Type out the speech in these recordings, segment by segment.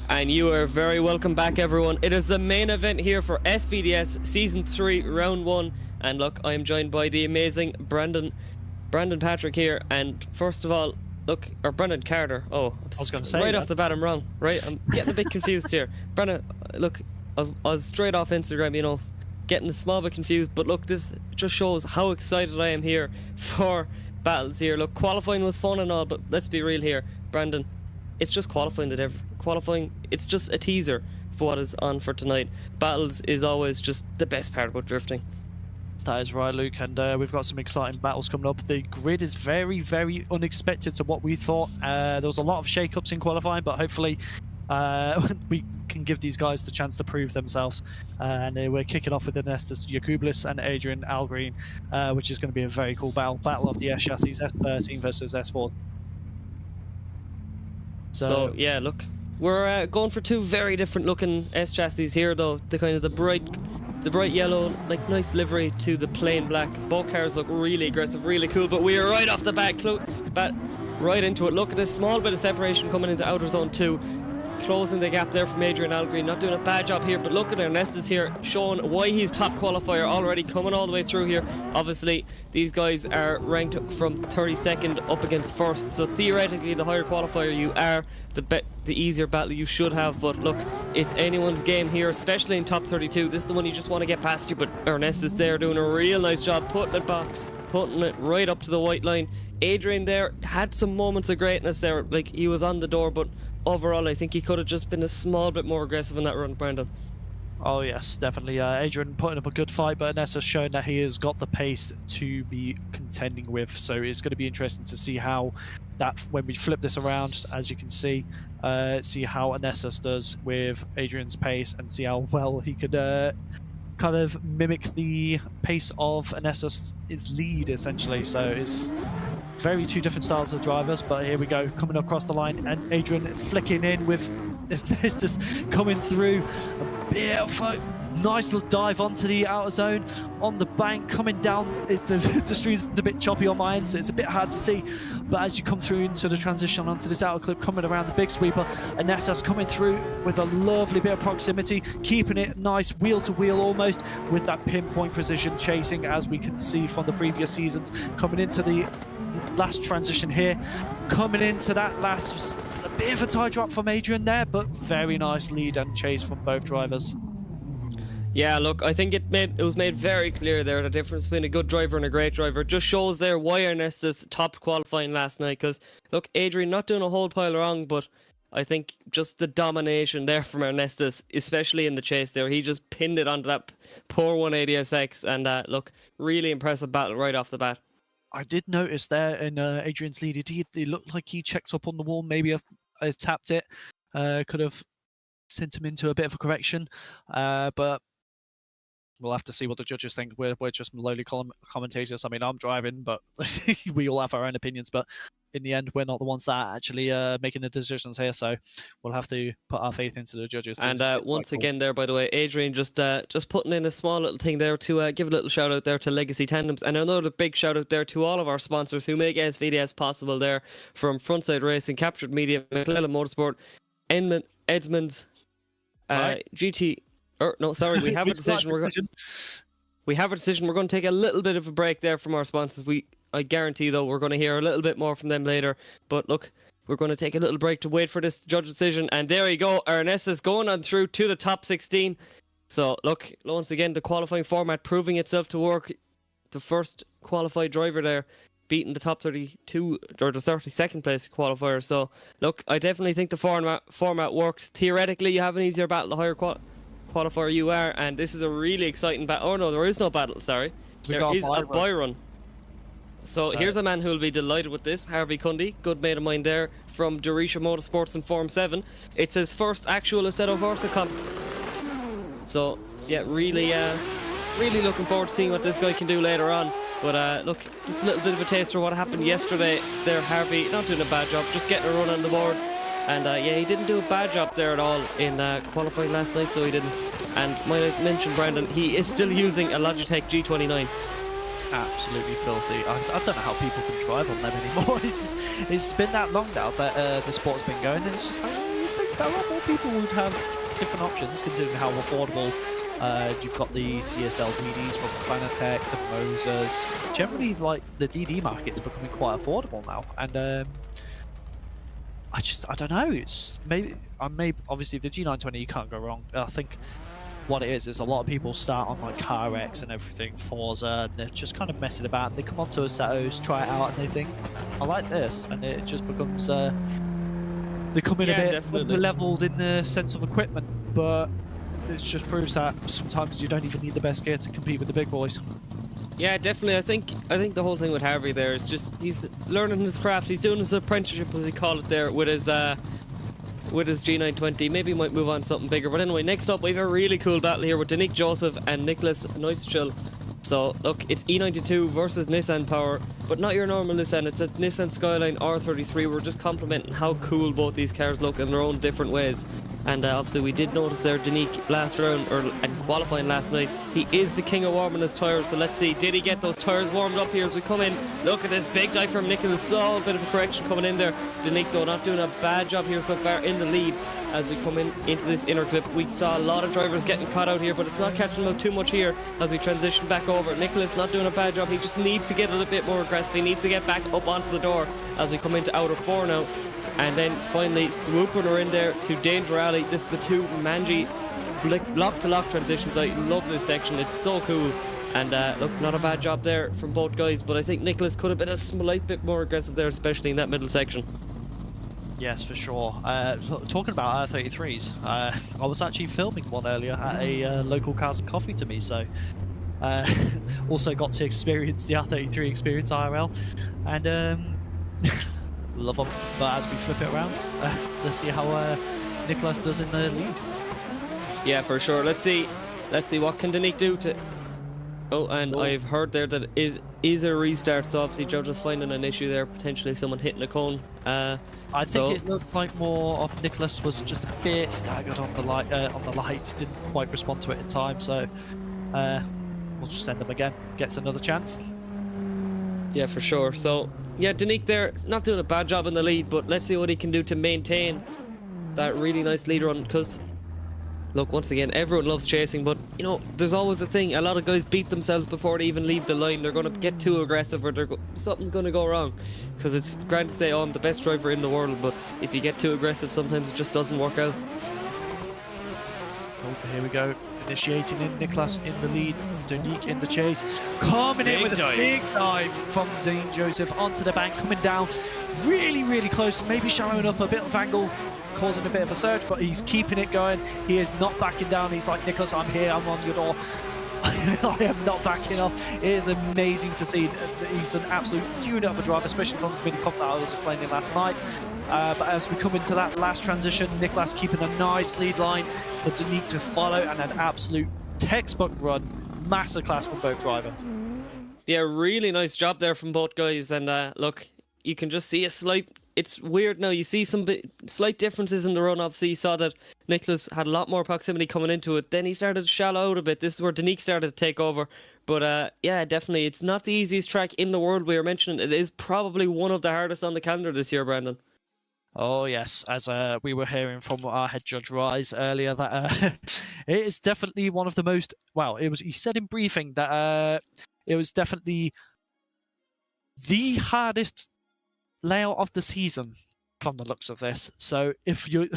And you are very welcome back, everyone. It is the main event here for SVDS Season 3, Round 1. And look, I am joined by the amazing Brendon Patrick here. And first of all, look, or Brendan Carter. Oh, I was going to say right that. off the bat, I'm wrong. Right, I'm getting a bit confused here. Brendan, look, I was straight off Instagram, you know, getting a small bit confused. But look, this just shows how excited I am here for battles here. Look, qualifying was fun and all, but let's be real here, Brendon. It's just qualifying qualifying, it's just a teaser for what is on for tonight. Battles is always just the best part about drifting. That is right, Luke, and we've got some exciting battles coming up. The grid is very, very unexpected to what we thought. There was a lot of shake-ups in qualifying, but hopefully we can give these guys the chance to prove themselves. And we're kicking off with Ernestus, Yakublis and Adrian Algreen, which is going to be a very cool battle of the S chassis, S13 versus S14. So yeah, look, we're going for two very different looking S chassis here, though. The kind of the bright yellow, like nice livery, to the plain black. Both cars look really aggressive, really cool. But we are right off the bat, right into it. Look at this small bit of separation coming into outer zone 2. Closing the gap there from Adrian Algreen, not doing a bad job here, but look at Ernestus here, showing why he's top qualifier already, coming all the way through here. Obviously, these guys are ranked from 32nd up against first, so theoretically, the higher qualifier you are, the easier battle you should have. But look, it's anyone's game here, especially in top 32. This is the one you just want to get past you, but Ernestus there doing a real nice job putting it right up to the white line. Adrian there had some moments of greatness there, like he was on the door, but overall I think he could have just been a small bit more aggressive in that run, Brendon. Oh yes, definitely. Adrian putting up a good fight, but Ernestus showing that he has got the pace to be contending with. So it's going to be interesting to see how that, when we flip this around, as you can see how Ernestus does with Adrian's pace, and see how well he could kind of mimic the pace of Ernestus' lead, essentially. So it's very two different styles of drivers, but here we go, coming across the line, and Adrian flicking in with Ernestus coming through. A bit of a nice little dive onto the outer zone, on the bank, coming down. The street's a bit choppy on my end, so it's a bit hard to see, but as you come through into the transition onto this outer clip, coming around the big sweeper, Ernestus coming through with a lovely bit of proximity, keeping it nice wheel to wheel almost, with that pinpoint precision chasing, as we can see from the previous seasons. Coming into the last transition here, coming into that last, a bit of a tie drop from Adrian there, but very nice lead and chase from both drivers. Yeah, look, I think it was made very clear there, the difference between a good driver and a great driver. It just shows there why Ernestus top qualifying last night, because look, Adrian not doing a whole pile wrong, but I think just the domination there from Ernestus, especially in the chase there, he just pinned it onto that poor 180SX, and look, really impressive battle right off the bat. I did notice there in Adrian's lead, it looked like he checked up on the wall, maybe I tapped it, could have sent him into a bit of a correction, but we'll have to see what the judges think. We're just lowly commentators. I mean, I'm driving, but we all have our own opinions, but in the end, we're not the ones that are actually making the decisions here, so we'll have to put our faith into the judges. And once again there, by the way, Adrian just putting in a small little thing there to give a little shout out there to Legacy Tandems, and another big shout out there to all of our sponsors who make SVDS possible there, from FrontSide Racing, Kaptured Media, Mclellan Motorsport, Edmonds, GT. No, sorry, we have a decision. We have a decision. We're going to take a little bit of a break there from our sponsors. I guarantee, though, we're going to hear a little bit more from them later. But look, we're going to take a little break to wait for this judge decision. And there you go, Ernestus going on through to the top 16. So look, once again, the qualifying format proving itself to work. The first qualified driver there, beating the top 32 or the 32nd place qualifier. So look, I definitely think the format works. Theoretically, you have an easier battle the higher qualifier you are, and this is a really exciting battle. Oh no, there is no battle, sorry. There is a buy run. So here's a man who will be delighted with this, Harvey Cundy, good mate of mine there from Darius Motorsports in Form 7. It's his first actual Assetto Corsa comp. So yeah, really looking forward to seeing what this guy can do later on. But look, just a little bit of a taster of what happened yesterday there. Harvey not doing a bad job, just getting a run on the board. And yeah, he didn't do a bad job there at all in qualifying last night, so he didn't. And might I mention, Brendon, he is still using a Logitech G29. Absolutely filthy. I don't know how people can drive on them anymore. It's been that long now that the sport's been going, and it's just like, a lot more people would have different options considering how affordable. You've got the CSL DDs from Fanatec, the Mosers. Generally, like the DD market's becoming quite affordable now, and I don't know. It's maybe obviously the G920 you can't go wrong. I think what it is a lot of people start on like CarX and everything, Forza, and they're just kind of messing about. They come onto Assettos, try it out, and they think, I like this, and it just becomes they come in a bit leveled in the sense of equipment, but it just proves that sometimes you don't even need the best gear to compete with the big boys. Yeah, definitely. I think the whole thing with Harvey there is just he's learning his craft. He's doing his apprenticeship, as he call it there, with his G920. Maybe he might move on to something bigger. But anyway, next up we have a really cool battle here with Denique Joseph and Nicholas Neuschill. So look, it's E92 versus Nissan Power, but not your normal Nissan. It's a Nissan Skyline R33. We're just complimenting how cool both these cars look in their own different ways. And obviously we did notice there Denique last round, and qualifying last night, he is the king of warming his tyres. So let's see, did he get those tyres warmed up here as we come in? Look at this big dive from Nicholas. So a bit of a correction coming in there. Denique though not doing a bad job here so far in the lead. As we come in into this inner clip, we saw a lot of drivers getting caught out here, but it's not catching them out too much here as we transition back over. Nicholas not doing a bad job. He just needs to get a little bit more aggressive. He needs to get back up onto the door as we come into outer four now. And then finally swooping her in there to Danger Alley. This is the two Manji lock to lock transitions. I love this section, it's so cool. And look, not a bad job there from both guys, but I think Nicholas could have been a slight bit more aggressive there, especially in that middle section. Yes, for sure. Talking about R33s, I was actually filming one earlier at a local Cars and Coffee to me, so also got to experience the R33 experience IRL, and love them. But as we flip it around, let's see how Nicholas does in the lead. Yeah, for sure. Let's see what can Denique do to. Oh, and I've heard there that it is a restart, so obviously Joe just finding an issue there, potentially someone hitting a cone. I think it looked like more of Nicholas was just a bit staggered on the lights, didn't quite respond to it in time, so we'll just send him again, gets another chance. Yeah, for sure. So yeah, Denique there not doing a bad job in the lead, but let's see what he can do to maintain that really nice lead run, because look, once again, everyone loves chasing, but you know, there's always a thing. A lot of guys beat themselves before they even leave the line. They're going to get too aggressive, or something's going to go wrong. Because it's grand to say, oh, I'm the best driver in the world, but if you get too aggressive, sometimes it just doesn't work out. Oh, here we go. Initiating in, Nicholas in the lead, Denique in the chase. Coming in with a big dive from Dean Joseph onto the bank, coming down really, really close, maybe showing up a bit of angle, causing a bit of a surge, but he's keeping it going. He is not backing down. He's like, Nicholas, I'm here, I'm on your door. I am not backing off. It is amazing to see. He's an absolute unit of a driver, especially from the mini comp that I was playing in last night. But as we come into that last transition, Nicholas keeping a nice lead line for Denique to follow, and an absolute textbook run, masterclass from both drivers. Yeah, really nice job there from both guys. And look, you can just see a slight. It's weird now. You see some slight differences in the run. Obviously, you saw that Nicholas had a lot more proximity coming into it. Then he started to shallow out a bit. This is where Denique started to take over. But yeah, definitely, it's not the easiest track in the world. We were mentioning it is probably one of the hardest on the calendar this year, Brendon. Oh yes, as we were hearing from our head judge Rise earlier, that it is definitely one of the most. Well, it was. He said in briefing that it was definitely the hardest layout of the season from the looks of this. So if you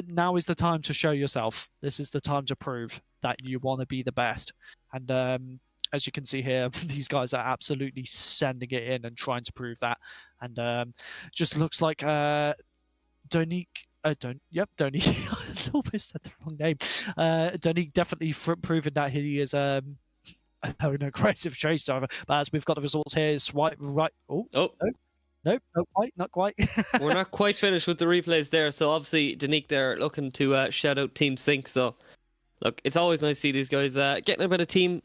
now is the time to show yourself. This is the time to prove that you want to be the best. And as you can see here, these guys are absolutely sending it in and trying to prove that. And just looks like Denique. Denique. I almost said the wrong name. Denique definitely proving that he is an aggressive chase driver. But as we've got the results here, swipe right. Oh. No, not quite. We're not quite finished with the replays there. So obviously Denique there looking to shout out Team Sync. So look, it's always nice to see these guys getting a bit of team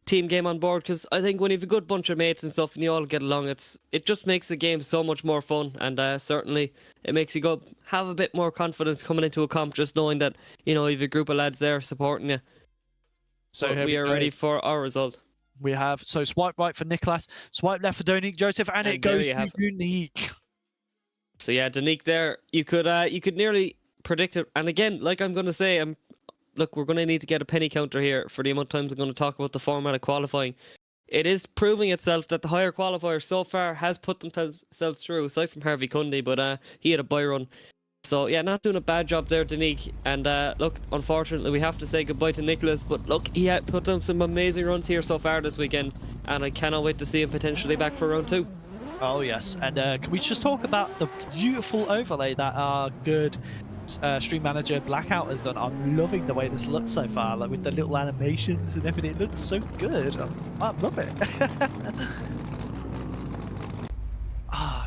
game on board, because I think when you have a good bunch of mates and stuff and you all get along, it just makes the game so much more fun. And certainly it makes you go have a bit more confidence coming into a comp, just knowing that you know you have a group of lads there supporting you. So we are ready for our result. We have, so swipe right for Nicholas, swipe left for Denique Joseph, and it goes to Denique. So yeah, Denique there, you could nearly predicted. And again, like I'm going to say, look, we're going to need to get a penny counter here for the amount of times I'm going to talk about the format of qualifying. It is proving itself that the higher qualifier so far has put themselves through, aside from Harvey Cundy, but he had a bye run. So yeah, not doing a bad job there, Denique. And look, unfortunately, we have to say goodbye to Nicholas. But look, he had put down some amazing runs here so far this weekend, and I cannot wait to see him potentially back for round 2. Oh yes, and can we just talk about the beautiful overlay that our good stream manager Blackout has done? I'm loving the way this looks so far, like with the little animations and everything. It looks so good. I love it.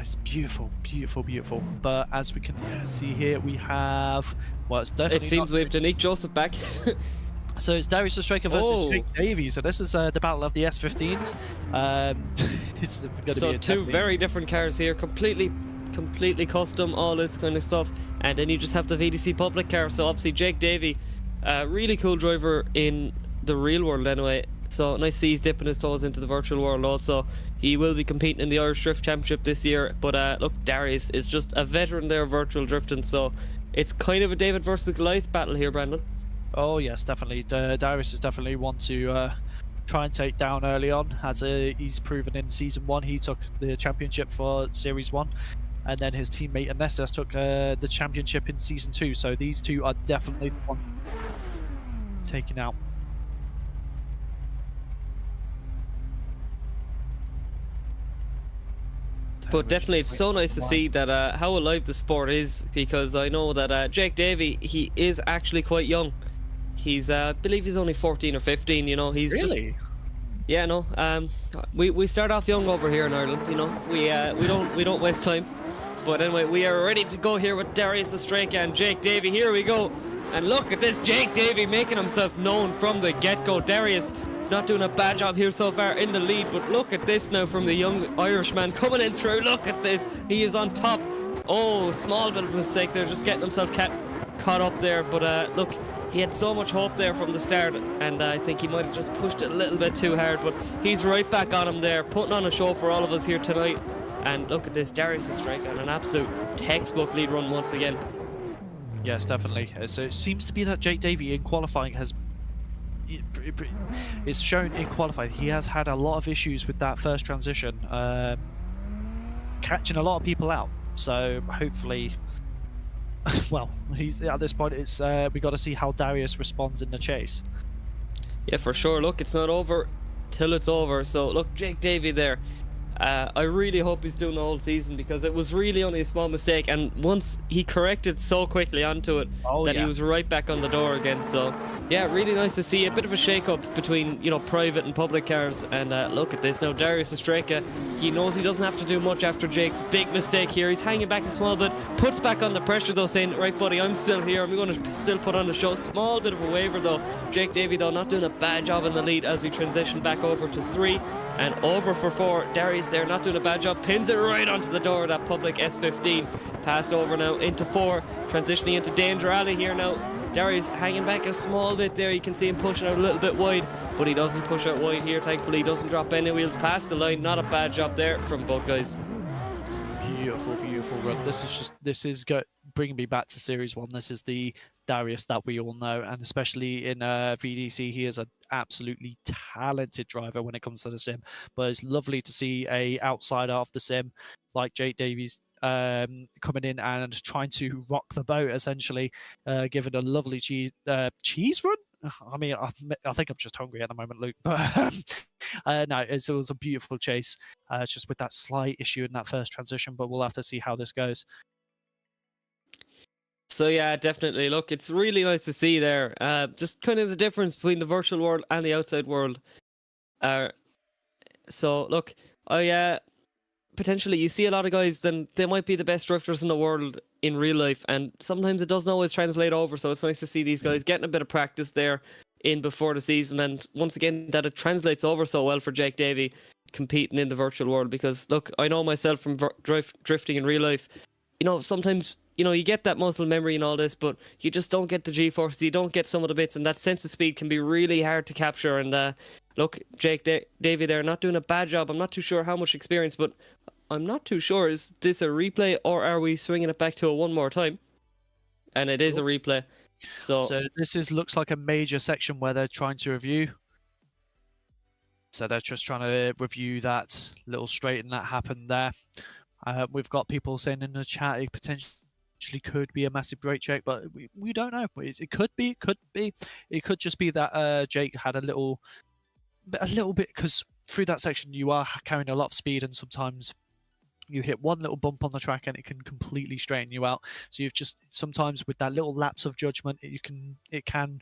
It's beautiful, beautiful, beautiful. But as we can see here, we have, well, it's definitely. It seems we have Denique Joseph back. So it's Darius the Striker versus Jake Davey. So this is the battle of the S15s. This is going to be two very different cars here, completely custom, all this kind of stuff. And then you just have the VDC public car. So obviously Jake Davey, really cool driver in the real world anyway. So nice to see he's dipping his toes into the virtual world also. He will be competing in the Irish Drift Championship this year. But look, Darius is just a veteran there virtual drifting. So it's kind of a David versus Goliath battle here, Brendon. Oh yes, definitely. Darius is definitely one to try and take down early on, as he's proven in Season 1. He took the championship for Series 1, and then his teammate Ernestus took the championship in Season 2. So these two are definitely the ones taken out. But definitely, it's so nice to see that how alive the sport is, because I know that Jake Davey, he is actually quite young. He's, I believe he's only 14 or 15, you know, he's really? Just... Yeah, no, we start off young over here in Ireland, you know, we don't waste time. But anyway, we are ready to go here with Darius Ostraka and Jake Davey. Here we go. And look at this, Jake Davey making himself known from the get-go. Darius not doing a bad job here so far in the lead, but look at this now from the young Irishman coming in through. Look at this, he is on top. Oh, small bit of a mistake there, just getting himself caught up there. But look, he had so much hope there from the start, and I think he might have just pushed it a little bit too hard, but he's right back on him there, putting on a show for all of us here tonight. And look at this, Darius is striking an absolute textbook lead run once again. Yes, definitely. So it seems to be that Jake Davey in qualifying has... It's shown in qualifying he has had a lot of issues with that first transition, catching a lot of people out. So hopefully... well, he's at this point. It's we got to see how Darius responds in the chase. Yeah, for sure. Look, it's not over till it's over. So look, Jake Davey there. I really hope he's doing the whole season, because it was really only a small mistake, and once he corrected so quickly onto it he was right back on the door again. So yeah, really nice to see a bit of a shake-up between, you know, private and public cars. And look at this now, Darius Ostraka, he knows he doesn't have to do much after Jake's big mistake here. He's hanging back a small bit, puts back on the pressure though, saying, right buddy, I'm still here, I'm going to still put on the show. Small bit of a waiver though. Jake Davey though not doing a bad job in the lead as we transition back over to 3 and over for 4. Darius there not doing a bad job, pins it right onto the door of that public S15. Passed over now into 4, transitioning into Danger Alley here now. Darius hanging back a small bit there, you can see him pushing out a little bit wide, but he doesn't push out wide here, thankfully. He doesn't drop any wheels past the line. Not a bad job there from both guys. Beautiful, beautiful run. This is bringing me back to Series 1. This is the Darius that we all know, and especially in VDC, he is an absolutely talented driver when it comes to the sim. But it's lovely to see a outsider of the sim like Jake Davies coming in and trying to rock the boat, essentially, giving a lovely cheese run. I mean, I think I'm just hungry at the moment, Luke. But no, it was a beautiful chase, just with that slight issue in that first transition. But we'll have to see how this goes. So yeah, definitely. Look, it's really nice to see there. Just kind of the difference between the virtual world and the outside world. So look, potentially you see a lot of guys, then they might be the best drifters in the world in real life, and sometimes it doesn't always translate over. So it's nice to see these guys getting a bit of practice there in before the season, and once again that it translates over so well for Jake Davey competing in the virtual world. Because look, I know myself from drifting in real life, you know, sometimes, you know, you get that muscle memory and all this, but you just don't get the G-forces, you don't get some of the bits, and that sense of speed can be really hard to capture. And look, Jake Davey there not doing a bad job. I'm not too sure how much experience, but I'm not too sure, is this a replay or are we swinging it back to a one more time? and it is a replay. So this looks like a major section where they're trying to review. So they're just trying to review that little straighten that happened there. We've got people saying in the chat it potentially could be a massive brake check, but we don't know. It could be, it could be. It could just be that Jake had a little bit, because through that section you are carrying a lot of speed, and sometimes you hit one little bump on the track and it can completely straighten you out. So you've just, sometimes with that little lapse of judgment, it can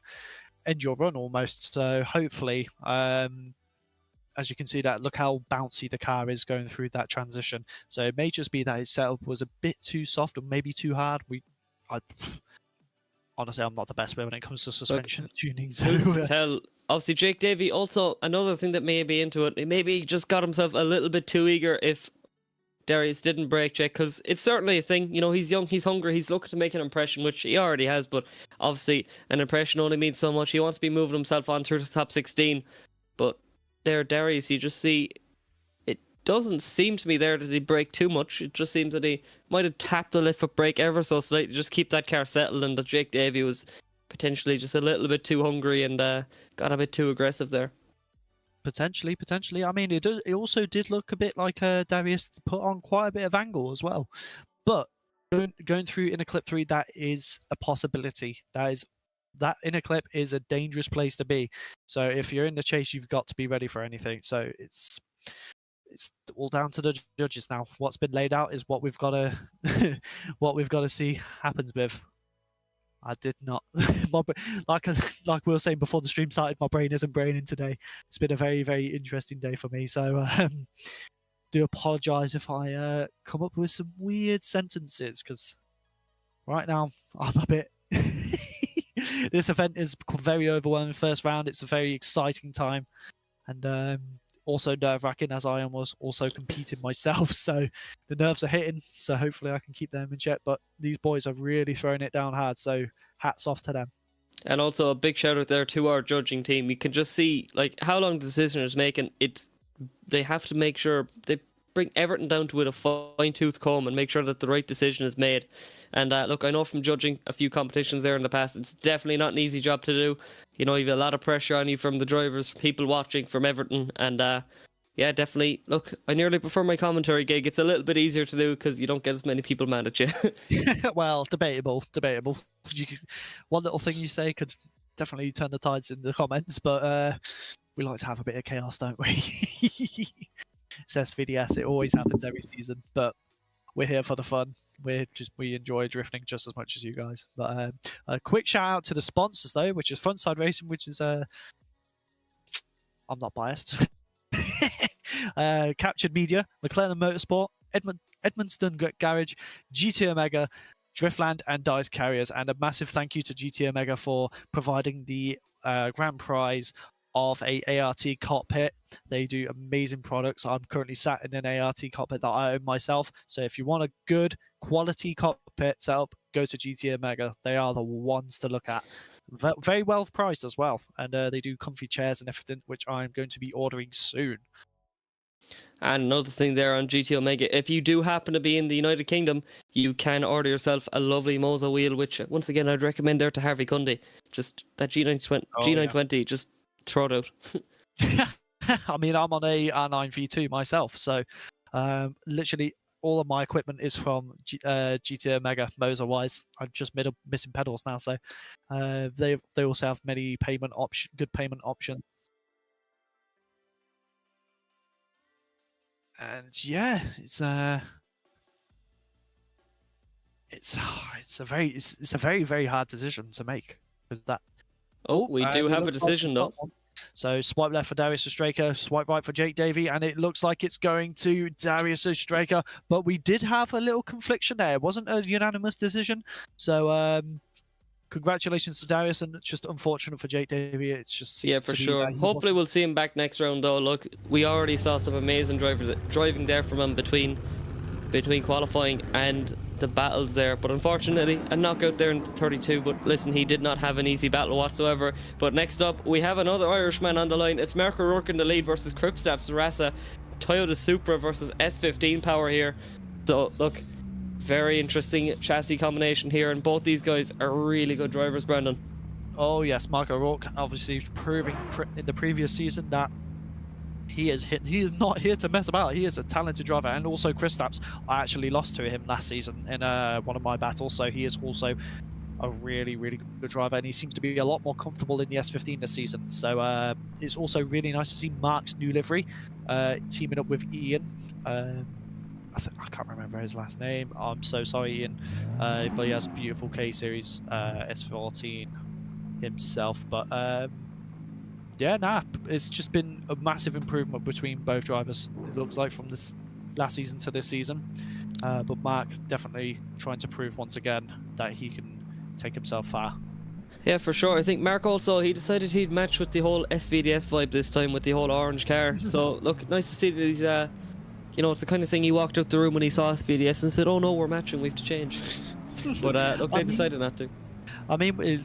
end your run almost. So hopefully, as you can see, that look how bouncy the car is going through that transition. So it may just be that his setup was a bit too soft or maybe too hard. Honestly, I'm not the best when it comes to suspension tuning. So tell. Obviously, Jake Davey, also another thing that may be into it, maybe he just got himself a little bit too eager if Darius didn't brake check, because it's certainly a thing. You know, he's young, he's hungry, he's looking to make an impression, which he already has, but obviously an impression only means so much. He wants to be moving himself on through the top 16. But there, Darius, you just see, it doesn't seem to me there that he brake too much. It just seems that he might have tapped the lift foot brake ever so slightly, just keep that car settled, and that Jake Davey was potentially just a little bit too hungry and got a bit too aggressive there. Potentially. I mean, it also did look a bit like Darius put on quite a bit of angle as well. But going through inner clip 3, that is a possibility. That inner clip is a dangerous place to be. So if you're in the chase, you've got to be ready for anything. So it's all down to the judges now. What's been laid out is what we've got to see happens with. I did not. like we were saying before the stream started, my brain isn't braining today. It's been a very, very interesting day for me. So do apologise if I come up with some weird sentences, because right now I'm a bit... This event is very overwhelming. First round, it's a very exciting time. And also nerve-wracking, as I was also competing myself. So the nerves are hitting. So hopefully I can keep them in check. But these boys are really throwing it down hard. So hats off to them. And also a big shout out there to our judging team. You can just see like how long the decision is making. They have to make sure they bring everything down to it a fine-tooth comb and make sure that the right decision is made. And look, I know from judging a few competitions there in the past, it's definitely not an easy job to do. You know, you've a lot of pressure on you from the drivers, people watching, from everything. And yeah, definitely. Look, I nearly prefer my commentary gig. It's a little bit easier to do because you don't get as many people mad at you. Well, debatable. One little thing you say could definitely turn the tides in the comments, but we like to have a bit of chaos, don't we? It's SVDS. It always happens every season, but we're here for the fun. We enjoy drifting just as much as you guys. But a quick shout out to the sponsors though, which is FrontSide Racing, which is I'm not biased. Kaptured Media, Mclellan Motorsport, Edmonstone Garage, GT Omega, Driftland, and Dyce Carriers. And a massive thank you to GT Omega for providing the grand prize of a ART cockpit. They do amazing products. I'm currently sat in an ART cockpit that I own myself. So if you want a good quality cockpit setup, go to GT Omega. They are the ones to look at. Very well priced as well. And they do comfy chairs and everything, which I'm going to be ordering soon. And another thing there on GT Omega, if you do happen to be in the United Kingdom, you can order yourself a lovely Moza wheel, which once again I'd recommend there to Harvey Cundy. Just that G920, just throw it out. I mean, I'm on a R9 V2 myself, so literally all of my equipment is from GT Omega Moza wise. I'm just missing pedals now, so they also have many good payment options. And yeah, it's a very, very hard decision to make with that. Oh, we do have a decision though. So swipe left for Darius Straker, swipe right for Jake Davey, and it looks like it's going to Darius Straker. But we did have a little confliction there. It wasn't a unanimous decision. So congratulations to Darius, and it's just unfortunate for Jake Davey. It's just for sure. Hopefully we'll see him back next round though. Look, we already saw some amazing drivers driving there from him between qualifying and the battles there, but unfortunately a knockout there in 32. But listen, he did not have an easy battle whatsoever. But next up we have another Irishman on the line. It's Marcel Rook in the lead versus Cripstaff's Rasa. Toyota Supra versus S15 power here. So look, Very interesting chassis combination here, and both these guys are really good drivers, Brendon. Oh yes, Marco Rook obviously proving in the previous season that he is not here to mess about. He is a talented driver, and also Kristaps, I actually lost to him last season in one of my battles, so he is also a really good driver, and he seems to be a lot more comfortable in the S15 this season. So it's also really nice to see Mark's new livery teaming up with Ian. I can't remember his last name. I'm so sorry, Ian. But he has a beautiful K-Series S14 himself. But yeah, it's just been a massive improvement between both drivers, it looks like, from this last season to this season. But Mark definitely trying to prove once again that he can take himself far. Yeah, for sure. I think Mark also, he decided he'd match with the whole SVDS vibe this time with the whole orange car. So look, nice to see that he's you know, it's the kind of thing he walked out the room when he saw SVDS and said, oh no, we're matching, we have to change. But look, they decided not to. I mean, we're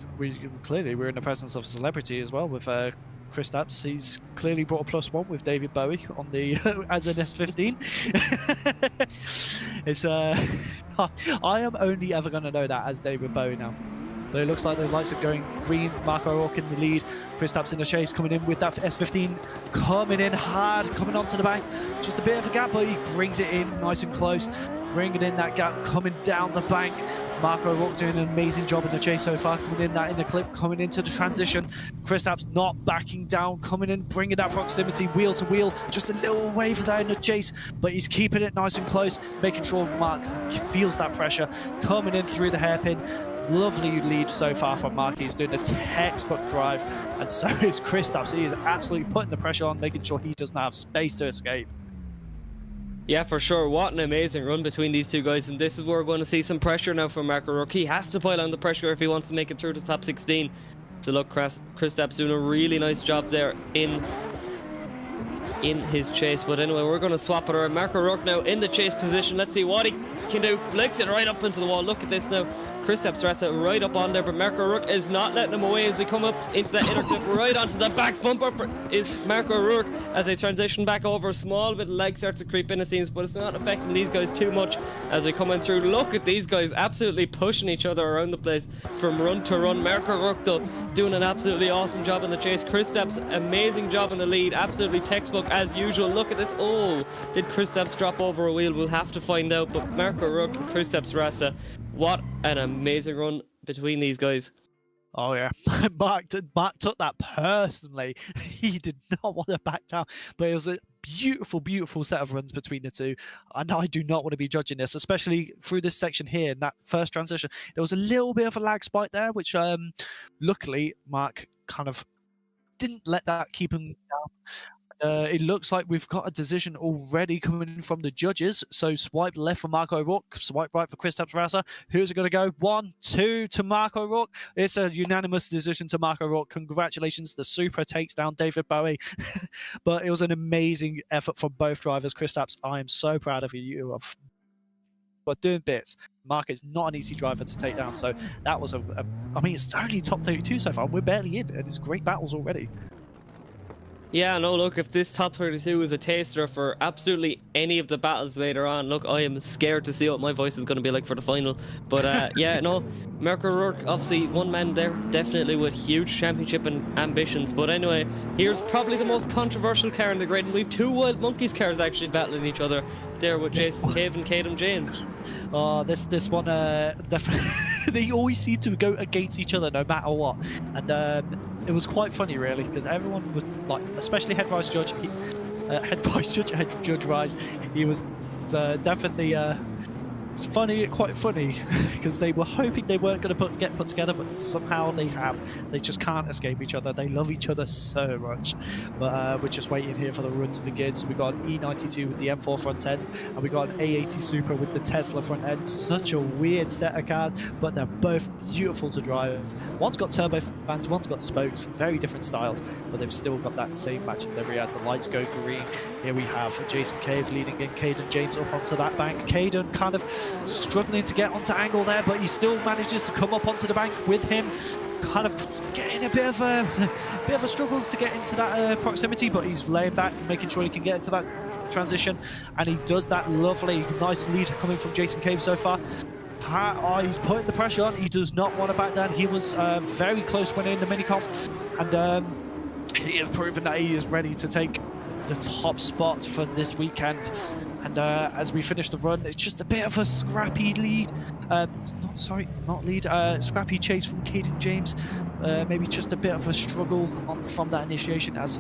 in the presence of a celebrity as well with Kristaps. He's clearly brought a +1 with David Bowie on the as an S15. It's I am only ever going to know that as David Bowie now. But it looks like the lights are going green. Marco Rook in the lead. Kristaps in the chase, coming in with that S15, coming in hard, coming onto the bank. Just a bit of a gap, but he brings it in nice and close, bringing in that gap, coming down the bank. Marco Rook doing an amazing job in the chase so far, coming in that in the clip, coming into the transition. Kristaps not backing down, coming in, bringing that proximity, wheel to wheel, just a little waver there in the chase, but he's keeping it nice and close, making sure Mark feels that pressure, coming in through the hairpin. Lovely lead so far from Mark. He's doing a textbook drive, and so is Kristaps. He is absolutely putting the pressure on, making sure he doesn't have space to escape. Yeah, for sure. What an amazing run between these two guys, and this is where we're going to see some pressure now from Marco Rook. He has to pile on the pressure if he wants to make it through the top 16. So look, Kristaps doing a really nice job there in his chase. But anyway, we're going to swap it around. Marco Rook now in the chase position. Let's see what he can do. Flicks it right up into the wall. Look at this now. Kristaps Rasa right up on there, but Marco Rook is not letting him away as we come up into that inner clip, right onto the back bumper is Marco Rook as they transition back over. A small bit of leg starts to creep in, it seems, but it's not affecting these guys too much as we come in through. Look at these guys absolutely pushing each other around the place from run to run. Marco Rook though doing an absolutely awesome job in the chase. Kristaps amazing job in the lead, absolutely textbook as usual. Look at this. Oh, did Kristaps drop over a wheel? We'll have to find out, but Marco Rook and Kristaps Rasa, what an amazing run between these guys. Oh yeah, Mark took that personally. He did not want to back down, but it was a beautiful set of runs between the two, and I do not want to be judging this, especially through this section here in that first transition. There was a little bit of a lag spike there, which luckily Mark kind of didn't let that keep him down. It looks like we've got a decision already coming in from the judges. So swipe left for Marco Rook, swipe right for Kristaps Rasa. Who's it going to go? 1, 2 to Marco Rook. It's a unanimous decision to Marco Rook. Congratulations. The Supra takes down David Bowie. But it was an amazing effort from both drivers. Kristaps, I am so proud of you. But doing bits. Mark is not an easy driver to take down. So that was I mean, it's only top 32 so far. We're barely in, and it's great battles already. Yeah, no, look, if this top 32 is a taster for absolutely any of the battles later on, look, I am scared to see what my voice is going to be like for the final. But yeah, no, Marco Rook, obviously one man there, definitely with huge championship and ambitions. But anyway, here's probably the most controversial car in the grid, and we've two Wild Monkeys cars actually battling each other there with Jason Cave and Kaden James. Oh, this one definitely they always seem to go against each other no matter what, and it was quite funny really, because everyone was like, especially head judge Rise, he was definitely it's funny, quite funny, because they were hoping they weren't going to get put together, but somehow they have. They just can't escape each other. They love each other so much. But we're just waiting here for the run to begin. So we got an E92 with the M4 front end, and we got an A80 Supra with the Tesla front end. Such a weird set of cars, but they're both beautiful to drive. One's got turbo fans, one's got spokes, very different styles, but they've still got that same matching livery as the lights go green. Here we have Jason Cave leading in, Kaden James up onto that bank. Kaden kind of struggling to get onto angle there, but he still manages to come up onto the bank with him, kind of getting a bit of a struggle to get into that proximity, but he's laying back, making sure he can get into that transition, and he does that lovely, nice lead coming from Jason Cave so far. He's putting the pressure on. He does not want to back down. He was very close when in the mini comp, and he has proven that he is ready to take the top spot for this weekend. And as we finish the run, it's just a bit of a scrappy lead. Scrappy chase from Kaden James. Maybe just a bit of a struggle from that initiation, as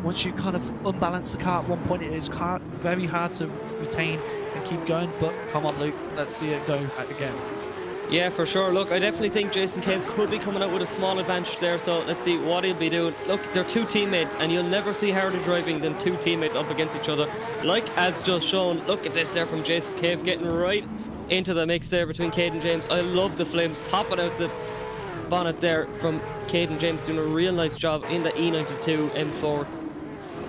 once you kind of unbalance the car at one point, it is very hard to retain and keep going. But come on, Luke, let's see it go again. Yeah, for sure. Look, I definitely think Jason Cave could be coming out with a small advantage there, so let's see what he'll be doing. Look, they're two teammates, and you'll never see harder driving than two teammates up against each other. Like as just shown, look at this there from Jason Cave, getting right into the mix there between Kaden James. I love the flames popping out the bonnet there from Kaden James, doing a real nice job in the E92 M4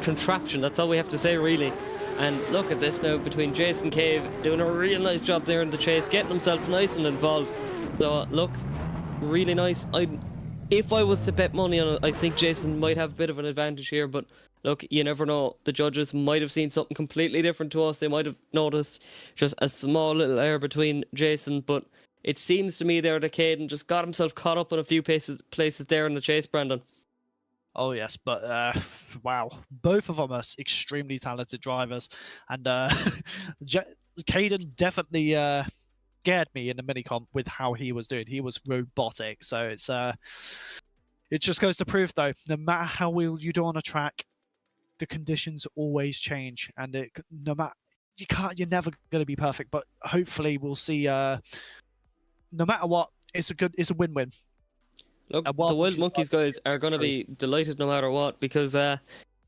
contraption. That's all we have to say, really. And look at this now between Jason Cave doing a real nice job there in the chase, getting himself nice and involved. So look, really nice. If I was to bet money on it, I think Jason might have a bit of an advantage here, but look, you never know. The judges might have seen something completely different to us. They might have noticed just a small little error between Jason, but it seems to me there that Kaden just got himself caught up in a few places there in the chase, Brendon. Oh yes, but wow, both of them are extremely talented drivers, and Kaden definitely scared me in the minicomp with how he was doing. He was robotic, so it just goes to prove though, no matter how well you do on a track, the conditions always change, and you're never going to be perfect, but hopefully we'll see. No matter what, it's a win-win. Look, the Wild Monkeys guys are going to be delighted no matter what, because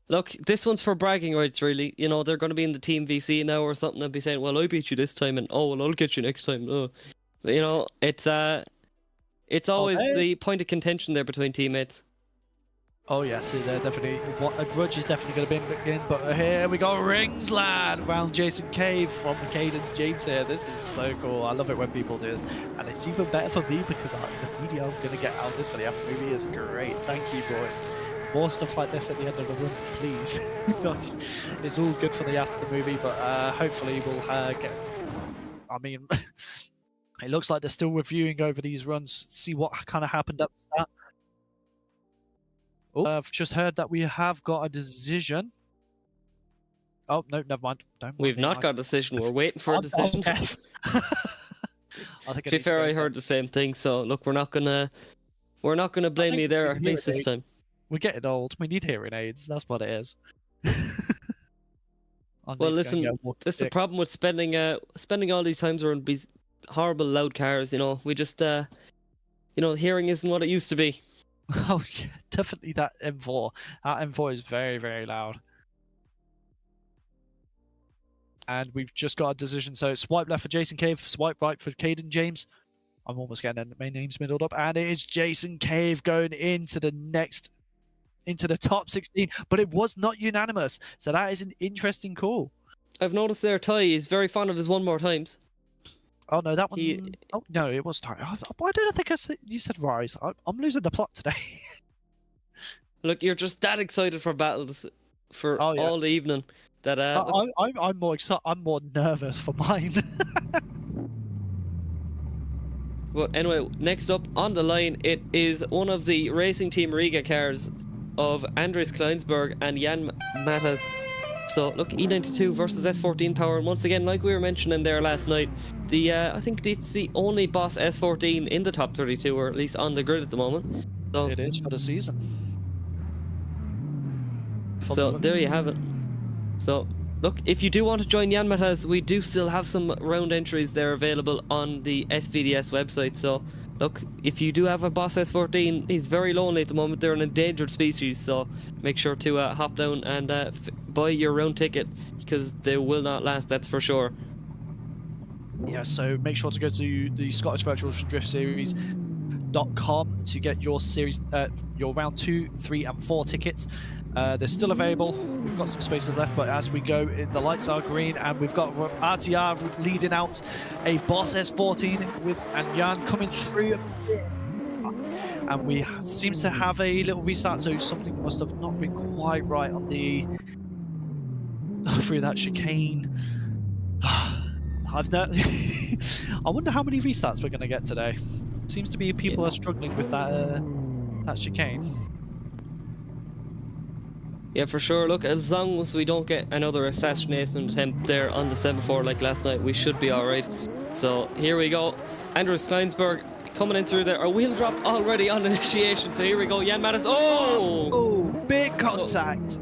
look, this one's for bragging rights, really. You know, they're going to be in the Team VC now or something and be saying, well, I beat you this time, and oh, well, I'll get you next time. You know, it's always the point of contention there between teammates. Oh yes, definitely. A grudge is definitely going to begin, but here we go, Ringsland around Jason Cave from Kaden James here. This is so cool. I love it when people do this, and it's even better for me because the media I'm going to get out of this for the after movie is great. Thank you, boys. More stuff like this at the end of the runs, please. Gosh, it's all good for the after movie, but hopefully we'll get. I mean, it looks like they're still reviewing over these runs, see what kind of happened at the start. Oh, I've just heard that we have got a decision. Oh, no, never mind. We've not got a decision. We're waiting for a decision. To be fair, I heard the same thing. So look, we're not gonna blame you there, at least this time. We're getting old. We need hearing aids. That's what it is. Well, listen, this is the problem with spending all these times around these horrible loud cars. You know, we just hearing isn't what it used to be. Oh yeah, definitely that M4. That M4 is very, very loud. And we've just got a decision. So swipe left for Jason Cave, swipe right for Kaden James. I'm almost getting my names middled up. And it is Jason Cave going into the top 16. But it was not unanimous. So that is an interesting call. I've noticed there, Ty is very fond of his one more times. Oh no, that one. Oh no, it was Ty. Why did I think you said Rise? I'm losing the plot today. Look, you're just that excited for battles for all the evening that I'm more excited. I'm more nervous for mine. Well, anyway, next up on the line, it is one of the Racing Team Riga cars of Andres Kleinburg and Jan Matas. So look, E92 versus S14 power, and once again, like we were mentioning there last night, I think it's the only Boss S14 in the top 32, or at least on the grid at the moment. So it is for the season. So there you have it. So look, if you do want to join Jan Matas, we do still have some round entries there available on the SVDS website. So look, if you do have a Boss S14, he's very lonely at the moment. They're an endangered species, so make sure to hop down and buy your round ticket, because they will not last, that's for sure. Yeah, so make sure to go to the Scottish Virtual Drift Series.com to get your series, your round 2, 3, and 4 tickets. They're still available. We've got some spaces left, but as we go, the lights are green, and we've got RTR leading out a Boss S14 and Jan coming through. And we seem to have a little restart, so something must have not been quite right on the through that chicane. I wonder how many restarts we're going to get today. Seems to be people are struggling with that chicane. Yeah, for sure. Look, as long as we don't get another assassination attempt there on the semaphore like last night, we should be alright. So here we go. Anders Kleinburg coming in through there. A wheel drop already on initiation. So here we go. Jan Mattis. Oh, big contact.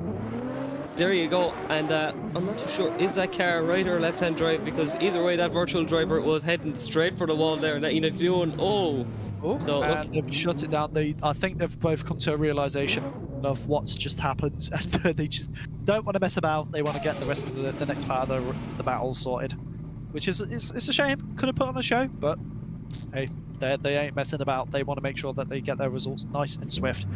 there you go. And I'm not too sure, is that car right or left-hand drive? Because either way, that virtual driver was heading straight for the wall there. And that Eno's doing. So and they've shut it down. I think they've both come to a realization of what's just happened, and they just don't want to mess about. They want to get the rest of the next part of the battle sorted, which is it's a shame. Could have put on a show, but hey, they ain't messing about. They want to make sure that they get their results nice and swift.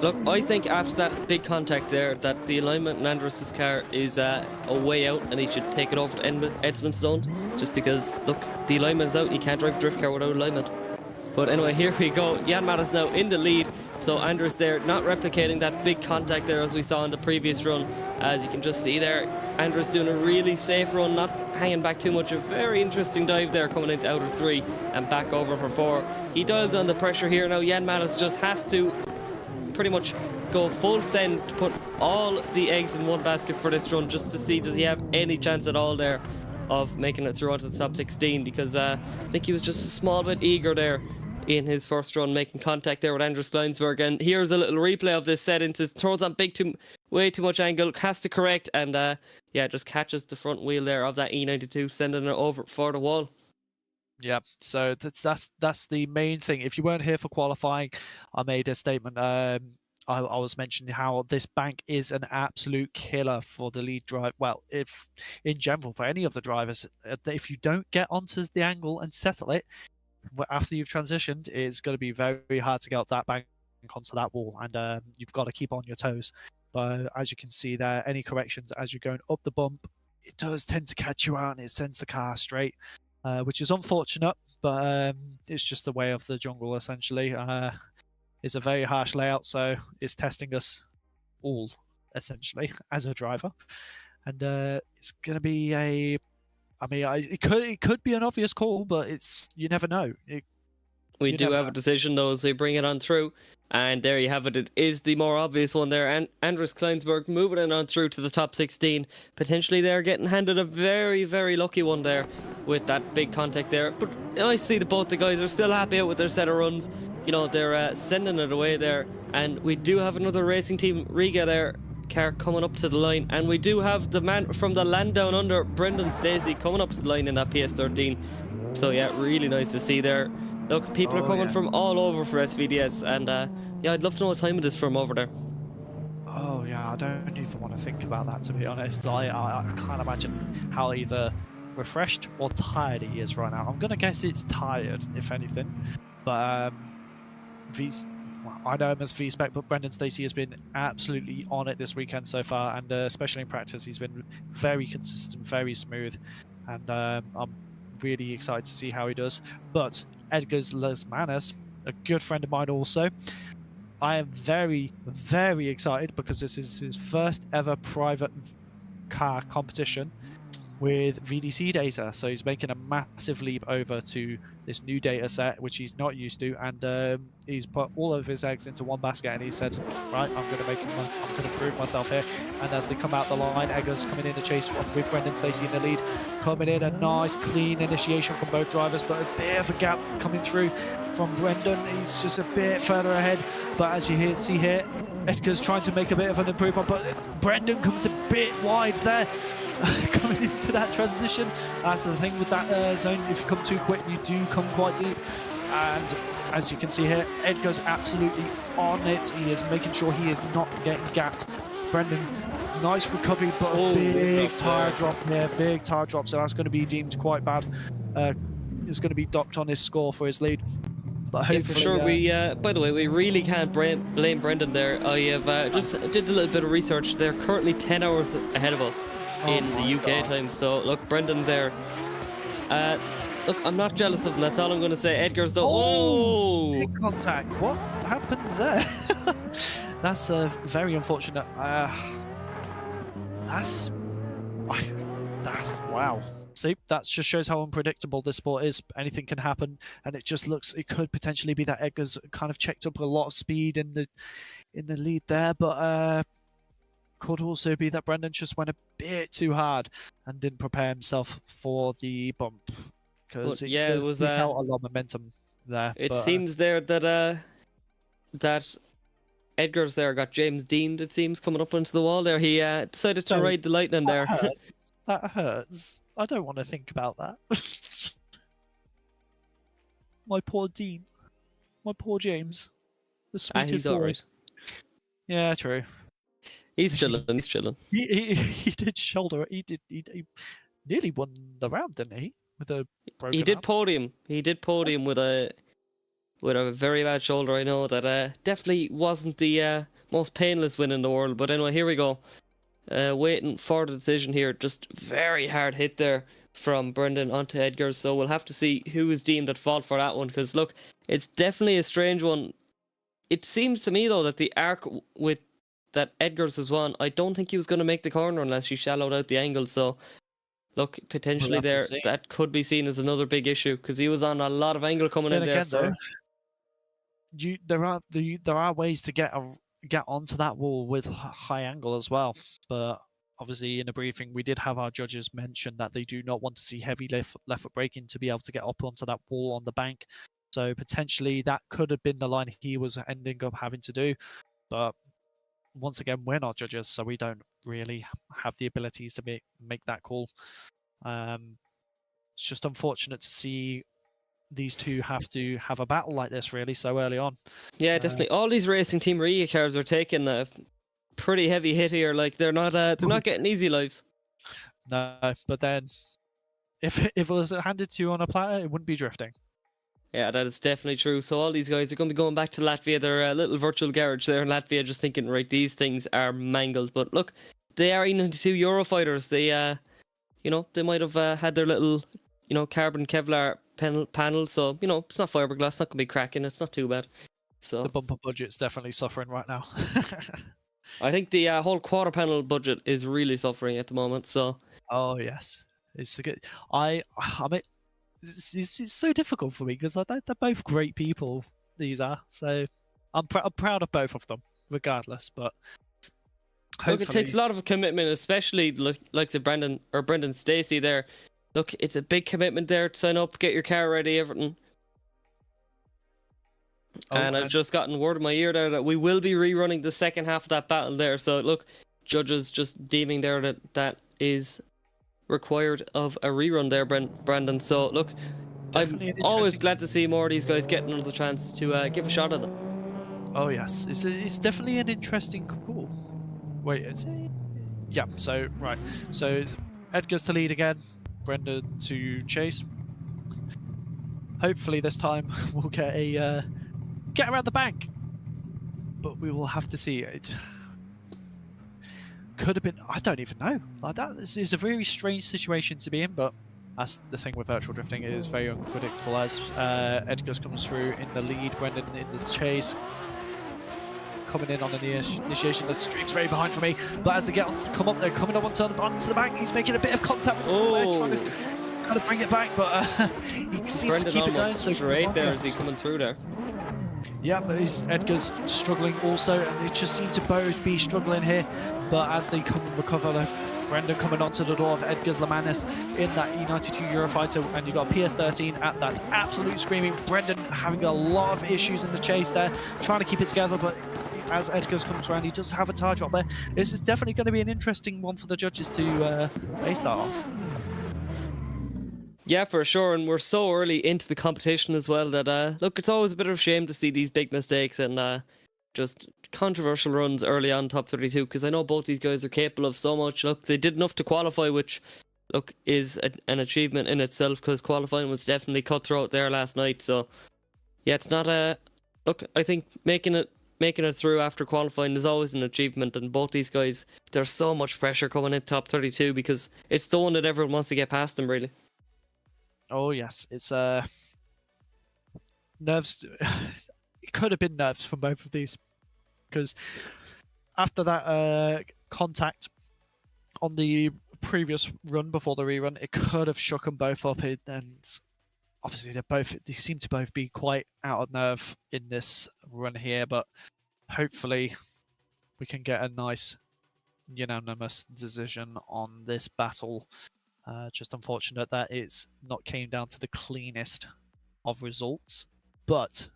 Look, I think after that big contact there, that the alignment in Andrus's car is a way out, and he should take it over to Edmonstone, just because, look, the alignment is out. You can't drive a drift car without alignment. But anyway, here we go. Jan Mattis now in the lead. So Anders there not replicating that big contact there as we saw in the previous run. As you can just see there, Anders doing a really safe run, not hanging back too much. A very interesting dive there coming into outer 3 and back over for 4. He dials on the pressure here now. Jan Mattis just has to pretty much go full send to put all the eggs in one basket for this run, just to see does he have any chance at all there of making it through onto the top 16, because I think he was just a small bit eager there in his first run, making contact there with Anders Kleinburg. And here's a little replay of this set into, throws on way too much angle, has to correct, and yeah, just catches the front wheel there of that E92, sending it over for the wall. Yeah, so that's the main thing. If you weren't here for qualifying, I made a statement. I was mentioning how this bank is an absolute killer for the lead drive. Well, if in general for any of the drivers, if you don't get onto the angle and settle it after you've transitioned, it's going to be very hard to get up that bank onto that wall, and you've got to keep on your toes. But as you can see there, any corrections as you're going up the bump, it does tend to catch you out and it sends the car straight, which is unfortunate, but it's just the way of the jungle essentially. It's a very harsh layout, so it's testing us all essentially as a driver, and it's going to be a. I mean, it could be an obvious call, but you never know. We do have a decision though, as we bring it on through, and there you have it. It is the more obvious one there, and Anders Kleinburg moving it on through to the top 16. Potentially they're getting handed a very, very lucky one there with that big contact there. But I see that both the guys are still happy out with their set of runs. You know, they're sending it away there, and we do have another racing team Riga there car coming up to the line, and we do have the man from the land down under, Brendon Stacy, coming up to the line in that PS13. So yeah, really nice to see there. Look, people are coming from all over for SVDS, and yeah, I'd love to know what time it is from over there. Oh yeah, I don't even want to think about that, to be honest. I can't imagine how either refreshed or tired he is right now. I'm gonna guess it's tired, if anything. But I know him as V-Spec, but Brendon Stacy has been absolutely on it this weekend so far, and especially in practice, he's been very consistent, very smooth, and I'm really excited to see how he does. But Edgars Lesmanis, a good friend of mine also, I am very, very excited because this is his first ever private car competition with VDC data, so he's making a massive leap over to this new data set, which he's not used to, and he's put all of his eggs into one basket, and he said, right, I'm going to prove myself here. And as they come out the line, Edgars coming in to chase with Brendon Stacy in the lead, coming in, a nice clean initiation from both drivers, but a bit of a gap coming through from Brendon. He's just a bit further ahead, but as you see here, Edgars trying to make a bit of an improvement, but Brendon comes a bit wide there. Coming into that transition. That's the thing with that zone. If you come too quick, you do come quite deep. And as you can see here, Edgar's absolutely on it. He is making sure he is not getting gapped. Brendon, nice recovery, but a big tire drop here. Big tire drop, so that's going to be deemed quite bad. It's going to be docked on his score for his lead. But hopefully, yeah, for sure. We, by the way, we really can't blame Brendon there. I have just did a little bit of research. They're currently 10 hours ahead of us in the UK time. So look, Brendon there. Look, I'm not jealous of him. That's all I'm going to say. Edgars though. Oh, big contact. What happened there? That's very unfortunate. That's That's wow. See, that just shows how unpredictable this sport is. Anything can happen, and it just looks. It could potentially be that Edgars kind of checked up a lot of speed in the lead there, but could also be that Brendon just went a bit too hard and didn't prepare himself for the bump, because it was out a lot of momentum there. It seems there that that Edgars there got James Dean. It seems coming up onto the wall there. He decided to ride the lightning there. That hurts. I don't want to think about that. My poor Dean. My poor James. The sweetest he's all right. Yeah, true. He's chilling. He's chilling. He did shoulder. He nearly won the round, didn't he? With a broken He did arm. podium. He did podium with a very bad shoulder. I know that definitely wasn't the most painless win in the world. But anyway, here we go. Waiting for the decision here. Just very hard hit there from Brendon onto Edgars. So we'll have to see who is deemed at fault for that one. Because look, it's definitely a strange one. It seems to me though that the arc with that Edgars has won, I don't think he was going to make the corner unless he shallowed out the angle. So look, potentially there that could be seen as another big issue because he was on a lot of angle coming in there. There are ways to get onto that wall with high angle as well, but obviously in a briefing we did have our judges mention that they do not want to see heavy left foot braking to be able to get up onto that wall on the bank. So potentially that could have been the line he was ending up having to do, but once again we're not judges, so we don't really have the abilities to make that call. It's just unfortunate to see these two have to have a battle like this really so early on. Yeah, definitely. All these racing team Ria cars are taking a pretty heavy hit here. Like they're not getting easy lives. No, but then if it was handed to you on a platter, it wouldn't be drifting. Yeah, that is definitely true. So all these guys are going to be going back to Latvia. Their little virtual garage there in Latvia, just thinking, right, these things are mangled. But look, they are E92 Eurofighters. They, they might have had their little, carbon Kevlar panel. So, it's not fiberglass. It's not going to be cracking. It's not too bad. So the bumper budget's definitely suffering right now. I think the whole quarter panel budget is really suffering at the moment. So. Oh yes, it's a good. I mean. It's so difficult for me because they're both great people. These are, so I'm proud of both of them, regardless. But look, it takes a lot of commitment, especially like to Brendon Stacy there. Look, it's a big commitment there to sign up, get your car ready, everything. And I've just gotten word in my ear there that we will be rerunning the second half of that battle there. So look, judges just deeming there that is required of a rerun there, Brendon. So look, I'm always glad to see more of these guys getting another chance to give a shot at them. Oh yes, it's definitely an interesting call. Wait, is it? Yeah. So right, so Edgars to lead again, Brendon to chase. Hopefully this time we'll get around the bank, but we will have to see it. Could have been, I don't even know. Like that is a very strange situation to be in, but that's the thing with virtual drifting. It is very unpredictable. As Edgars comes through in the lead, Brendon in the chase, coming in on an initiation. The streak's very behind for me, but as they come up, they're coming up onto the bank. He's making a bit of contact with the wall there, trying to bring it back, but he seems to keep it going. So straight there as he coming through there. Yeah, but Edgars struggling also, and they just seem to both be struggling here. But as they come and recover, Brendon coming onto the door of Edgars Lamanis in that E92 Eurofighter, and you've got PS13 at that absolute screaming. Brendon having a lot of issues in the chase there, trying to keep it together, but as Edgars comes around, he does have a tire drop there. This is definitely going to be an interesting one for the judges to base that off. Yeah, for sure, and we're so early into the competition as well that, look, it's always a bit of a shame to see these big mistakes and just controversial runs early on top 32, because I know both these guys are capable of so much. Look, they did enough to qualify, which, look, is an achievement in itself, because qualifying was definitely cutthroat there last night. So, yeah, it's not a... Look, I think making it through after qualifying is always an achievement, and both these guys, there's so much pressure coming in top 32, because it's the one that everyone wants to get past them, really. Oh yes, it's nerves. It could have been nerves from both of these, because after that contact on the previous run before the rerun, it could have shook them both up, and obviously they seem to both be quite out of nerve in this run here, but hopefully we can get a nice unanimous decision on this battle. Just unfortunate that it's not came down to the cleanest of results, but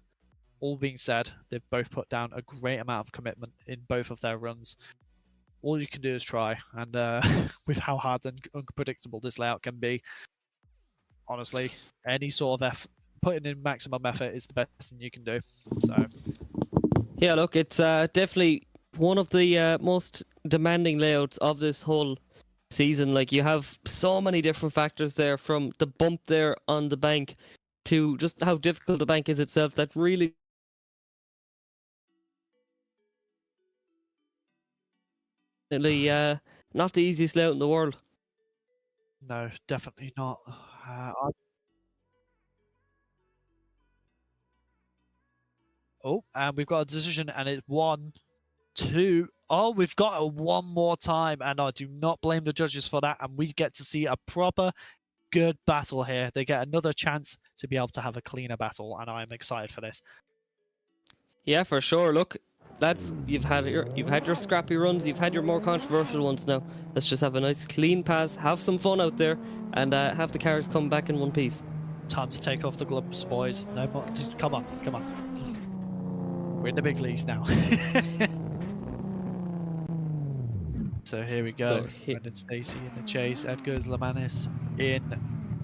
all being said, they've both put down a great amount of commitment in both of their runs. All you can do is try, and with how hard and unpredictable this layout can be, honestly, any sort of putting in maximum effort is the best thing you can do. So, yeah, look, it's definitely one of the most demanding layouts of this whole season. Like, you have so many different factors there, from the bump there on the bank to just how difficult the bank is itself, that really not the easiest layout in the world. no, definitely not. Oh, and we've got a decision, and it's 1, 2. Oh, we've got it one more time, and I do not blame the judges for that. And we get to see a proper, good battle here. They get another chance to be able to have a cleaner battle, and I'm excited for this. Yeah, for sure. Look, lads, you've had your scrappy runs, you've had your more controversial ones now. Let's just have a nice clean pass, have some fun out there, and have the cars come back in one piece. Time to take off the gloves, boys. No more. Come on, come on. We're in the big leagues now. So here we go. Brendon, Stacy in the chase. Edgars, Lamanis in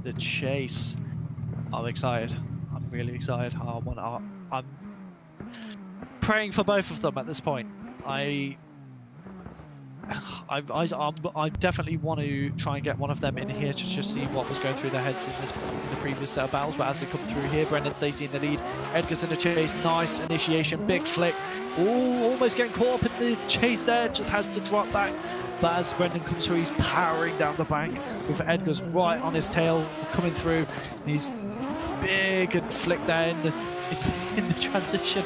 the chase. I'm excited. I'm really excited. I'm praying for both of them at this point. I definitely want to try and get one of them in here to just see what was going through their heads in the previous set of battles. But as they come through here, Brendon, Stacy in the lead, Edgars in the chase. Nice initiation, big flick. Oh, almost getting caught up in the chase there. Just has to drop back. But as Brendon comes through, he's powering down the bank with Edgars right on his tail coming through. He's big and flick there in the transition,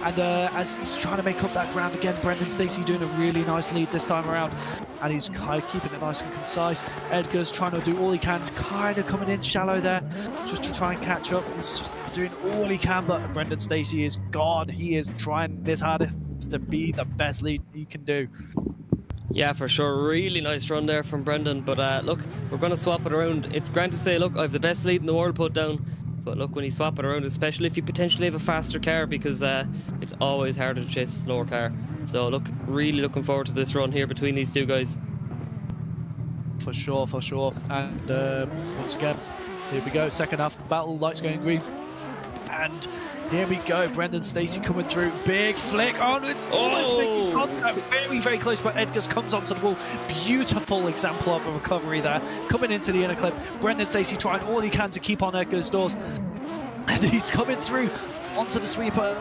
and as he's trying to make up that ground again, Brendon, Stacy doing a really nice lead this time around, and he's kind of keeping it nice and concise. Edgars trying to do all he can, kind of coming in shallow there just to try and catch up. He's just doing all he can, but Brendon, Stacy is gone. He is trying his hardest to be the best lead he can do. Yeah, for sure. Really nice run there from Brendon. But look, we're going to swap it around. It's grand to say, look, I have the best lead in the world put down. But look, when you swap it around, especially if you potentially have a faster car, because it's always harder to chase a slower car. So look, really looking forward to this run here between these two guys. For sure, for sure. And once again, here we go. Second half of the battle, lights going green. And here we go, Brendon, Stacy coming through. Big flick on it. Almost making contact. Very, very close, but Edgars comes onto the wall. Beautiful example of a recovery there. Coming into the inner clip. Brendon, Stacy trying all he can to keep on Edgars' doors. And he's coming through onto the sweeper.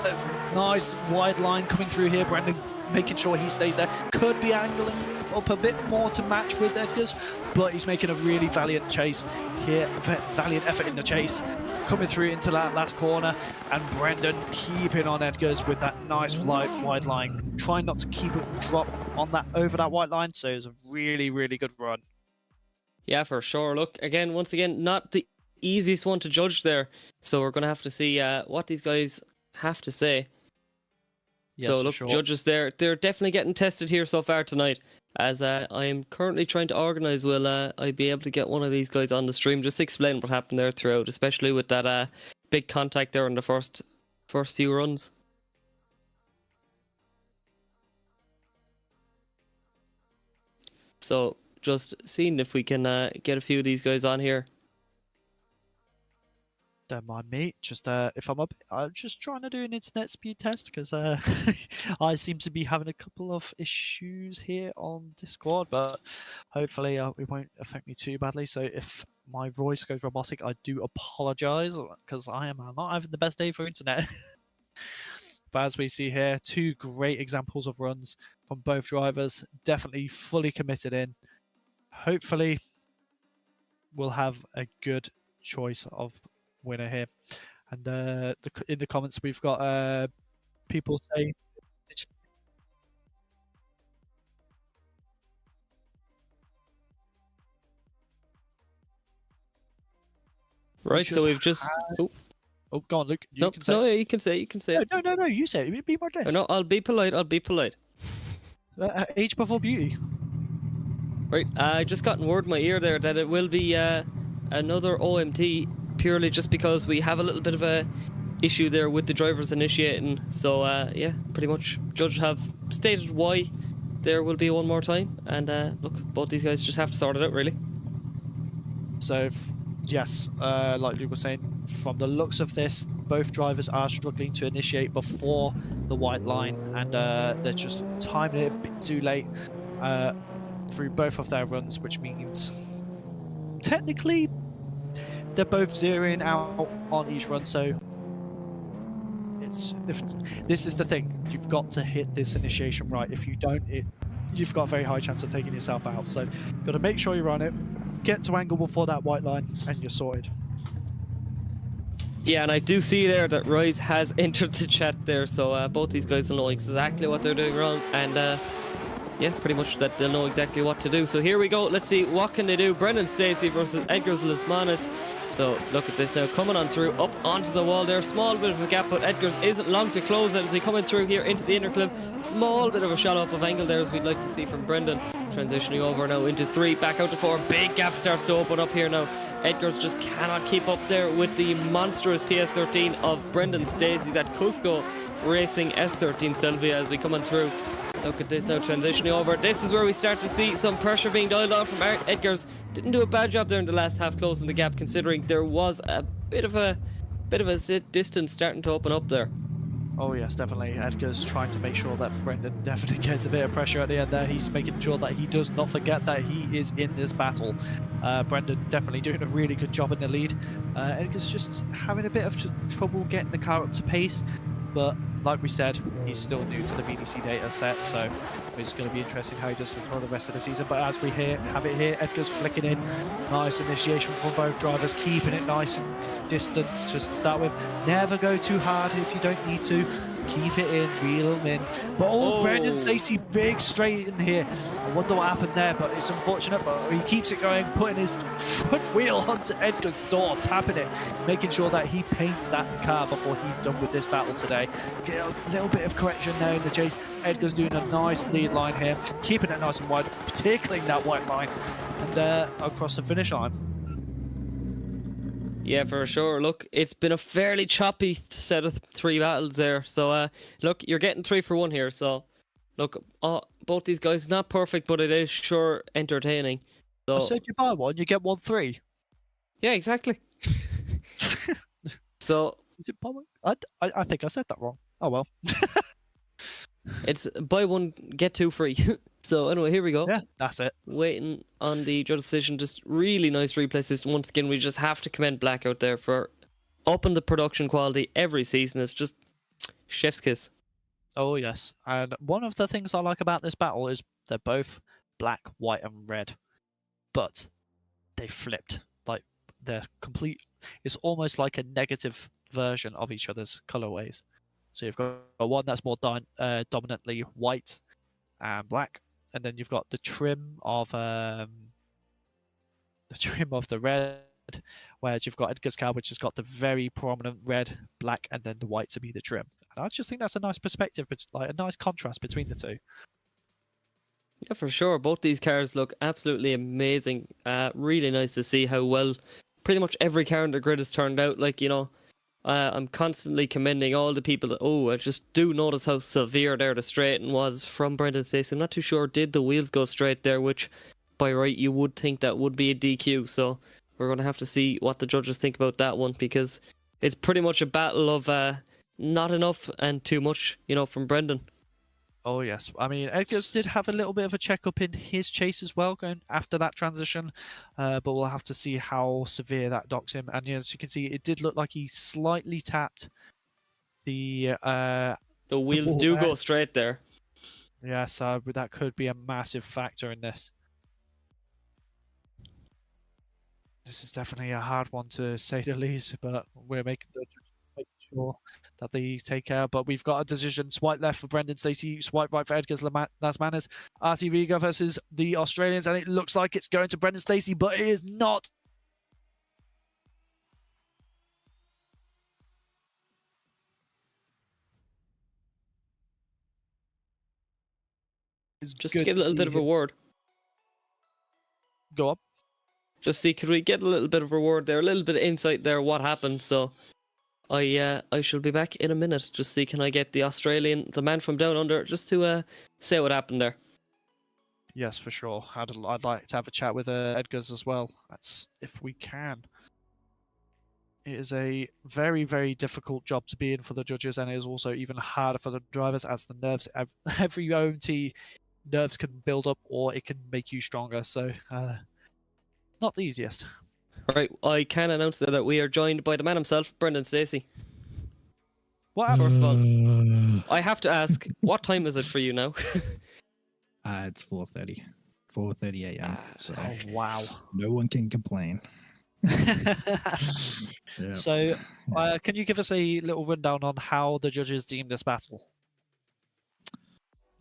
Nice wide line coming through here. Brendon making sure he stays there. Could be angling up a bit more to match with Edgars, but he's making a really valiant chase here. Valiant effort in the chase. Coming through into that last corner, and Brendon keeping on Edgars with that nice wide line, trying not to keep it drop on that over that white line. So it's a really, really good run. Yeah, for sure. Look, once again, not the easiest one to judge there. So we're going to have to see what these guys have to say. Yes, so look, sure. Judges, they're definitely getting tested here so far tonight. As I am currently trying to organise, will I be able to get one of these guys on the stream, just explain what happened there throughout, especially with that big contact there in the first few runs. So just seeing if we can get a few of these guys on here. Don't mind me. Just if I'm just trying to do an internet speed test because I seem to be having a couple of issues here on Discord, but hopefully it won't affect me too badly. So if my voice goes robotic, I do apologise because I am not having the best day for internet. But as we see here, two great examples of runs from both drivers, definitely fully committed in. Hopefully, we'll have a good choice of winner here. And in the comments we've got people saying Right, so we've just... Oh, go on, Luke. You No, can say no, yeah, you can say it. No, you say it. Be my guest. No, I'll be polite. Age before beauty. Right, I just got in word in my ear there that it will be another OMT, purely just because we have a little bit of a issue there with the drivers initiating. So yeah, pretty much judge have stated why there will be one more time, and look, both these guys just have to sort it out, really. So yes, like Luke was saying, from the looks of this, both drivers are struggling to initiate before the white line, and they're just timing it a bit too late through both of their runs, which means technically they're both zeroing out on each run. So this is the thing, you've got to hit this initiation right. If you don't, you've got a very high chance of taking yourself out. So you've got to make sure you're on it, get to angle before that white line, and you're sorted. Yeah, and I do see there that Rise has entered the chat there, so both these guys will know exactly what they're doing wrong, and yeah, pretty much that they'll know exactly what to do. So here we go. Let's see, what can they do? Brendon Stacy versus Edgars Lismanis. So look at this now, coming on through, up onto the wall there. Small bit of a gap, but Edgars isn't long to close it. As we coming through here into the inner clip. Small bit of a shot up of angle there, as we'd like to see from Brendon. Transitioning over now into 3, back out to 4. Big gap starts to open up here now. Edgars just cannot keep up there with the monstrous PS13 of Brendon Stacy, that Cusco Racing S13 Sylvia, as we come on through. Look at this now, transitioning over. This is where we start to see some pressure being dialed off from Edgars. Didn't do a bad job there in the last half, closing the gap, considering there was a bit of a distance starting to open up there. Oh yes, definitely. Edgars trying to make sure that Brendon definitely gets a bit of pressure at the end there. He's making sure that he does not forget that he is in this battle. Brendon definitely doing a really good job in the lead. Edgars just having a bit of trouble getting the car up to pace. But like we said, he's still new to the VDC data set, so it's going to be interesting how he does for the rest of the season. But as we have it here, Edgars flicking in. Nice initiation from both drivers, keeping it nice and distant just to start with. Never go too hard if you don't need to. Keep it in, reel them in. But Brendon Stacy, big straight in here. I wonder what happened there, but it's unfortunate. But he keeps it going, putting his front wheel onto Edgars' door, tapping it, making sure that he paints that car before he's done with this battle today. Get a little bit of correction there in the chase. Edgars doing a nice lead line here, keeping it nice and wide, tickling that white line, and across the finish line. Yeah, for sure. Look, it's been a fairly choppy set of 3 battles there. So, look, you're getting 3 for 1 here. So, look, both these guys, not perfect, but it is sure entertaining. So, I said you buy one, you get 1 3. Yeah, exactly. So, is it public? I think I said that wrong. Oh well. It's buy 1, get 2 free. So anyway, here we go. Yeah, that's it. Waiting on the judge decision. Just really nice replay system. Once again, we just have to commend Black out there for upping the production quality every season. It's just chef's kiss. Oh yes, and one of the things I like about this battle is they're both black, white, and red, but they flipped. Like they're complete. It's almost like a negative version of each other's colorways. So you've got one that's more dominantly white and black, and then you've got the trim of the red, whereas you've got Edgars' car, which has got the very prominent red, black, and then the white to be the trim. And I just think that's a nice perspective, but like a nice contrast between the two. Yeah, for sure. Both these cars look absolutely amazing. Really nice to see how well pretty much every car in the grid has turned out. Like, you know, I'm constantly commending all the people that, I just do notice how severe there the straighten was from Brendon Stacy. I'm not too sure, did the wheels go straight there, which by right you would think that would be a DQ. So we're going to have to see what the judges think about that one, because it's pretty much a battle of not enough and too much, you know, from Brendon. Oh yes, I mean Edgars did have a little bit of a checkup in his chase as well, going after that transition, but we'll have to see how severe that docks him. And as you can see, it did look like he slightly tapped the wheels do go straight there. Yes, that could be a massive factor in this. This is definitely a hard one to say the least, but we're making sure that they take care. But we've got a decision: swipe left for Brendon Stacy, swipe right for Edgars Lasmanis. RTV versus the Australians, and it looks like it's going to Brendon Stacy, but it is not. It's Just good to give a little bit of a word. Go on. Just see, could we get a little bit of reward there, a little bit of insight there, what happened? So I shall be back in a minute. Just see, can I get the Australian, the man from down under, just to say what happened there. Yes, for sure. I'd like to have a chat with Edgars as well. That's if we can. It is a very, very difficult job to be in for the judges, and it is also even harder for the drivers as the nerves, every OMT nerves can build up or it can make you stronger. So, not the easiest. Right, I can announce that we are joined by the man himself, Brendon Stacy. What happened? First of all, I have to ask, what time is it for you now? It's 4:30. 4:30 a.m. So Oh, wow. no one can complain. Yep. So, can you give us a little rundown on how the judges deemed this battle?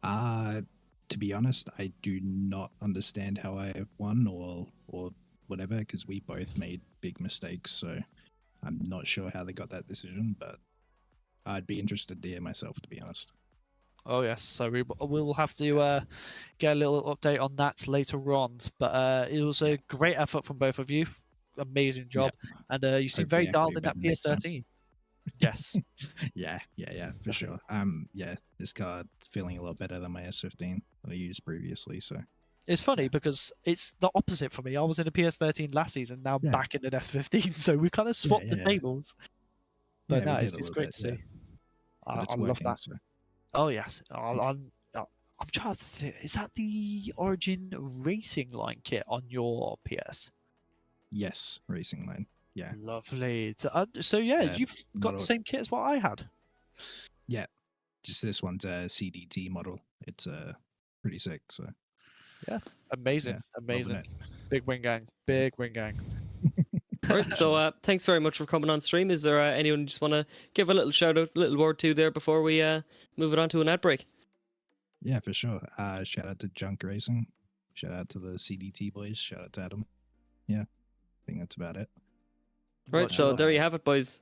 To be honest, I do not understand how I won or whatever, because we both made big mistakes. So I'm not sure how they got that decision, but I'd be interested to hear myself, to be honest. Oh yes, so we'll have to get a little update on that later on. But it was a great effort from both of you. Amazing job, and you seem very dialed in that PS13. Yes. Yeah, for sure. Yeah, this card's feeling a lot better than my S15 that I used previously. So it's funny because it's the opposite for me. I was in a PS13 last season, now back in an S15, so we kind of swapped the tables. But no, it's great to see. I love that. So. Oh yes, I'm trying to think. Is that the Origin Racing Line kit on your PS? Yes, Racing Line. Yeah. Lovely. So yeah, you've got the same kit as what I had. Yeah, just this one's a CDT model. It's pretty sick. So yeah, amazing. Big wing gang. Right, so thanks very much for coming on stream. Is there anyone you just want to give a little shout out, a little word to there before we move it on to an ad break? Yeah, for sure. Shout out to Junk Racing. Shout out to the CDT boys. Shout out to Adam. Yeah, I think that's about it. Right, so there you have it, boys.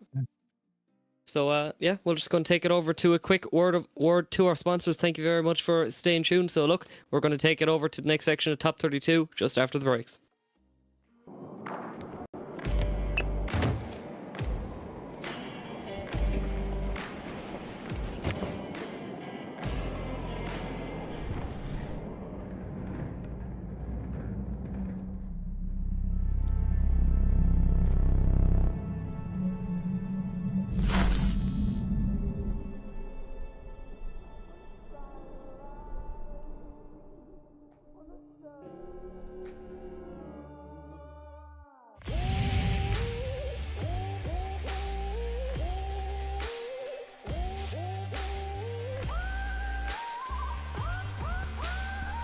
So yeah, we're just going to take it over to a quick word to our sponsors. Thank you very much for staying tuned. So look, we're going to take it over to the next section of Top 32 just after the breaks.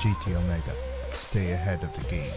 GT Omega. Stay ahead of the game.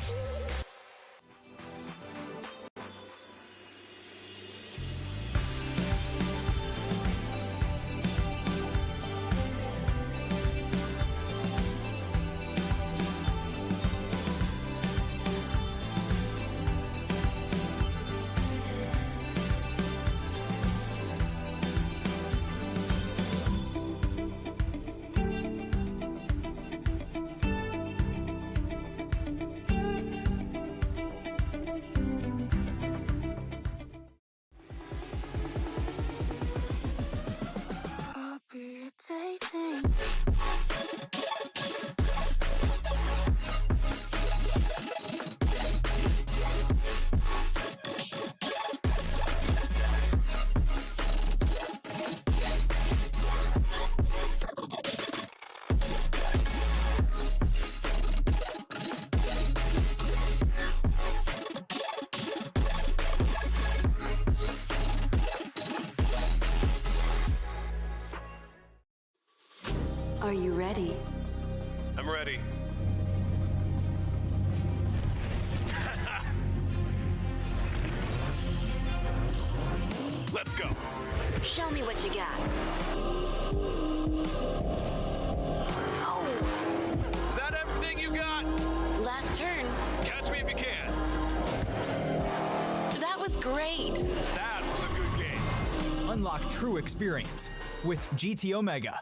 Are you ready? I'm ready. Let's go. Show me what you got. Oh, Is that everything you got? last turn. Catch me if you can. That was great. That was a good game. Unlock true experience with GT Omega.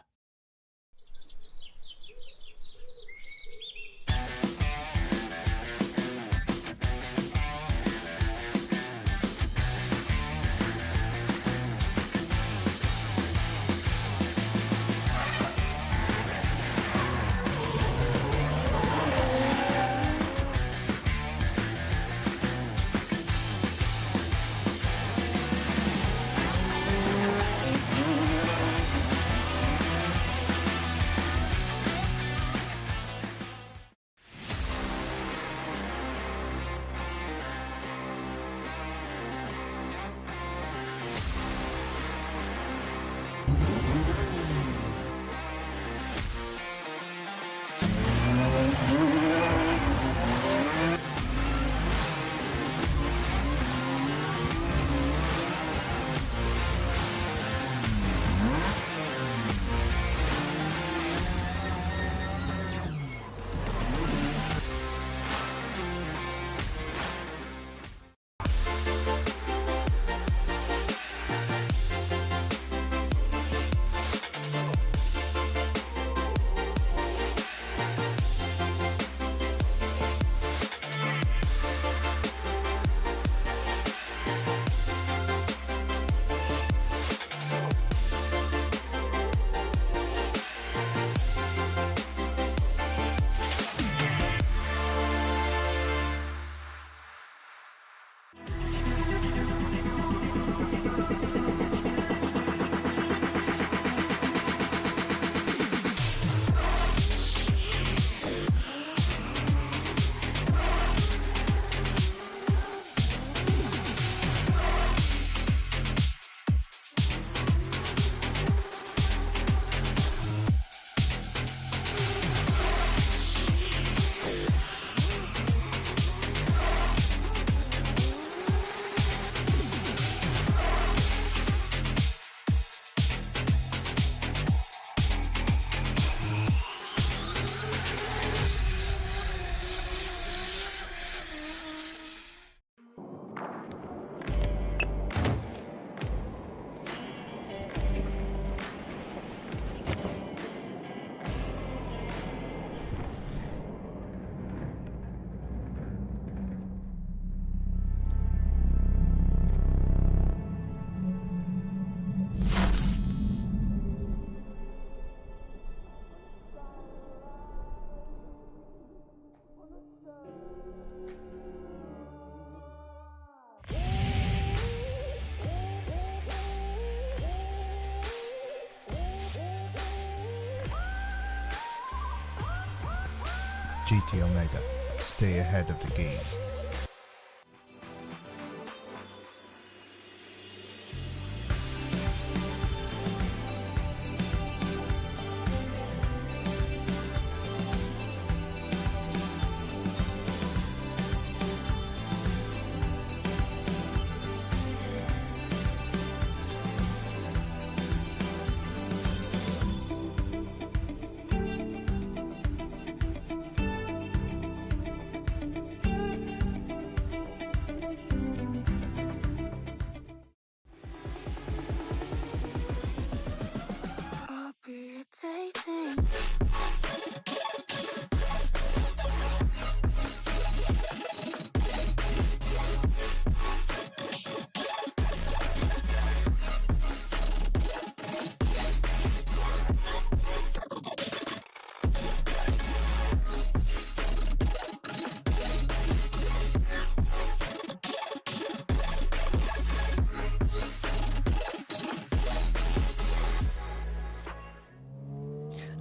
GT Omega. Stay ahead of the game.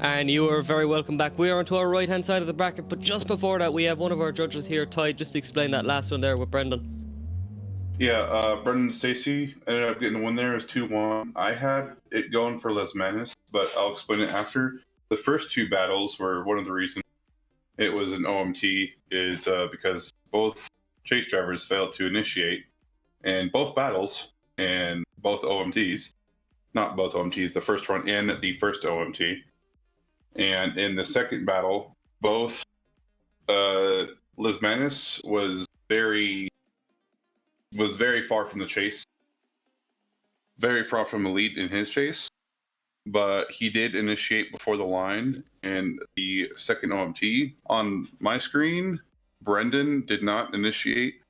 And you are very welcome back. We are onto our right hand side of the bracket, but just before that we have one of our judges here, Ty, just to explain that last one there with Brendon. Yeah, Brendon and Stacy ended up getting the win there as 2-1. I had it going for Lisis, but I'll explain it after. The first two battles were one of the reasons it was an OMT is because both chase drivers failed to initiate in both battles and both OMTs. Not both OMTs, the first one and the first OMT. And in the second battle, both Lisis was very far from the chase, very far from the lead in his chase, but he did initiate before the line. And the second OMT on my screen, Brendon did not initiate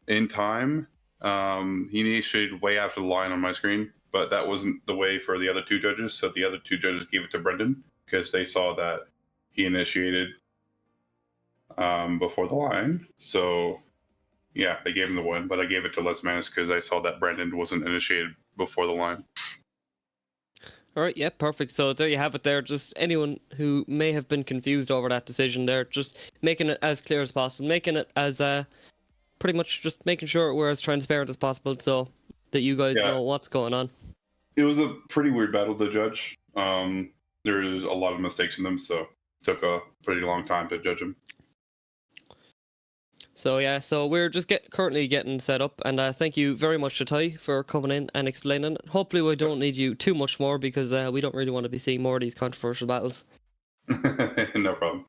in time. He initiated way after the line on my screen, but that wasn't the way for the other two judges. So the other two judges gave it to Brendon because they saw that he initiated before the line. So yeah, they gave him the win, but I gave it to Lisis because I saw that Brendon wasn't initiated before the line. All right, yeah, perfect. So there you have it there. Just anyone who may have been confused over that decision there, just making it as clear as possible, making it as pretty much just making sure we're as transparent as possible so that you guys know what's going on. It was a pretty weird battle to judge. There's a lot of mistakes in them, so it took a pretty long time to judge them. So yeah, so we're just currently getting set up, and thank you very much to Ty for coming in and explaining it. Hopefully we don't need you too much more because we don't really want to be seeing more of these controversial battles. No problem.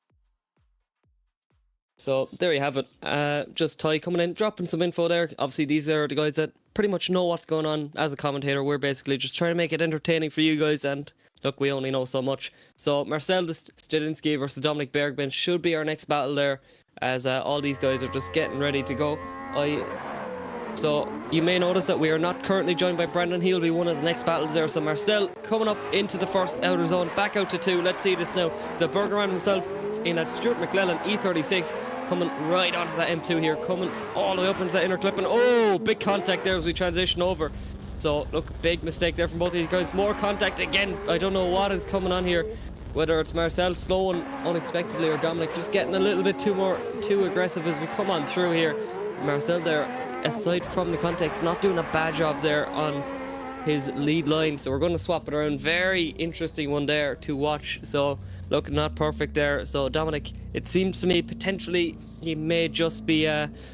So there you have it. Just Ty coming in, dropping some info there. Obviously these are the guys that pretty much know what's going on as a commentator. We're basically just trying to make it entertaining for you guys, and look, we only know so much. So Marcel Stendinski versus Dominic Bergman should be our next battle there, as all these guys are just getting ready to go. So you may notice that we are not currently joined by Brendon. He'll be one of the next battles there. So Marcel coming up into the first outer zone, back out to 2. Let's see this now. The Burgerman himself in that Stuart Mclellan E36 coming right onto that M2 here, coming all the way up into that inner clip, and oh, big contact there as we transition over. So look, big mistake there from both of these guys. More contact again. I don't know what is coming on here, whether it's Marcel slowing unexpectedly or Dominic just getting a little bit too aggressive as we come on through here. Marcel there, aside from the context, not doing a bad job there on his lead line, so we're going to swap it around. Very interesting one there to watch. So look, not perfect there. So Dominic, it seems to me potentially he may just be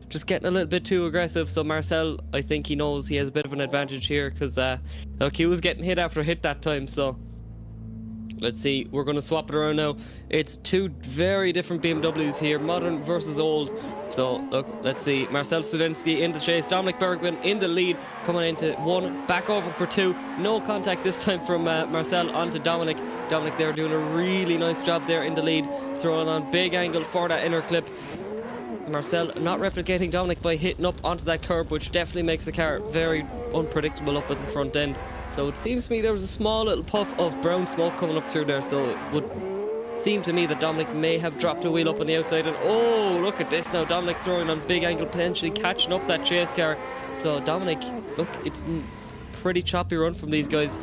just getting a little bit too aggressive. So Marcel, I think he knows he has a bit of an advantage here because look, he was getting hit after hit that time. So let's see, we're going to swap it around now. It's two very different BMWs here, modern versus old. So look, let's see, Marcel Stendinski in the chase, Dominic Bergman in the lead, coming into 1, back over for 2. No contact this time from Marcel onto Dominic. Dominic there doing a really nice job there in the lead, throwing on big angle for that inner clip. Marcel not replicating Dominic by hitting up onto that curb, which definitely makes the car very unpredictable up at the front end. So it seems to me there was a small little puff of brown smoke coming up through there, so it would seem to me that Dominic may have dropped a wheel up on the outside. And oh, look at this now, Dominic throwing on big angle, potentially catching up that chase car. So Dominic, look, it's pretty choppy run from these guys,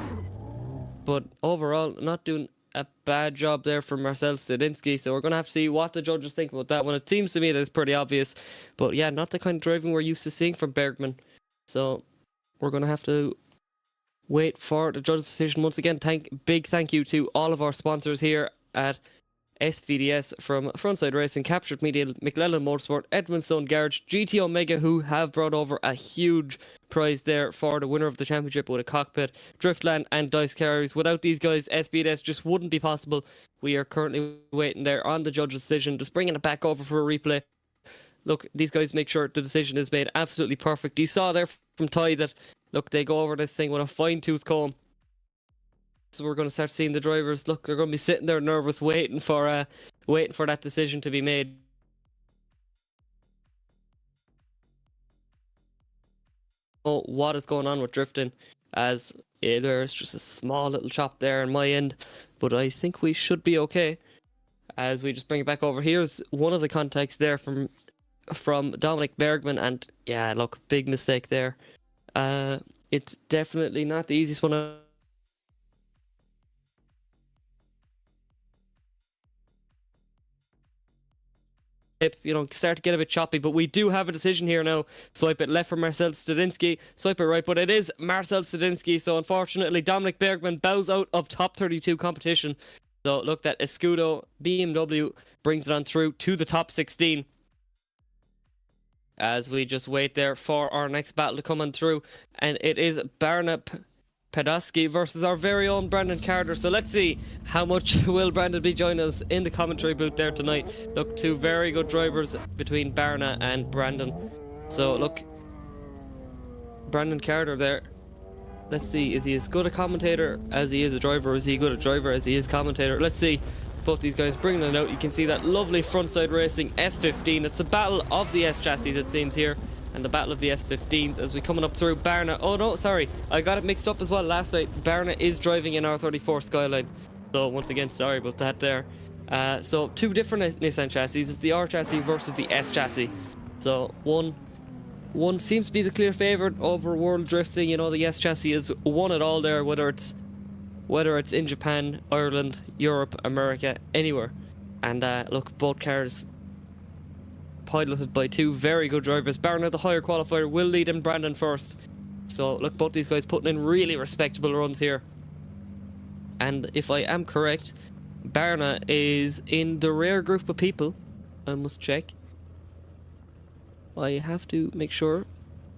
but overall not doing a bad job there from Marcel Stendinski, so we're going to have to see what the judges think about that one. It seems to me that it's pretty obvious, but yeah, not the kind of driving we're used to seeing from Bergman. So we're going to have to wait for the judge's decision. Once again, big thank you to all of our sponsors here at SVDS, from FrontSide Racing, Kaptured Media, Mclellan Motorsport, Edmonstone Garage, GT Omega, who have brought over a huge prize there for the winner of the championship with a cockpit, Driftland and Dyce Carriers. Without these guys, SVDS just wouldn't be possible. We are currently waiting there on the judge's decision, just bringing it back over for a replay. Look, these guys make sure the decision is made absolutely perfect. You saw there from Ty that, look, they go over this thing with a fine-tooth comb. So we're going to start seeing the drivers. Look, they're going to be sitting there nervous, waiting for that decision to be made. Oh, what is going on with drifting? As there's just a small little chop there on my end, but I think we should be okay. As we just bring it back over, here's one of the contacts there from Dominic Bergman, and yeah, look, big mistake there. It's definitely not the easiest one. You know, start to get a bit choppy, but we do have a decision here now. Swipe it left for Marcel Stendinski, swipe it right, but it is Marcel Stendinski. So unfortunately, Dominic Bergman bows out of top 32 competition. So look, that Escudo BMW brings it on through to the top 16. As we just wait there for our next battle to come on through, and it is Barna Pedosky versus our very own Brendon Carter. So let's see how much will Brendon be joining us in the commentary booth there tonight. Look, two very good drivers between Barna and Brendon. So look, Brendon Carter there. Let's see, is he as good a commentator as he is a driver? Is he good a driver as he is commentator? Let's see. Both these guys bringing it out. You can see that lovely FrontSide Racing S15. It's the battle of the S chassis, it seems here, and the battle of the S15s as we coming up through Barna. Oh no, sorry, I got it mixed up as well last night. Barna is driving an R34 Skyline, so once again, sorry about that there. So two different Nissan chassis. It's the R chassis versus the S chassis. So one seems to be the clear favourite over World Drifting. You know, the S chassis is won it all there, whether it's in Japan, Ireland, Europe, America, anywhere. And look, both cars piloted by two very good drivers. Barna, the higher qualifier, will lead in Brendon first. So look, both these guys putting in really respectable runs here. And if I am correct, Barna is in the rare group of people. I must check. I have to make sure.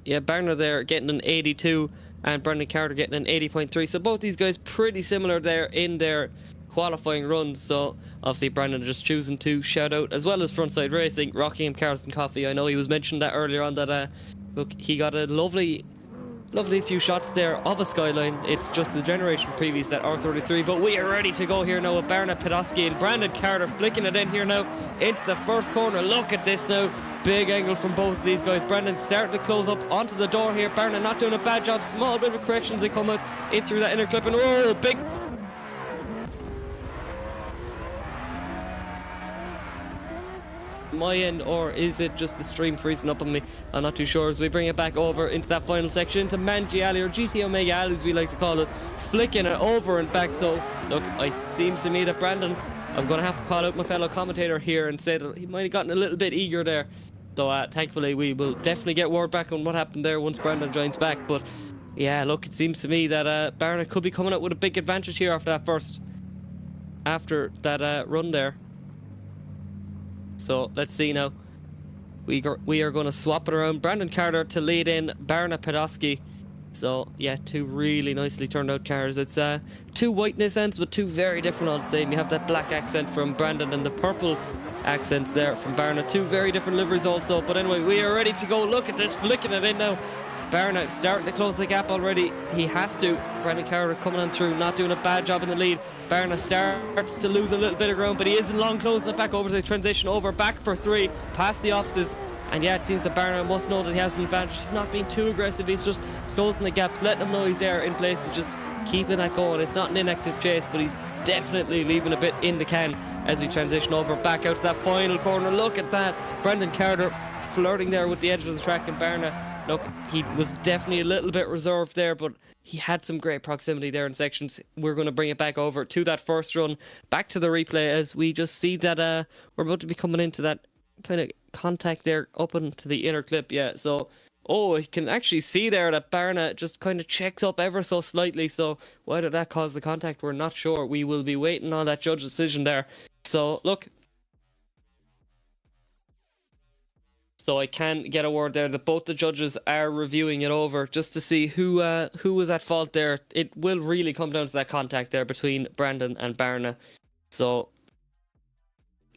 Yeah, Barna there getting an 82 and Brendon Carter getting an 80.3. So both these guys pretty similar there in their qualifying runs. So obviously Brendon just choosing to shout out, as well as FrontSide Racing, Rockingham Cars and Coffee. I know he was mentioned that earlier on that look, he got a lovely few shots there of a Skyline. It's just the generation previous, that R33, but we are ready to go here now with Barna Pedosky and Brendon Carter flicking it in here now into the first corner. Look at this now, big angle from both of these guys. Brendon starting to close up onto the door here. Barna not doing a bad job, small bit of a correction as they come out in through that inner clip, and oh, big my end, or is it just the stream freezing up on me? I'm not too sure. As we bring it back over into that final section, into Manji Alley, or GT Omega Alley as we like to call it, flicking it over and back. So look, it seems to me that Brendon, I'm going to have to call out my fellow commentator here and say that he might have gotten a little bit eager there. So thankfully we will definitely get word back on what happened there once Brendon joins back. But yeah, look, it seems to me that Barna could be coming out with a big advantage here after that run there. So let's see now. We are going to swap it around. Brendon Carter to lead in Barna Pedosky. So yeah, two really nicely turned out cars. It's two white Nissans, but two very different all the same. You have that black accent from Brendon and the purple accents there from Barna. Two very different liveries also. But anyway, we are ready to go. Look at this, flicking it in now. Barna starting to close the gap already. He has to. Brendon Carter coming on through, not doing a bad job in the lead. Barna starts to lose a little bit of ground, but he isn't long closing it back over to the transition over, back for three, past the offices. And yeah, it seems that Barna must know that he has an advantage. He's not being too aggressive. He's just closing the gap, letting him know he's there in places, just keeping that going. It's not an inactive chase, but he's definitely leaving a bit in the can as we transition over back out to that final corner. Look at that. Brendon Carter flirting there with the edge of the track, and Barna look, he was definitely a little bit reserved there, but he had some great proximity there in sections. We're going to bring it back over to that first run, back to the replay, as we just see that we're about to be coming into that kind of contact there up into the inner clip. Yeah, so you can actually see there that Barna just kind of checks up ever so slightly. So why did that cause the contact? We're not sure. We will be waiting on that judge decision there. So look, so I can get a word there that both the judges are reviewing it over just to see who was at fault there. It will really come down to that contact there between Brendon and Barna. So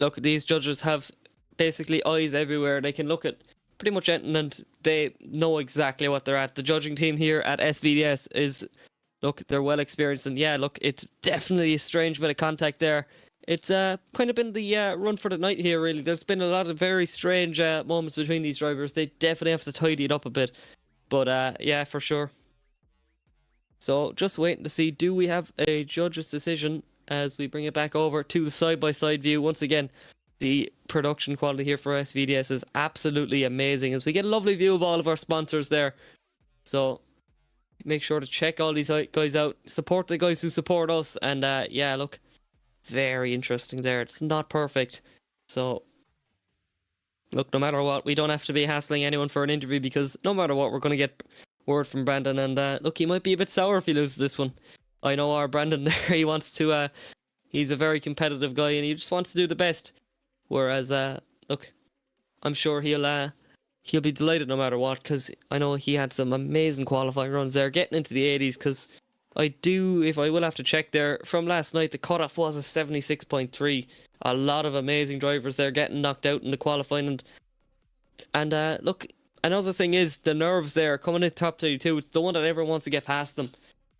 look, these judges have basically eyes everywhere. They can look at pretty much anything and they know exactly what they're at. The judging team here at SVDS is, look, they're well experienced, and yeah, look, it's definitely a strange bit of contact there. It's kind of been the run for the night here, really. There's been a lot of very strange moments between these drivers. They definitely have to tidy it up a bit. But yeah, for sure. So just waiting to see, do we have a judge's decision as we bring it back over to the side-by-side view. Once again, the production quality here for SVDS is absolutely amazing, as we get a lovely view of all of our sponsors there. So make sure to check all these guys out. Support the guys who support us. And yeah, look, very interesting there. It's not perfect. So look, no matter what, we don't have to be hassling anyone for an interview, because no matter what, we're going to get word from Brendon. And look, he might be a bit sour if he loses this one. I know our Brendon there, he wants to, he's a very competitive guy and he just wants to do the best. Whereas, look, I'm sure he'll be delighted no matter what, because I know he had some amazing qualifying runs there, getting into the 80s, because I will have to check there, from last night, the cutoff was a 76.3. A lot of amazing drivers there getting knocked out in the qualifying. And look, another thing is the nerves there, coming into top 32, it's the one that everyone wants to get past them.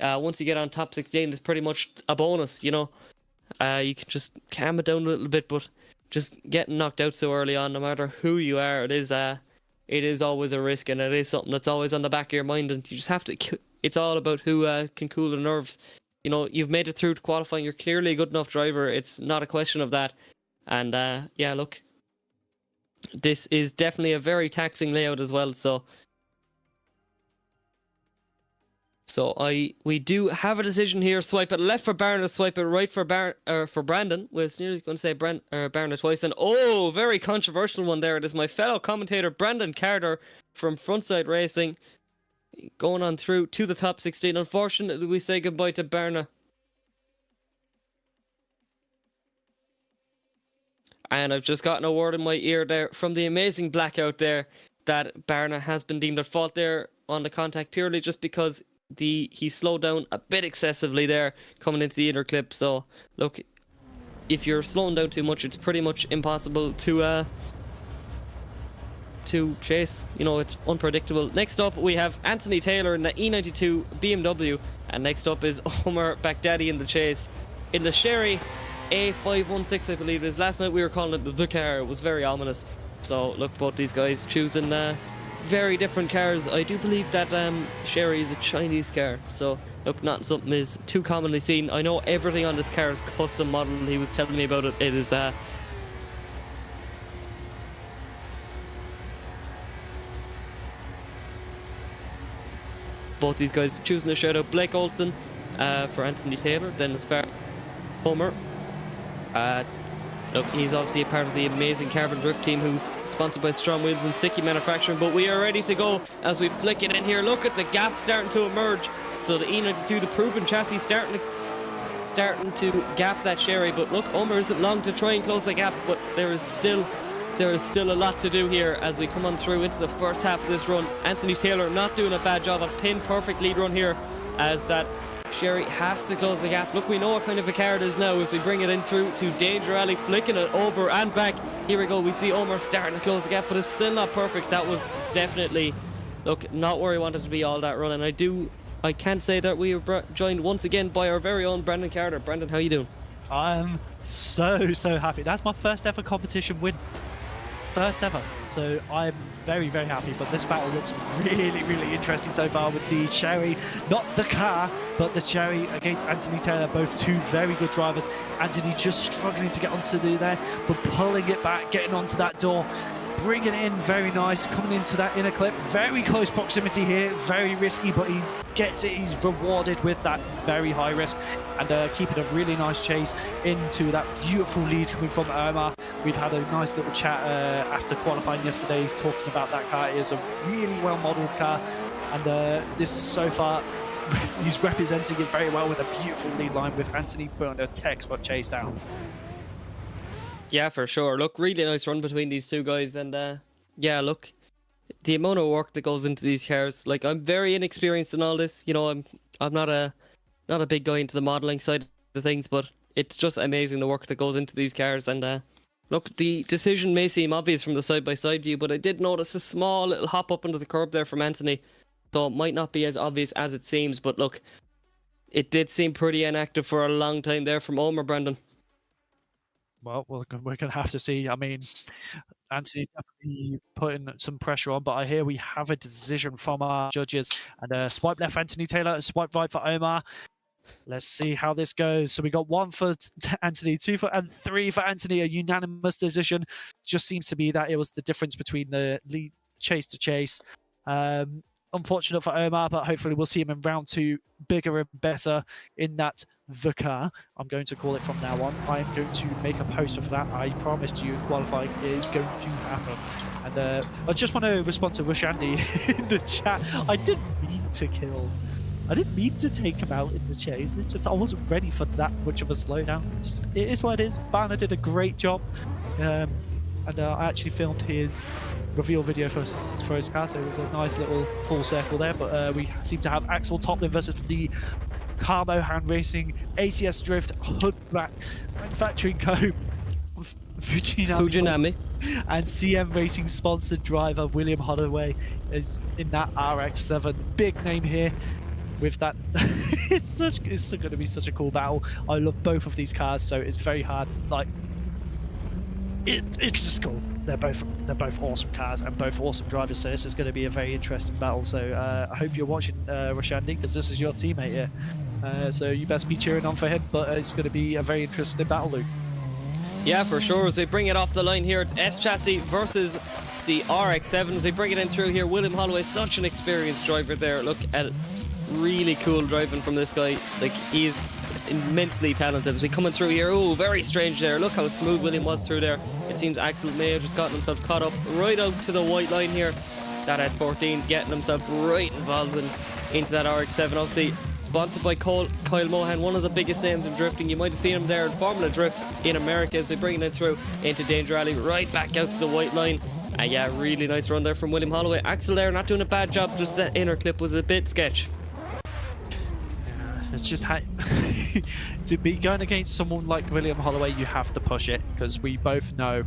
Once you get on top 16, it's pretty much a bonus, you know. You can just calm it down a little bit, but just getting knocked out so early on, no matter who you are, it is always a risk, and it is something that's always on the back of your mind, and you just have to, it's all about who can cool the nerves. You know, you've made it through to qualifying, you're clearly a good enough driver, it's not a question of that. And yeah, look, this is definitely a very taxing layout as well, so we do have a decision here. Swipe it left for Barna, swipe it right for Brendon. I was nearly going to say Barna twice. And oh, very controversial one there. It is my fellow commentator Brendon Carter from Frontside Racing going on through to the top 16. Unfortunately, we say goodbye to Barna. And I've just gotten a word in my ear there from the amazing blackout there that Barna has been deemed at fault there on the contact, purely just because he slowed down a bit excessively there coming into the inner clip. So look, if you're slowing down too much, it's pretty much impossible to chase. You know, it's unpredictable. Next up we have Anthony Taylor in the E92 BMW, and next up is Omar Baghdadi in the chase in the Sherry A516, I believe it is. Last night we were calling it the car. It was very ominous. So look, both these guys choosing very different cars. I do believe that Sherry is a Chinese car, so look, not something is too commonly seen. I know everything on this car is custom model. He was telling me about it. It is both these guys choosing a shout out. Blake Olsen for Anthony Taylor, then as far Homer. Look, he's obviously a part of the amazing Carbon Drift team, who's sponsored by Strong Wheels and Sicky Manufacturing. But we are ready to go as we flick it in here. Look at the gap starting to emerge. So the E92, the proven chassis, starting to gap that Sherry. But look, Omar isn't long to try and close the gap, but there is still a lot to do here as we come on through into the first half of this run. Anthony Taylor not doing a bad job. A pin perfect lead run here as that Sherry has to close the gap. Look, we know what kind of a car it is now as we bring it in through to Danger Alley, flicking it over and back. Here we go. We see Omar starting to close the gap, but it's still not perfect. That was definitely, look, not where he wanted to be all that run. And I can't say that we were joined once again by our very own Brendon Carter. Brendon, how you doing? I'm so happy. That's my first ever competition win. First ever. So I'm very happy, but this battle looks really interesting so far with the Cherry, not the car, but the Cherry against Anthony Taylor, both two very good drivers. Anthony just struggling to get onto there, but pulling it back, getting onto that door. bringing it in very nice, coming into that inner clip. Very close proximity here, very risky, but he gets it. He's rewarded with that very high risk and keeping a really nice chase into that beautiful lead coming from Omar. We've had a nice little chat after qualifying yesterday, talking about that car. It is a really well-modelled car, and this is so far, he's representing it very well with a beautiful lead line with Anthony putting a textbook chase down. Yeah, for sure. Look, really nice run between these two guys, and yeah, look, the amount of work that goes into these cars. Like, I'm very inexperienced in all this. You know, I'm not a big guy into the modelling side of things, but it's just amazing the work that goes into these cars. And look, the decision may seem obvious from the side-by-side view, but I did notice a small little hop up into the curb there from Anthony, so it might not be as obvious as it seems. But look, it did seem pretty inactive for a long time there from Omar, Brendon. Well, we're going to have to see. I mean, Anthony definitely putting some pressure on, but I hear we have a decision from our judges. And swipe left, Anthony Taylor, swipe right for Omar. Let's see how this goes. So we got 1 for Anthony, 2 for, and 3 for Anthony. A unanimous decision. Just seems to be that it was the difference between the lead chase to chase. Unfortunate for Omar, but hopefully we'll see him in round 2, bigger and better in that the car. I'm going to call it from now on. I am going to make a poster for that. I promised you qualifying is going to happen. And I just want to respond to Rushandy in the chat. I didn't mean to kill. I didn't mean to take him out in the chase. It's just I wasn't ready for that much of a slowdown. It is what it is. Banner did a great job. And I actually filmed his reveal video for his car, so it was a nice little full circle there. But we seem to have Axel Toplin versus the Hand Racing, ACS Drift, Hood Black, Manufacturing Co, Fujinami, and CM Racing sponsored driver William Holloway is in that RX-7. Big name here with that. It's going to be such a cool battle. I love both of these cars, so it's very hard. Like, it's just cool. They're both awesome cars and both awesome drivers, so this is going to be a very interesting battle. So I hope you're watching, Rushandy, because this is your teammate here. So you best be cheering on for him, but it's going to be a very interesting battle, Luke. Yeah, for sure. As we bring it off the line here, it's S Chassis versus the RX-7. As they bring it in through here, William Holloway, such an experienced driver there. Look at really cool driving from this guy. Like, he's immensely talented. As we coming through here, oh, very strange there. Look how smooth William was through there. It seems Axel may have just gotten himself caught up right out to the white line here. That S14 getting himself right involved into that RX-7. Obviously sponsored by Kyle Mohan, one of the biggest names in drifting. You might have seen him there in Formula Drift in America, as we bring it through into Danger Alley, right back out to the white line. Yeah, really nice run there from William Holloway. Axel there not doing a bad job, just that inner clip was a bit sketch. It's just to be going against someone like William Holloway, you have to push it, because we both know,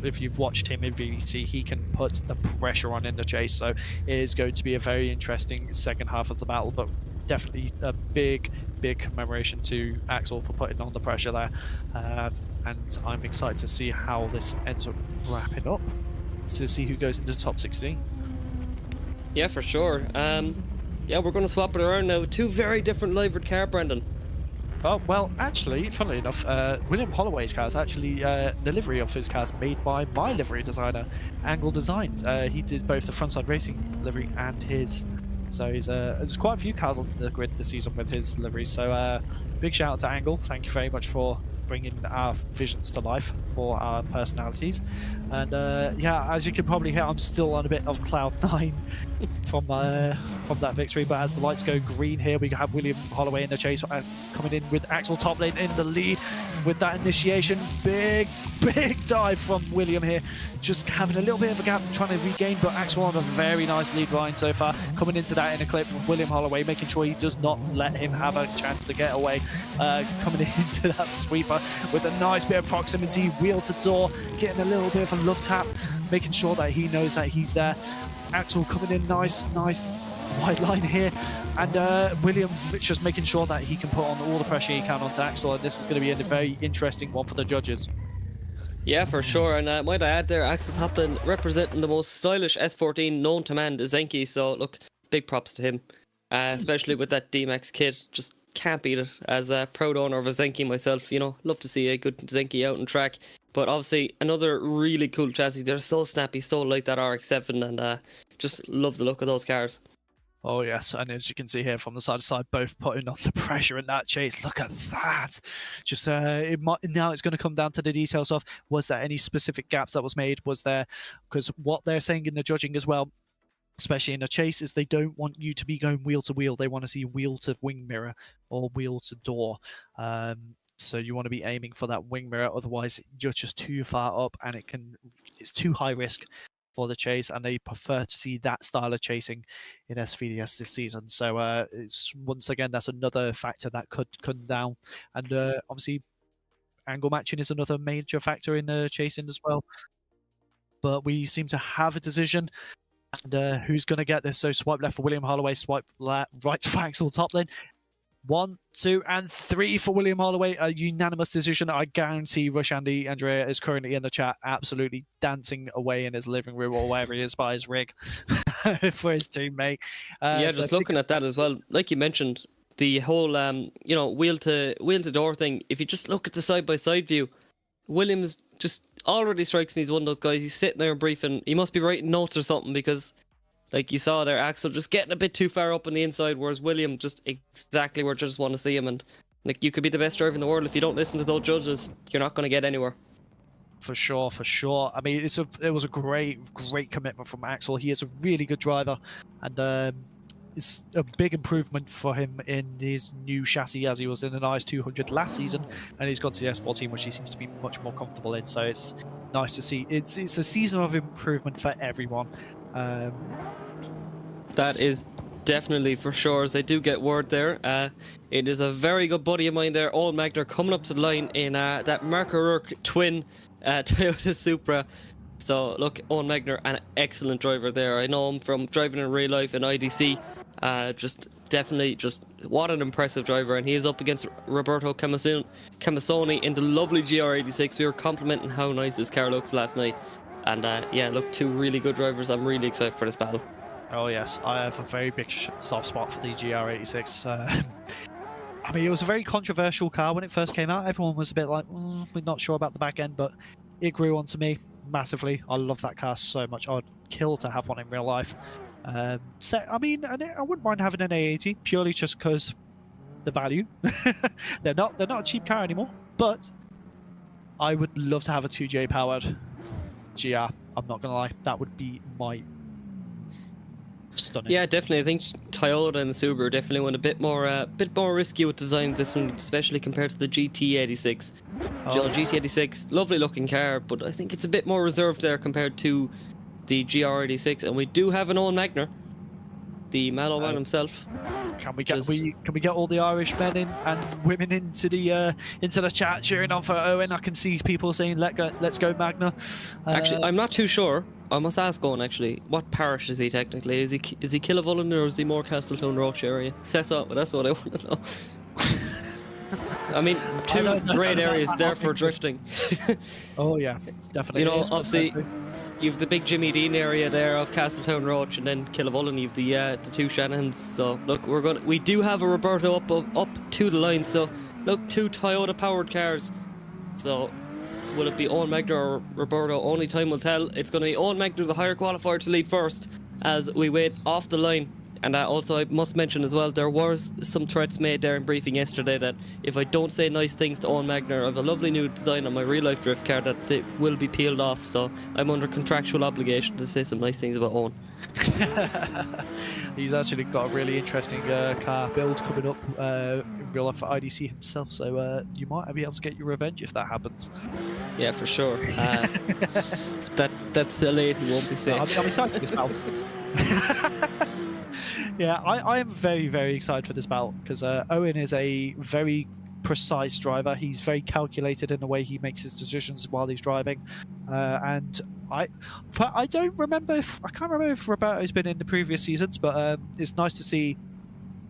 if you've watched him in VDT, he can put the pressure on in the chase. So it is going to be a very interesting second half of the battle, but definitely a big commemoration to Axel for putting on the pressure there. And I'm excited to see how this ends up wrapping up, to see who goes into the top 16. Yeah, for sure. Yeah, we're going to swap it around now. 2 very different liveried car, Brendon. Oh, well, actually, funnily enough, William Holloway's car is actually the livery of his car is made by my livery designer, Angle Designs. He did both the FrontSide Racing livery and his. So there's quite a few cars on the grid this season with his livery. So big shout out to Angle. Thank you very much for bringing our visions to life for our personalities. And yeah, as you can probably hear, I'm still on a bit of cloud 9 from that victory. But as the lights go green here, we have William Holloway in the chase, coming in with Axel Toplin in the lead with that initiation. Big dive from William here, just having a little bit of a gap, trying to regain, but Axel on a very nice lead line so far, coming into that inner clip from William Holloway, making sure he does not let him have a chance to get away, coming into that sweeper with a nice bit of proximity, wheel to door, getting a little bit of a love tap, making sure that he knows that he's there. Axel coming in nice wide line here, and William just making sure that he can put on all the pressure he can onto Axel, and this is going to be a very interesting one for the judges. Yeah, for sure. And might I add there, Axel Toplin representing the most stylish S14 known to man, Denique. So look, big props to him, especially with that D-Max kit. Just can't beat it. As a proud owner of a Denique myself, you know, love to see a good Denique out on track. But obviously, another really cool chassis. They're so snappy, so like that RX-7, and just love the look of those cars. Oh yes, and as you can see here from the side to side, both putting on the pressure in that chase. Look at that! Just now it's going to come down to the details of, was there any specific gaps that was made? Was there, because what they're saying in the judging as well, especially in the chase, is they don't want you to be going wheel to wheel. They want to see wheel to wing mirror or wheel to door. So you want to be aiming for that wing mirror, otherwise you're just too far up and it's too high risk for the chase, and they prefer to see that style of chasing in SVDS this season. So it's once again, that's another factor that could come down. And obviously angle matching is another major factor in chasing as well. But we seem to have a decision. And who's going to get this? So swipe left for William Holloway, swipe right for Axel top lane. 1, 2, and 3 for William Holloway. A unanimous decision. I guarantee Rush Andy Andrea is currently in the chat, absolutely dancing away in his living room or wherever he is by his rig for his teammate. Yeah, just looking at that as well. Like you mentioned, the whole wheel to door thing. If you just look at the side by side view, Williams just already strikes me as one of those guys. He's sitting there and briefing. He must be writing notes or something, because like you saw there, Axel just getting a bit too far up on the inside, whereas William just exactly where you just want to see him. And like, you could be the best driver in the world, if you don't listen to those judges, you're not going to get anywhere. For sure, for sure. I mean, it was a great commitment from Axel. He is a really good driver, and it's a big improvement for him in his new chassis, as he was in an IS200 last season, and he's gone to the S14, which he seems to be much more comfortable in. So it's nice to see. It's a season of improvement for everyone. That is definitely for sure, as I do get word there. It is a very good buddy of mine there, Owen Magner, coming up to the line in that Marco Rook twin Toyota Supra. So look, Owen Magner, an excellent driver there. I know him from driving in real life in IDC. Just what an impressive driver, and he is up against Roberto Camasoni in the lovely GR86. We were complimenting how nice his car looks last night, and yeah, look, two really good drivers. I'm really excited for this battle. Oh yes, I have a very big soft spot for the GR86. I mean, it was a very controversial car when it first came out. Everyone was a bit like, we're not sure about the back end, but it grew onto me massively. I love that car so much. I'd kill to have one in real life. So I mean, I wouldn't mind having an A80 purely just because the value. they're not a cheap car anymore, but I would love to have a 2J powered GR. I'm not gonna lie, that would be my stunning. Yeah, definitely. I think Toyota and Subaru definitely went a bit more risky with designs this one, especially compared to the GT86. GT86, lovely looking car, but I think it's a bit more reserved there compared to the GR86. And we do have an Owen Magner, the Mallow man himself. Can we get all the Irish men in and women into the chat cheering on for Owen? I can see people saying let's go Magner. Actually, I'm not too sure. I must ask Owen, actually, what parish is he technically? Is he Killavullen, or is he more Castletown Roach area? That's what I want to know. I mean, two great areas there for drifting. Oh yeah, definitely. You know, obviously, you've the big Jimmy Dean area there of Castletown Roach, and then Killavullen, you've the two Shannahans. So look, we do have a Roberto up to the line. So look, two Toyota powered cars. So will it be Owen Magner or Roberto? Only time will tell. It's going to be Owen Magner, the higher qualifier, to lead first as we wait off the line. And also, I must mention as well, there was some threats made there in briefing yesterday that if I don't say nice things to Owen Magner, I have a lovely new design on my real-life drift car that they will be peeled off. So I'm under contractual obligation to say some nice things about Owen. He's actually got a really interesting car build coming up in real life for IDC himself, so you might be able to get your revenge if that happens. Yeah, for sure. That's silly. He won't be safe. I'm excited for this battle. Yeah, I am very, very excited for this battle because Owen is a very precise driver. He's very calculated in the way he makes his decisions while he's driving, and I can't remember if Roberto's been in the previous seasons, but it's nice to see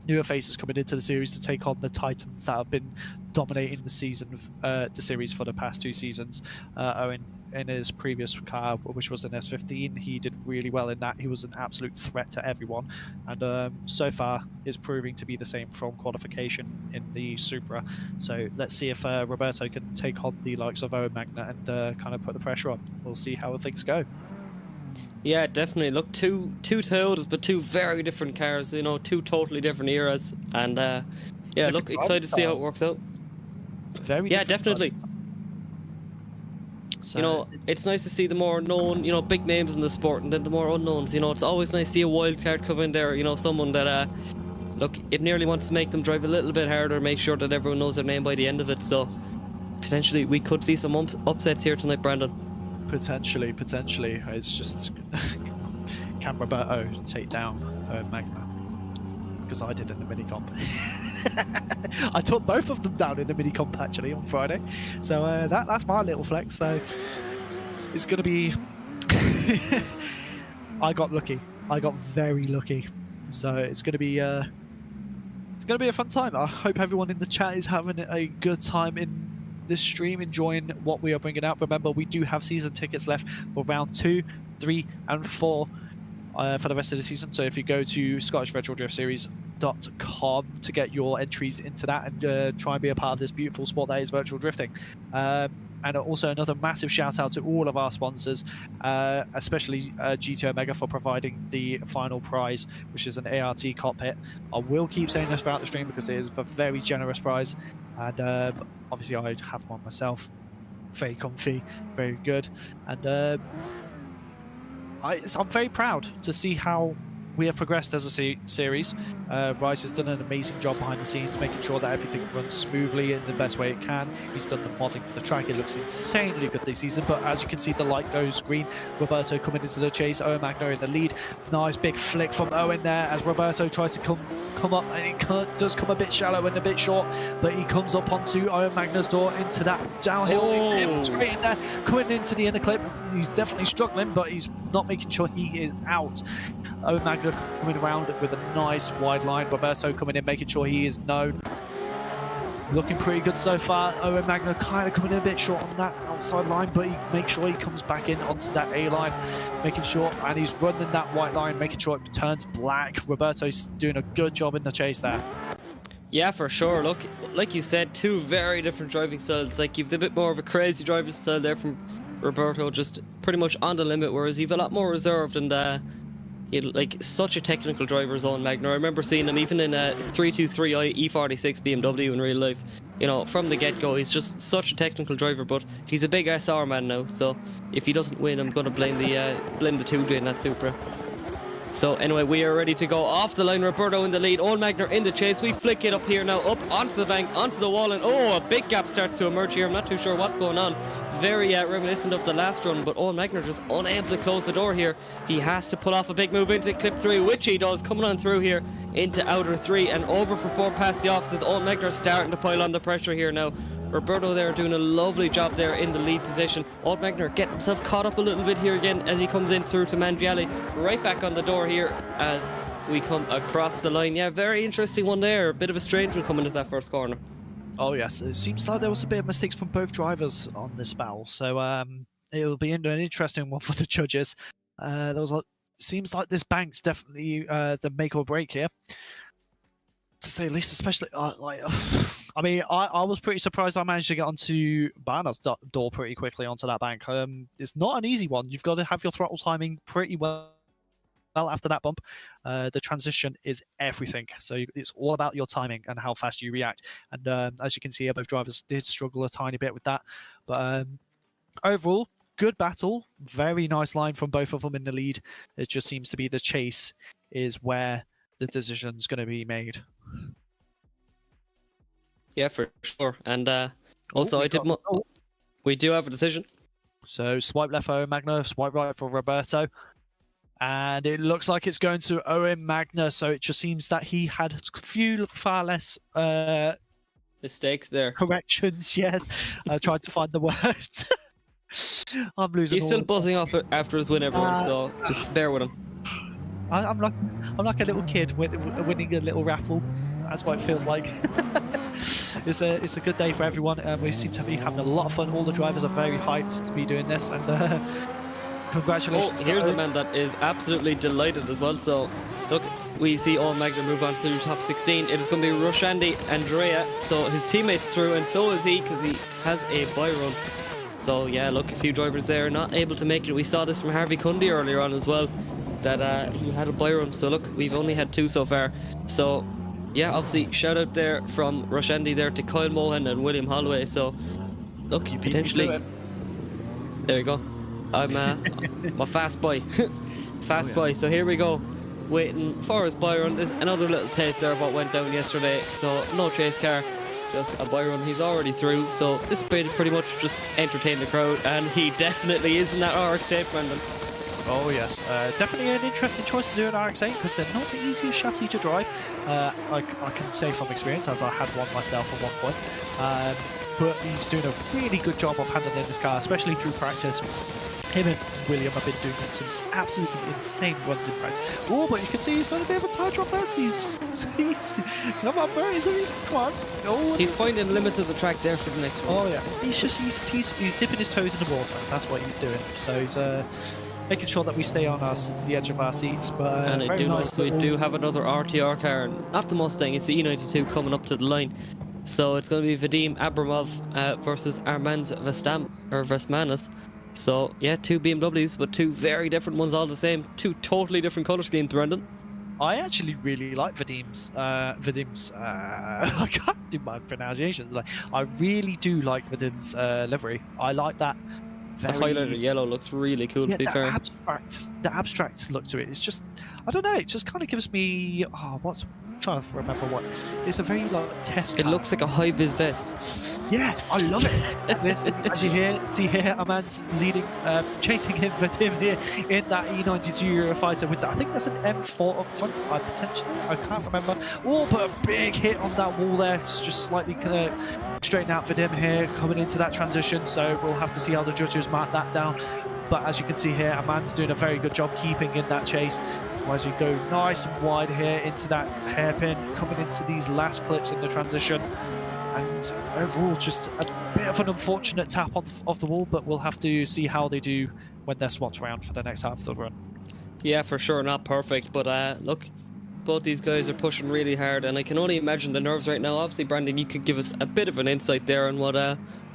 newer faces coming into the series to take on the titans that have been dominating the series for the past two seasons. Owen in his previous car, which was an S15. He did really well in that. He was an absolute threat to everyone, and so far is proving to be the same from qualification in the Supra. So let's see if Roberto can take on the likes of Owen Magner and kind of put the pressure on. We'll see how things go. Yeah, definitely. Look, two Toyotas, but two very different cars. You know, two totally different eras, and yeah, Different look, excited to see how it works out. Very Yeah, different definitely. driving. So You know, it's nice to see the more known, you know, big names in the sport, and then the more unknowns. You know, it's always nice to see a wild card come in there. You know, someone that, look, it nearly wants to make them drive a little bit harder, make sure that everyone knows their name by the end of it. So potentially, we could see some upsets here tonight, Brendon. Potentially. It's just can Roberto take down Magna? Because I did in the mini comp. I took both of them down in the mini comp actually on Friday. So that's my little flex. So it's gonna be. I got lucky. I got very lucky. So it's gonna be. It's gonna be a fun time. I hope everyone in the chat is having a good time in this stream, enjoying what we are bringing out. Remember, we do have season tickets left for round 2, 3, and 4 for the rest of the season. So if you go to ScottishVirtualDriftSeries.com to get your entries into that and try and be a part of this beautiful sport that is virtual drifting. And also another massive shout out to all of our sponsors, especially GT Omega for providing the final prize, which is an ART cockpit. I will keep saying this throughout the stream because it is a very generous prize, and obviously I have one myself. Very comfy, very good, and I'm very proud to see how we have progressed as a series. Rice has done an amazing job behind the scenes, making sure that everything runs smoothly in the best way it can. He's done the modding for the track. It looks insanely good this season, but as you can see, the light goes green. Roberto coming into the chase. Owen Magner in the lead. Nice big flick from Owen there as Roberto tries to come up, and it does come a bit shallow and a bit short, but he comes up onto Owen Magner's door into that downhill, straight in there, coming into the inner clip. He's definitely struggling, but he's not making sure he is out. Owen Magner coming around with a nice wide line. Roberto coming in, making sure he is known. Looking pretty good so far. Owen Magner kind of coming in a bit short on that outside line, but he makes sure he comes back in onto that A line, making sure, and he's running that white line, making sure it turns black. Roberto's doing a good job in the chase there. Yeah, for sure. Look, like you said, two very different driving styles. Like, you've a bit more of a crazy driving style there from Roberto, just pretty much on the limit, whereas you've a lot more reserved and like such a technical driver as Owen Magner. I remember seeing him even in a 323i E46 BMW in real life. You know, from the get-go, he's just such a technical driver, but he's a big SR man now, so if he doesn't win, I'm going to blame the 2J in that Supra. So anyway, we are ready to go off the line. Roberto in the lead, Owen Magner in the chase. We flick it up here now, up onto the bank, onto the wall, and oh, a big gap starts to emerge here. I'm not too sure what's going on. Very reminiscent of the last run, but Owen Magner just unable to close the door here. He has to pull off a big move into clip 3, which he does, coming on through here into outer 3 and over for 4 past the offices. Owen Magner starting to pile on the pressure here now. Roberto there doing a lovely job there in the lead position. Owen Magner getting himself caught up a little bit here again as he comes in through to Mangiali. Right back on the door here as we come across the line. Yeah, very interesting one there. A bit of a strange one coming into that first corner. Oh yes, it seems like there was a bit of mistakes from both drivers on this battle. So it'll be an interesting one for the judges. Seems like this bank's definitely the make or break here, to say the least. Especially I mean, I was pretty surprised I managed to get onto Barna's door pretty quickly onto that bank. It's not an easy one. You've got to have your throttle timing pretty well after that bump. The transition is everything. So it's all about your timing and how fast you react. And as you can see, both drivers did struggle a tiny bit with that. But overall, good battle. Very nice line from both of them in the lead. It just seems to be the chase is where the decision's going to be made. Yeah, for sure. And also, we do have a decision. So swipe left for Owen Magner, swipe right for Roberto. And it looks like it's going to Owen Magner. So it just seems that he had a few far less mistakes there. Corrections, yes. I tried to find the word. I'm losing. He's still buzzing off after his win, everyone. So just bear with him. I'm like a little kid winning a little raffle. That's what it feels like. It's a good day for everyone. We seem to be having a lot of fun. All the drivers are very hyped to be doing this, and congratulations. Oh, here's a man that is absolutely delighted as well. So, look, we see Owen Magner move on to the top 16. It is going to be Rushandy Andrea. So his teammates through, and so is he, because he has a bye run. So yeah, look, a few drivers there not able to make it. We saw this from Harvey Cundy earlier on as well, that he had a bye run. So look, we've only had 2 so far. So yeah, obviously shout out there from Rushandy there to Kyle Mohan and William Holloway. So look, potentially, there you go. I'm my fast boy. Fast boy. So here we go, waiting for his bye run. There's another little taste there of what went down yesterday. So no chase car, just a bye run. He's already through, so this bit pretty much just entertain the crowd, and he definitely is in that RX-8, Brendon. Oh yes, definitely an interesting choice to do an RX-8 because they're not the easiest chassis to drive. I can say from experience, as I had one myself at one point. But he's doing a really good job of handling this car, especially through practice. Him and William have been doing some absolutely insane runs in practice. Oh, but you can see he's done a bit of a tire drop there. So he's come on, bro, come on. Oh, He's finding the limits of the track there for the next one. oh yeah, he's dipping his toes in the water. That's what he's doing. So he's making sure that we stay on the edge of our seats. But And I very do nice notice we little- do have another RTR car, not the Mustang, it's the E92 coming up to the line. So it's going to be Vadim Abramov versus Armands Vestmanis. So yeah, 2 BMWs, but 2 very different ones all the same. 2 totally different colour schemes, Brendon. I actually really like Vadim's. I can't do my pronunciations. I really do like Vadim's livery. I like that. The highlighter yellow looks really cool, to be fair. The abstract look to it. It's just, I don't know. It just kind of gives me. I'm trying to remember what. It's a very test. It car. looks like a high-vis vest. Yeah, I love it. Listen, as you see here, a man's leading, chasing him with him here in that E92 Eurofighter with that. I think there's an M4 up front, I can't remember. Oh, but a big hit on that wall there. It's just slightly straighten out for him here, coming into that transition. So we'll have to see how the judges mark that down. But as you can see here, a man's doing a very good job keeping in that chase. As you go nice and wide here into that hairpin, coming into these last clips in the transition. And overall, just a bit of an unfortunate tap off the wall, but we'll have to see how they do when they're swapped around for the next half of the run. Yeah, for sure, not perfect, but look, both these guys are pushing really hard, and I can only imagine the nerves right now. Obviously, Brendon, you could give us a bit of an insight there on what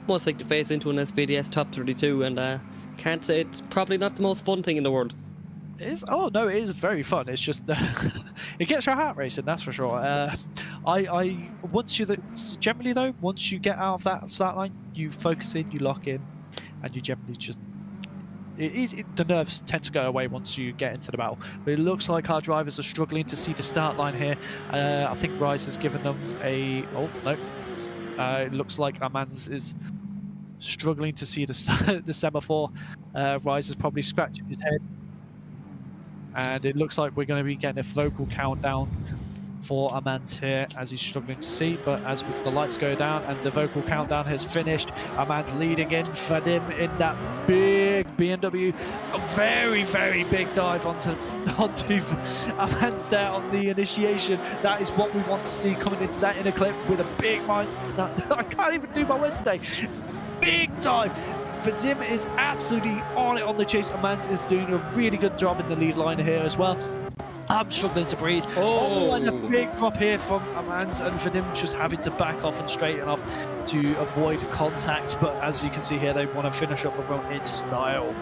most like to face into an SVDS top 32, and can't say it's probably not the most fun thing in the world. Oh no, it is very fun. It's just it gets your heart racing, that's for sure. Once you get out of that start line, you focus in, you lock in, and you generally just the nerves tend to go away once you get into the battle. But it looks like our drivers are struggling to see the start line here. I think Rise has given them a it looks like Armands is struggling to see the semaphore. Rise is probably scratching his head. And it looks like we're going to be getting a vocal countdown for Armands here as he's struggling to see. But as the lights go down and the vocal countdown has finished, Armands leading in for him in that big BMW. A very, very big dive onto Armands there on the initiation. That is what we want to see coming into that inner clip with a big mind. I can't even do my words today. Big dive. Vadim is absolutely on it on the chase. Armands is doing a really good job in the lead line here as well. I'm struggling to breathe. Oh, and a big drop here from Armands, and Vadim just having to back off and straighten off to avoid contact. But as you can see here, they want to finish up the run in style.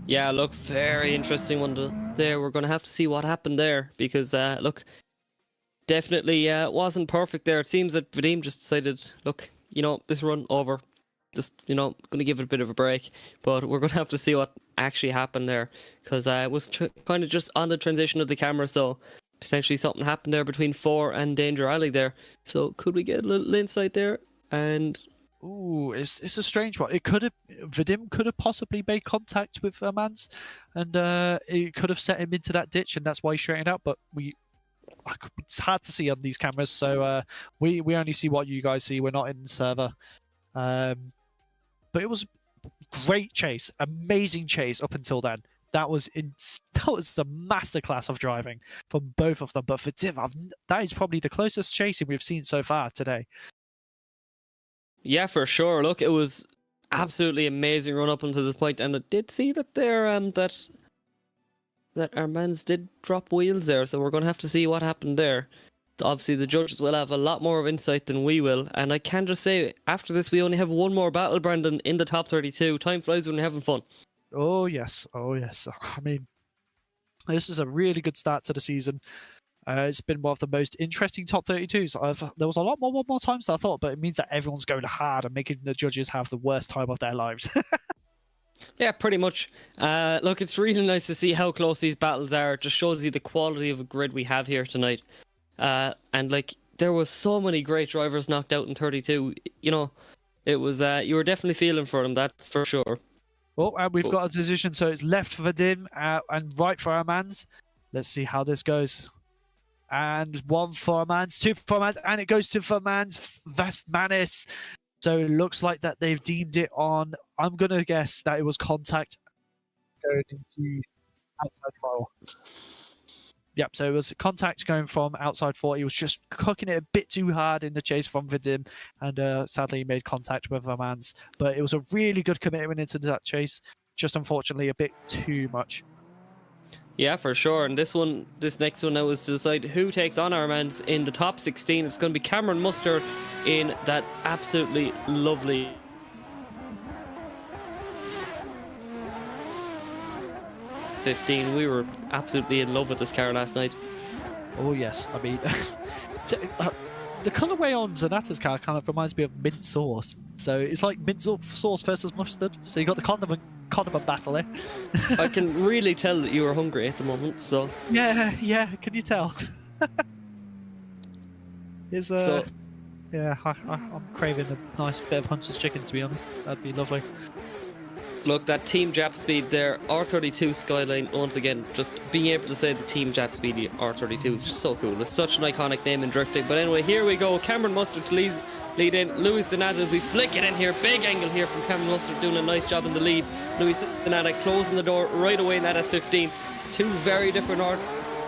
Yeah, look, very interesting one there. We're going to have to see what happened there because, look, definitely wasn't perfect there. It seems that Vadim just decided, look, this run over. Just, going to give it a bit of a break. But we're going to have to see what actually happened there. Because I was kind of just on the transition of the camera. So potentially something happened there between 4 and Danger Alley there. So could we get a little insight there? And ooh, it's a strange one. Vadim could have possibly made contact with Armands. And it could have set him into that ditch. And that's why he straightened out. But it's hard to see on these cameras. So we only see what you guys see. We're not in the server. But it was great chase, amazing chase up until then. That was a masterclass of driving from both of them. But for Div, that is probably the closest chasing we've seen so far today. Yeah, for sure. Look, it was absolutely amazing run up until this point, and I did see that that our mans did drop wheels there, so we're going to have to see what happened there. Obviously, the judges will have a lot more of insight than we will, and I can just say, after this, we only have one more battle, Brendon, in the top 32. Time flies when you're having fun. Oh, yes. Oh, yes. I mean, this is a really good start to the season. It's been one of the most interesting top 32s. There was a lot more times than I thought, but it means that everyone's going hard and making the judges have the worst time of their lives. Yeah, pretty much. Look, it's really nice to see how close these battles are. It just shows you the quality of a grid we have here tonight. And like, there was so many great drivers knocked out in 32. You know, it was you were definitely feeling for them, that's for sure. Oh, and we've got a decision, so it's left for Vadim and right for our mans. Let's see how this goes. And one for Mans, two for Mans, and it goes to Vermans Vestmanis. So it looks like that they've deemed it on. I'm going to guess that it was contact going into outside four. Yep, so it was contact going from outside four. He was just cooking it a bit too hard in the chase from Vadim, and sadly he made contact with Vermans. But it was a really good commitment into that chase, just unfortunately a bit too much. Yeah, for sure. And this next one now is to decide who takes on our mans in the top 16. It's going to be Cameron Mustard in that absolutely lovely 15. We were absolutely in love with this car last night. Oh yes, I mean, the colourway on Zanata's car kind of reminds me of mint sauce. So it's like mint sauce versus mustard. So you got the condiment battle there. I can really tell that you are hungry at the moment, so... Yeah, can you tell? Yeah, I'm craving a nice bit of Hunter's chicken, to be honest. That'd be lovely. Look, that Team Jap Speed there, R32 Skyline, once again, just being able to say the Team Jap Speed R32 is just so cool. It's such an iconic name in drifting. But anyway, here we go. Cameron Mustard to lead in. Luis Zanata as we flick it in here. Big angle here from Cameron Mustard, doing a nice job in the lead. Luis Zanata closing the door right away in that S15. Two very different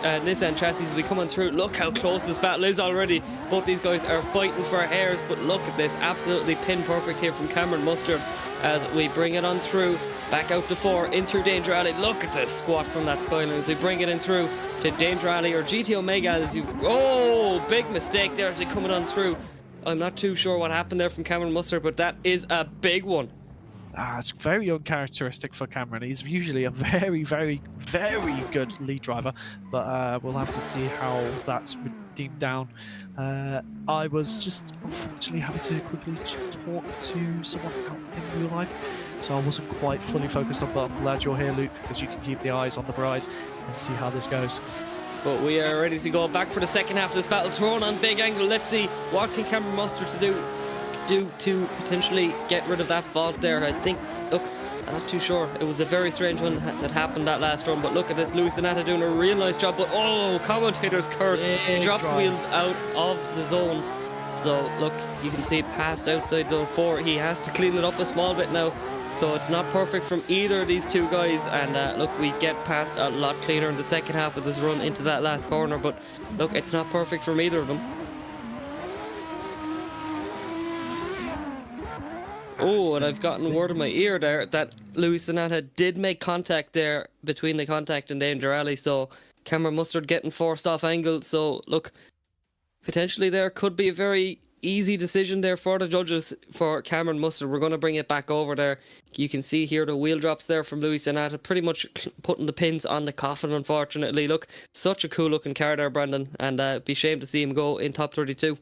Nissan chassis as we come on through. Look how close this battle is already. Both these guys are fighting for hairs, but look at this. Absolutely pin perfect here from Cameron Mustard as we bring it on through. Back out to 4, in through Danger Alley. Look at this squat from that Skyline as we bring it in through to Danger Alley or GT Omega as you... Oh, big mistake there as we coming on through. I'm not too sure what happened there from Cameron Mustard, but that is a big one. It's very uncharacteristic for Cameron. He's usually a very, very, very good lead driver, but we'll have to see how that's redeemed down. I was just unfortunately having to quickly talk to someone out in real life, so I wasn't quite fully focused on, but I'm glad you're here, Luke, because you can keep the eyes on the prize and see how this goes. But we are ready to go back for the second half of this battle. Thrown on big angle. Let's see what can Cameron Mustard do to potentially get rid of that fault there. I think, look, I'm not too sure. It was a very strange one that happened that last run, but look at this. Luis Zanata doing a real nice job, but oh, commentator's curse. Drops wheels out of the zones. So look, you can see it passed outside zone 4. He has to clean it up a small bit now. So it's not perfect from either of these two guys, and look, we get past a lot cleaner in the second half of this run into that last corner, but look, it's not perfect from either of them. Oh, and I've gotten word in my ear there that Luis Zanata did make contact there between the contact and Danger Alley, so Cameron Mustard getting forced off angle. So look, potentially there could be a very easy decision there for the judges for Cameron Mustard. We're going to bring it back over there. You can see here the wheel drops there from Luis Zanata, pretty much putting the pins on the coffin, unfortunately. Look, such a cool looking car there, Brendon, and be ashamed to see him go in top 32.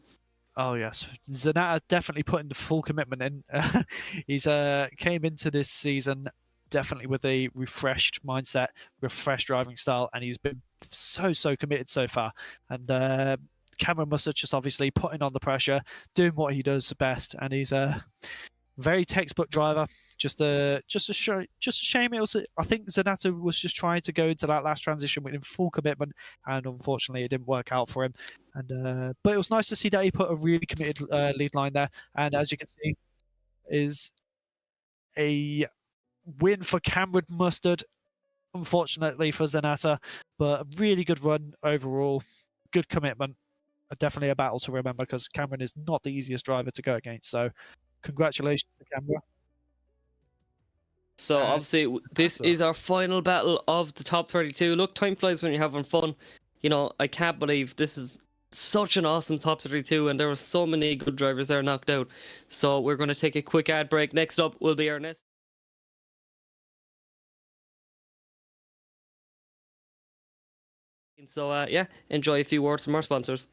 Oh yes, Zanata definitely putting the full commitment in. He's came into this season definitely with a refreshed mindset, refreshed driving style, and he's been so committed so far. And Cameron Mustard just obviously putting on the pressure, doing what he does best, and he's a very textbook driver. Just a shame. It was, I think Zanata was just trying to go into that last transition with full commitment, and unfortunately, it didn't work out for him. And but it was nice to see that he put a really committed lead line there, and as you can see, is a win for Cameron Mustard unfortunately for Zenata, but a really good run overall. Good commitment. Definitely a battle to remember because Cameron is not the easiest driver to go against. So congratulations to Cameron. So obviously this so- is our final battle of the top 32. Look, time flies when you're having fun. You know, I can't believe this is such an awesome top 32 and there were so many good drivers there knocked out. So we're going to take a quick ad break. Next up will be Ernestus. So yeah, enjoy a few words from our sponsors.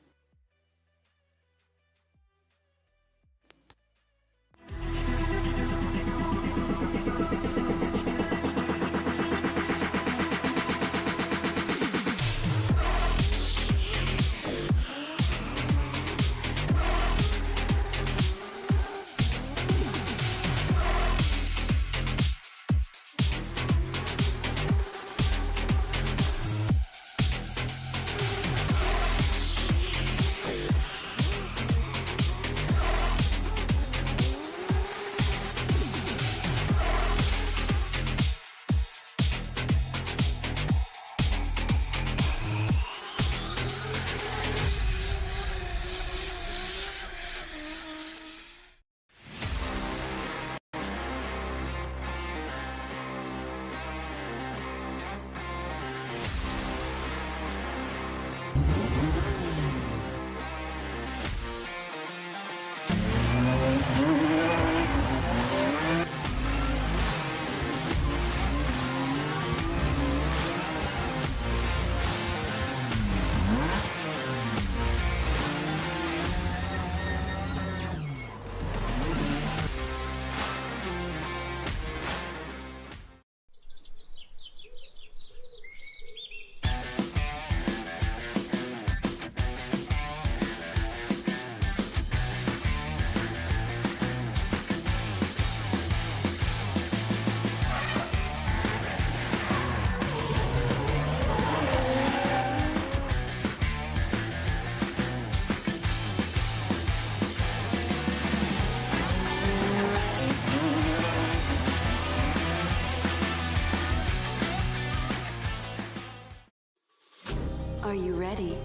Are you ready?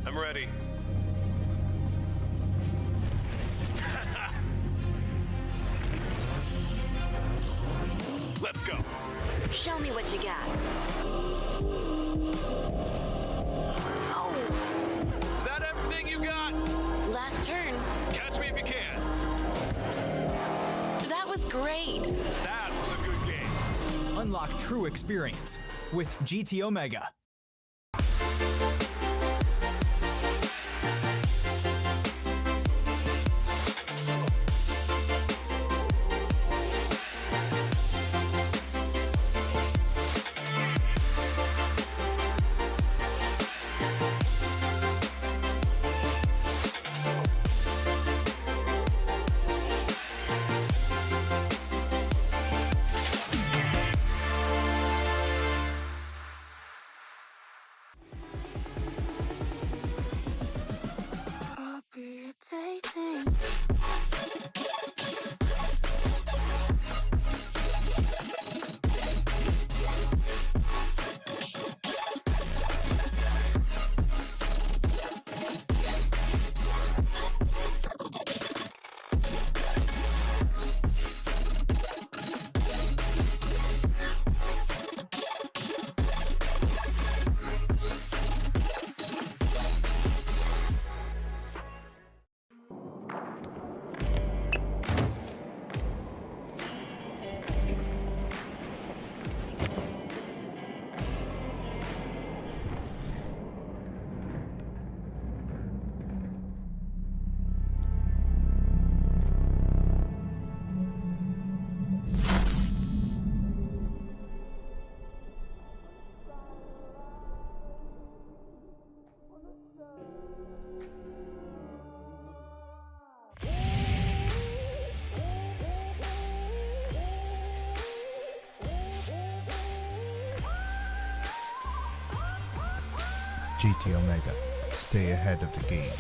I'm ready. Let's go. Show me what you got. Oh, Is that everything you got? last turn. Catch me if you can. That was great. That was a good game. Unlock true experience with GT Omega. GT Omega. Stay ahead of the game.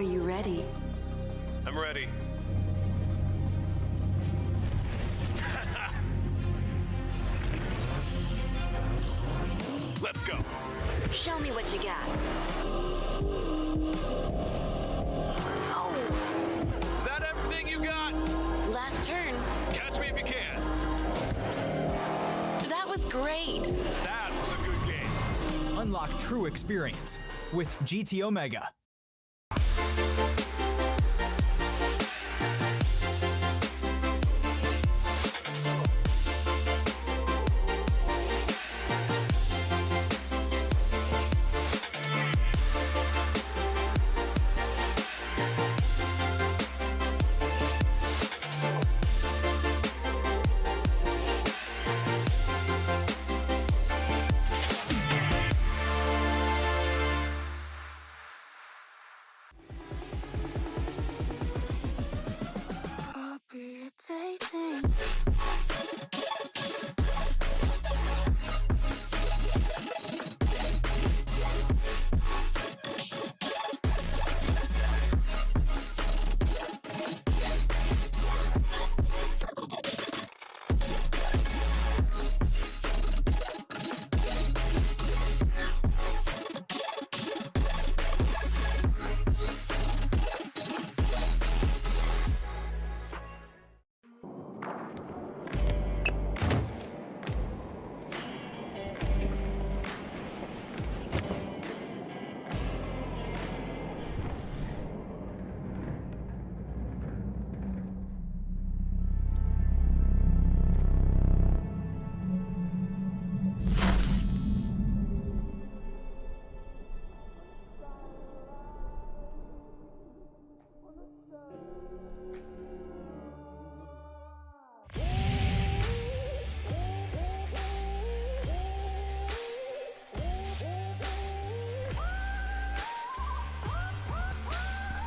Are you ready? I'm ready. Let's go. Show me what you got. Oh, Is that everything you got? last turn. Catch me if you can. That was great. That was a good game. Unlock true experience with GT Omega.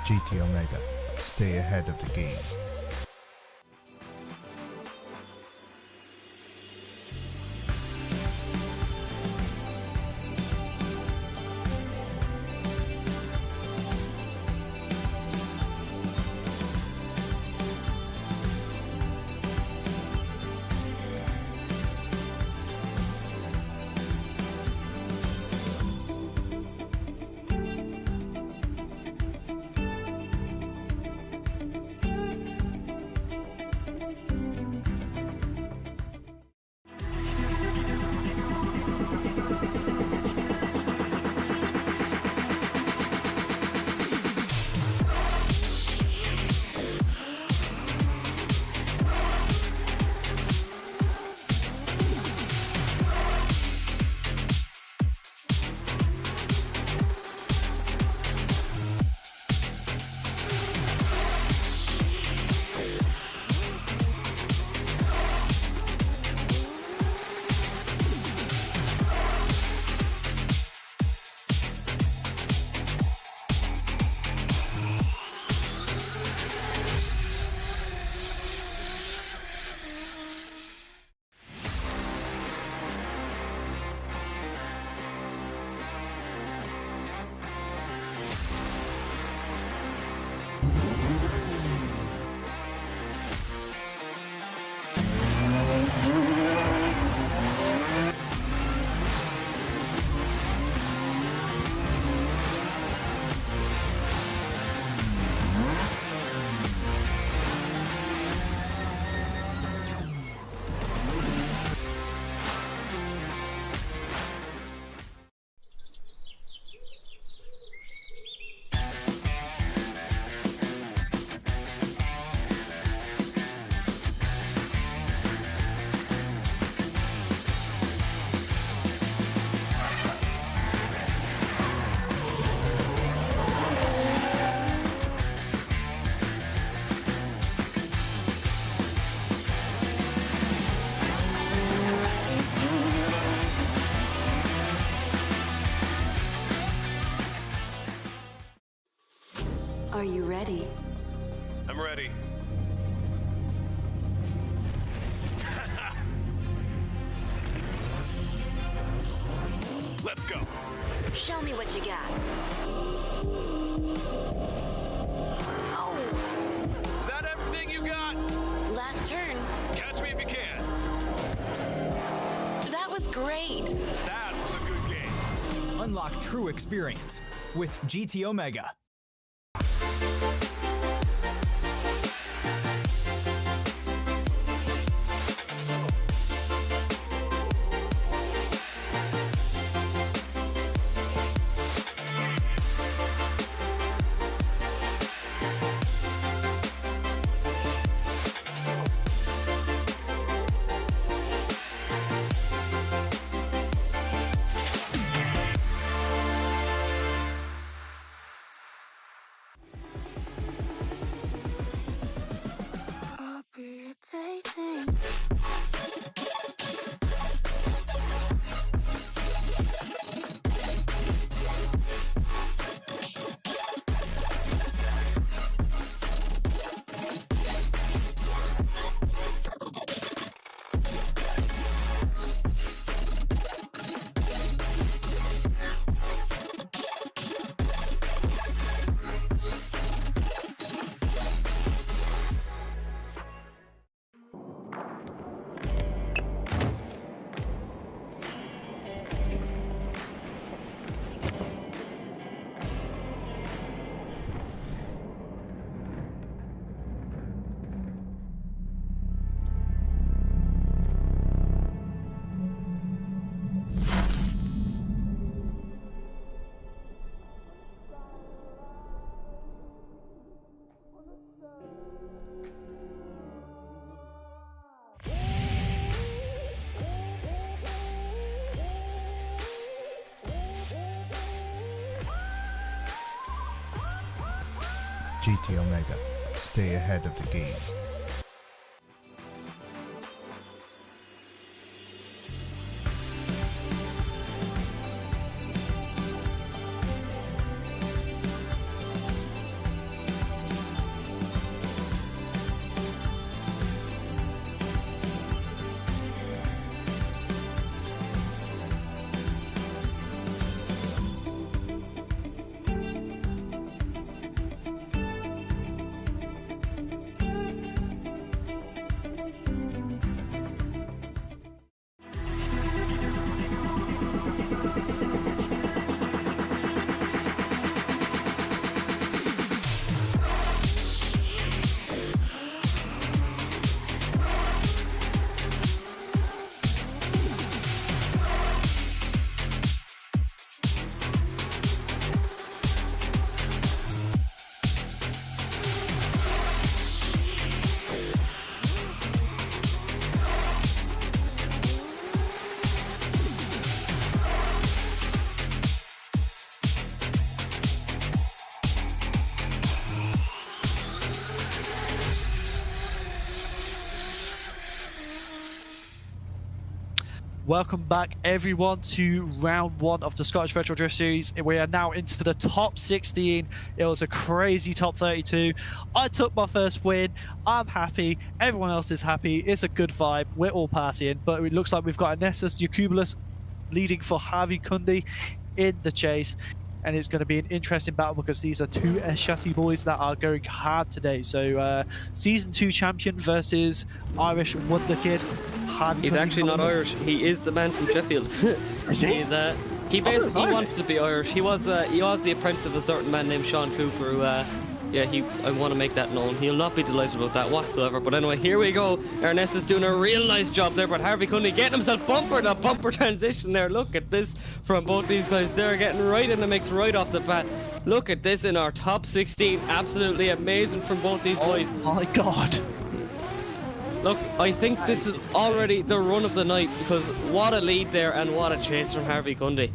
GT Omega. Stay ahead of the game. Are you ready? I'm ready. Let's go. Show me what you got. Unlock true experience with GT Omega. GT Omega. Stay ahead of the game. Welcome back, everyone, to round one of the Scottish Virtual Drift Series. We are now into the top 16. It was a crazy top 32. I took my first win. I'm happy. Everyone else is happy. It's a good vibe. We're all partying. But it looks like we've got Ernestus Yakubulis leading for Harvey Cundy in the chase. And it's going to be an interesting battle because these are two chassis boys that are going hard today. So Season 2 champion versus Irish Wonder Kid. He's actually not Irish. He is the man from Sheffield. Is he? He basically wants to be Irish. He was the apprentice of a certain man named Sean Cooper who, I want to make that known. He'll not be delighted about that whatsoever. But anyway, here we go. Ernest is doing a real nice job there, but Harvey Cundy getting himself bumper transition there. Look at this from both these guys. They're getting right in the mix right off the bat. Look at this in our top 16. Absolutely amazing from both these boys. Oh my God. Look, I think this is already the run of the night because what a lead there and what a chase from Harvey Cundy.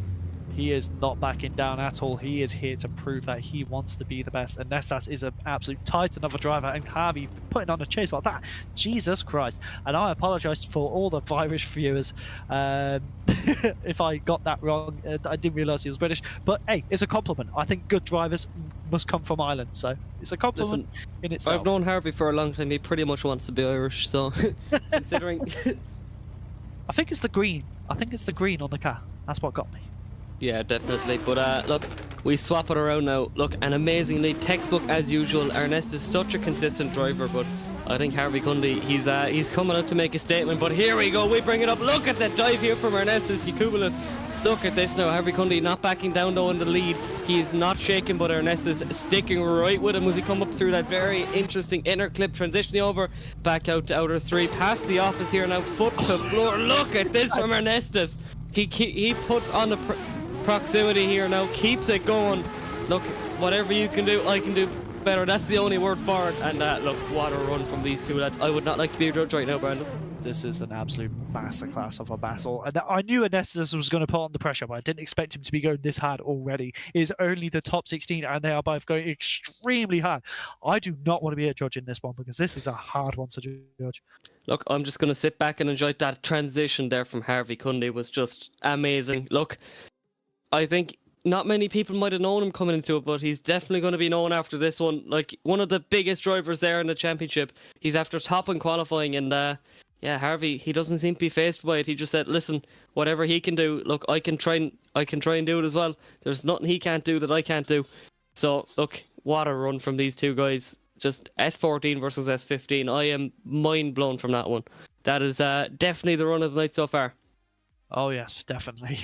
He is not backing down at all. He is here to prove that he wants to be the best. And Ernestus is an absolute titan of a driver. And Harvey putting on a chase like that. Jesus Christ. And I apologise for all the Irish viewers if I got that wrong. I didn't realise he was British. But hey, it's a compliment. I think good drivers must come from Ireland. So it's a compliment in itself. I've known Harvey for a long time. He pretty much wants to be Irish. So considering... I think it's the green. I think it's the green on the car. That's what got me. Yeah, definitely. But look, we swap it around now. Look, an amazingly textbook as usual. Ernest is such a consistent driver, but I think Harvey Cundy, he's coming out to make a statement. But here we go, we bring it up. Look at that dive here from Ernestus Yakubulis. Look at this now, Harvey Cundy not backing down though in the lead. He is not shaken, but Ernestus sticking right with him as he come up through that very interesting inner clip, transitioning over, back out to outer 3, past the office here now, foot to floor. Look at this from Ernestus. He puts on the proximity here now, keeps it going. Look, whatever you can do, I can do better. That's the only word for it. And look, what a run from these two lads. I would not like to be a judge right now, Brendon. This is an absolute masterclass of a battle. And I knew Ernestus was going to put on the pressure, but I didn't expect him to be going this hard already. It's only the top 16, and they are both going extremely hard. I do not want to be a judge in this one because this is a hard one to judge. Look, I'm just going to sit back and enjoy that transition there from Harvey Cundy. Was just amazing. Look, I think not many people might have known him coming into it, but he's definitely going to be known after this one. Like, one of the biggest drivers there in the championship. He's after top in qualifying, and yeah, Harvey, he doesn't seem to be phased by it. He just said, listen, whatever he can do, look, I can try and do it as well. There's nothing he can't do that I can't do. So, look, what a run from these two guys. Just S14 versus S15. I am mind blown from that one. That is definitely the run of the night so far. Oh yes, definitely.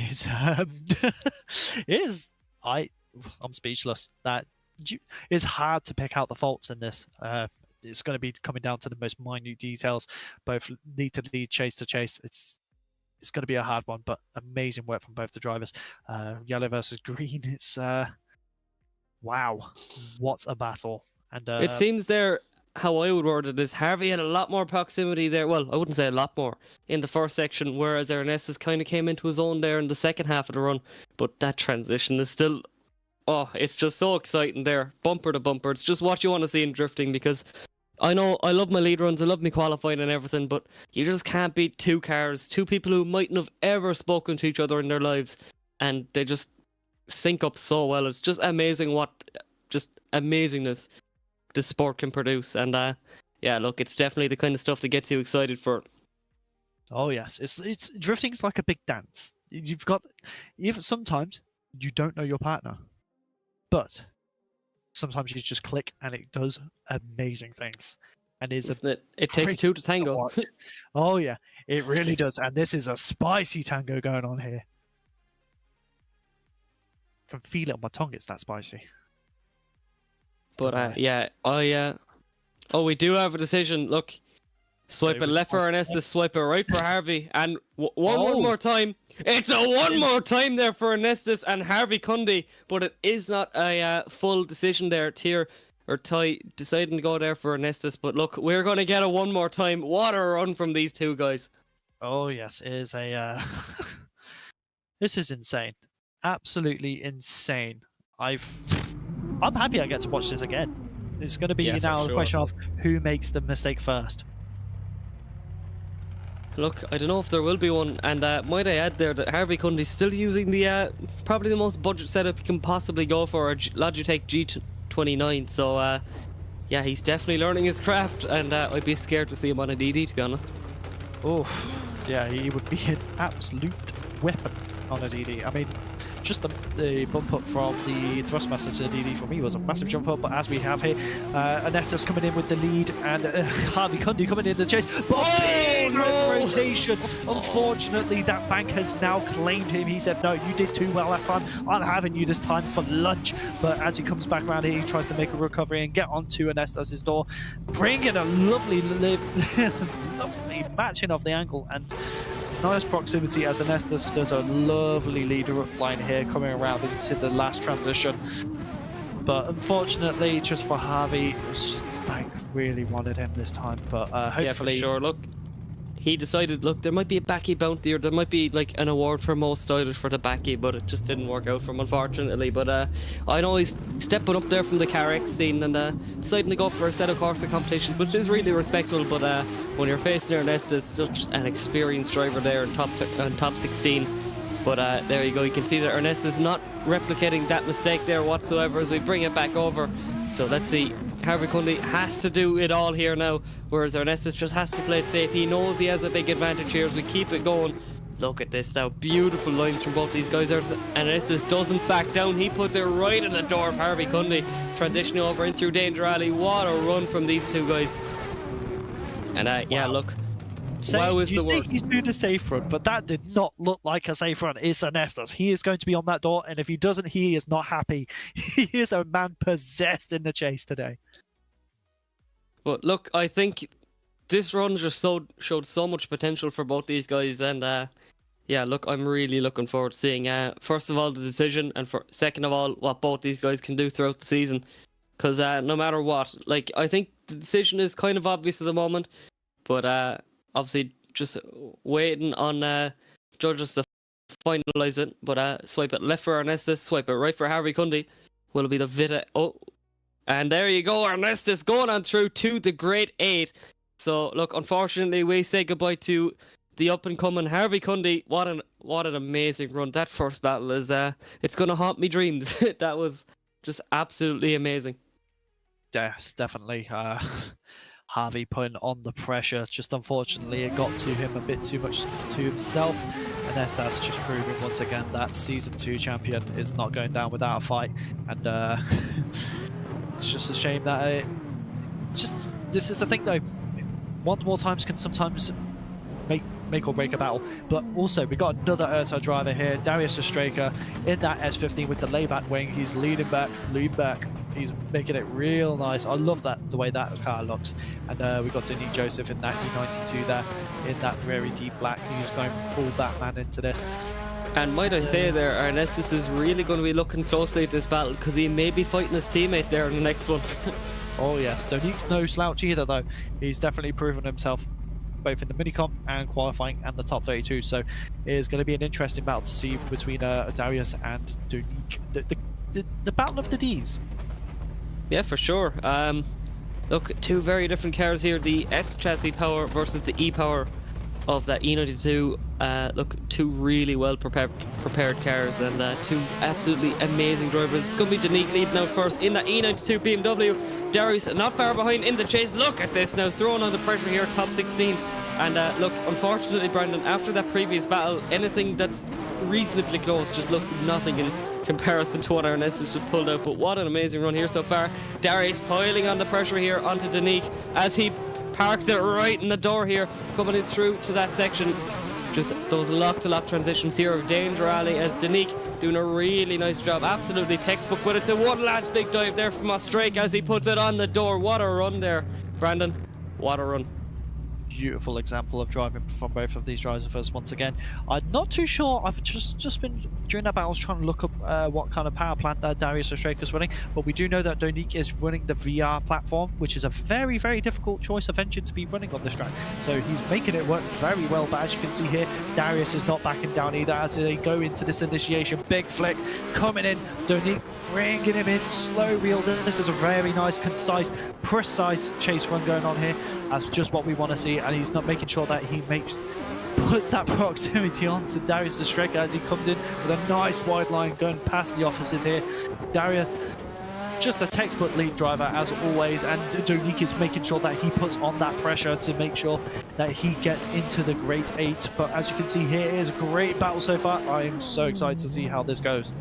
I'm speechless. It's hard to pick out the faults in this. It's going to be coming down to the most minute details, both lead to lead, chase to chase. It's going to be a hard one, but amazing work from both the drivers. Yellow versus green. It's wow, what a battle! And it seems there, how I would word it is, Harvey had a lot more proximity there. Well, I wouldn't say a lot more in the first section, whereas Ernestus kind of came into his own there in the second half of the run. But that transition is still, oh, it's just so exciting there, bumper to bumper. It's just what you want to see in drifting, because I know I love my lead runs, I love me qualifying and everything, but you just can't beat two cars, two people who mightn't have ever spoken to each other in their lives, and they just sync up so well. It's just amazing what, just amazingness the sport can produce. And yeah, look, it's definitely the kind of stuff that gets you excited for it. Oh yes, it's drifting is like a big dance. Even sometimes you don't know your partner, but sometimes you just click and it does amazing things. And it takes two to tango. Oh yeah, it really does. And this is a spicy tango going on here. I can feel it on my tongue. It's that spicy. But yeah, oh, we do have a decision. Look, swipe it left for Ernestus, swipe it right for Harvey, and one more time. It's a one more time there for Ernestus and Harvey Cundy, but it is not a full decision there. Tier or Ty deciding to go there for Ernestus, but look, we're going to get a one more time. What a run from these two guys. Oh yes, it is a this is insane, absolutely insane. I'm happy I get to watch this again. It's going to be now a question of who makes the mistake first. Look, I don't know if there will be one, and might I add there that Harvey Cundy's still using the probably the most budget setup you can possibly go for, a Logitech G29. So yeah, he's definitely learning his craft, and I'd be scared to see him on a DD, to be honest. Oh, yeah, he would be an absolute weapon on a DD. I mean, just the bump up from the Thrustmaster to the DD for me was a massive jump up, but as we have here, Ernestus coming in with the lead, and Harvey Cundy coming in the chase. Rotation. Unfortunately, that bank has now claimed him. He said, no, you did too well last time. I'm having you this time for lunch. But as he comes back around here, he tries to make a recovery and get onto Ernestus' door, bringing a lovely lovely matching of the angle, and nice proximity as Ernestus does a lovely leader up line here coming around into the last transition. But unfortunately, just for Harvey, it was just the bank really wanted him this time. But hopefully, yeah, for sure. Look, he decided, look, there might be a backy bounty, or there might be like an award for most stylish for the backy, but it just didn't work out for him, unfortunately. But I know he's stepping up there from the CarX scene and deciding to go for a set of Corsa competitions, which is really respectable. But when you're facing Ernestus, such an experienced driver there in top 16. But there you go, you can see that Ernestus is not replicating that mistake there whatsoever as we bring it back over. So let's see, Harvey Cundy has to do it all here now, whereas Ernestus just has to play it safe. He knows he has a big advantage here as we keep it going. Look at this now, beautiful lines from both these guys. Ernestus doesn't back down, he puts it right in the door of Harvey Cundy, transitioning over in through Danger Alley. What a run from these two guys. And yeah, look, Wow is you the see word. he's doing a safe run, but that did not look like a safe run. It's Ernestus. He is going to be on that door, and if he doesn't, he is not happy. He is a man possessed in the chase today. But look, I think this run just showed so much potential for both these guys, and yeah, look, I'm really looking forward to seeing first of all the decision, and second of all what both these guys can do throughout the season. Because no matter what, like, I think the decision is kind of obvious at the moment, but obviously just waiting on judges to finalise it. But swipe it left for Ernestus, swipe it right for Harvey Cundy. Will be the Vita. Oh, and there you go, Ernestus going on through to the Great 8. So look, unfortunately, we say goodbye to the up and coming Harvey Cundy. What an amazing run! That first battle is it's gonna haunt me dreams. That was just absolutely amazing. Yes, definitely. Harvey putting on the pressure. Just unfortunately, it got to him a bit too much to himself. And that's just proving once again that Season 2 champion is not going down without a fight. And it's just a shame that this is the thing though. One more times can sometimes make or break a battle. But also, we got another Erta driver here, Darius Straker, in that S15 with the layback wing. He's leading back. He's making it real nice. I love the way that car looks. And we got Denique Joseph in that E92 there, in that very deep black. He's going full Batman into this. And might I say there, Ernestus is really going to be looking closely at this battle, because he may be fighting his teammate there in the next one. Oh yes, Denique's no slouch either though. He's definitely proven himself both in the minicomp and qualifying and the top 32. So it is going to be an interesting battle to see between Darius and Denique. The battle of the Ds. Yeah, for sure. Look, two very different cars here. The S chassis power versus the E power of that E92. Look, two really well prepared cars, and two absolutely amazing drivers. It's going to be Denique leading out first in that E92 BMW. Darius not far behind in the chase. Look at this now, throwing on the pressure here, top 16. And look, unfortunately, Brendon, after that previous battle, anything that's reasonably close just looks nothing in comparison to what Ernestus just pulled out. But what an amazing run here so far. Darius piling on the pressure here onto Denique as he parks it right in the door here, coming in through to that section. Just those lock-to-lock transitions here of Danger Alley as Denique doing a really nice job. Absolutely textbook, but it's a one last big dive there from Ostrake as he puts it on the door. What a run there, Brendon. What a run. Beautiful example of driving from both of these drivers once again. I'm not too sure. I've just been during that battle I was trying to look up what kind of power plant that Darius Ostraker's running, but we do know that Denique is running the VR platform, which is a very, very difficult choice of engine to be running on this track. So he's making it work very well, but as you can see here, Darius is not backing down either as they go into this initiation. Big flick coming in, Denique bringing him in, slow reel. This is a very nice, concise, precise chase run going on here. That's just what we want to see. And he's not making sure that he puts that proximity onto Darius Ostraker as he comes in with a nice wide line going past the offices here. Darius, just a textbook lead driver as always, and Denique is making sure that he puts on that pressure to make sure that he gets into the Great 8. But as you can see here, it is a great battle so far. I am so excited to see how this goes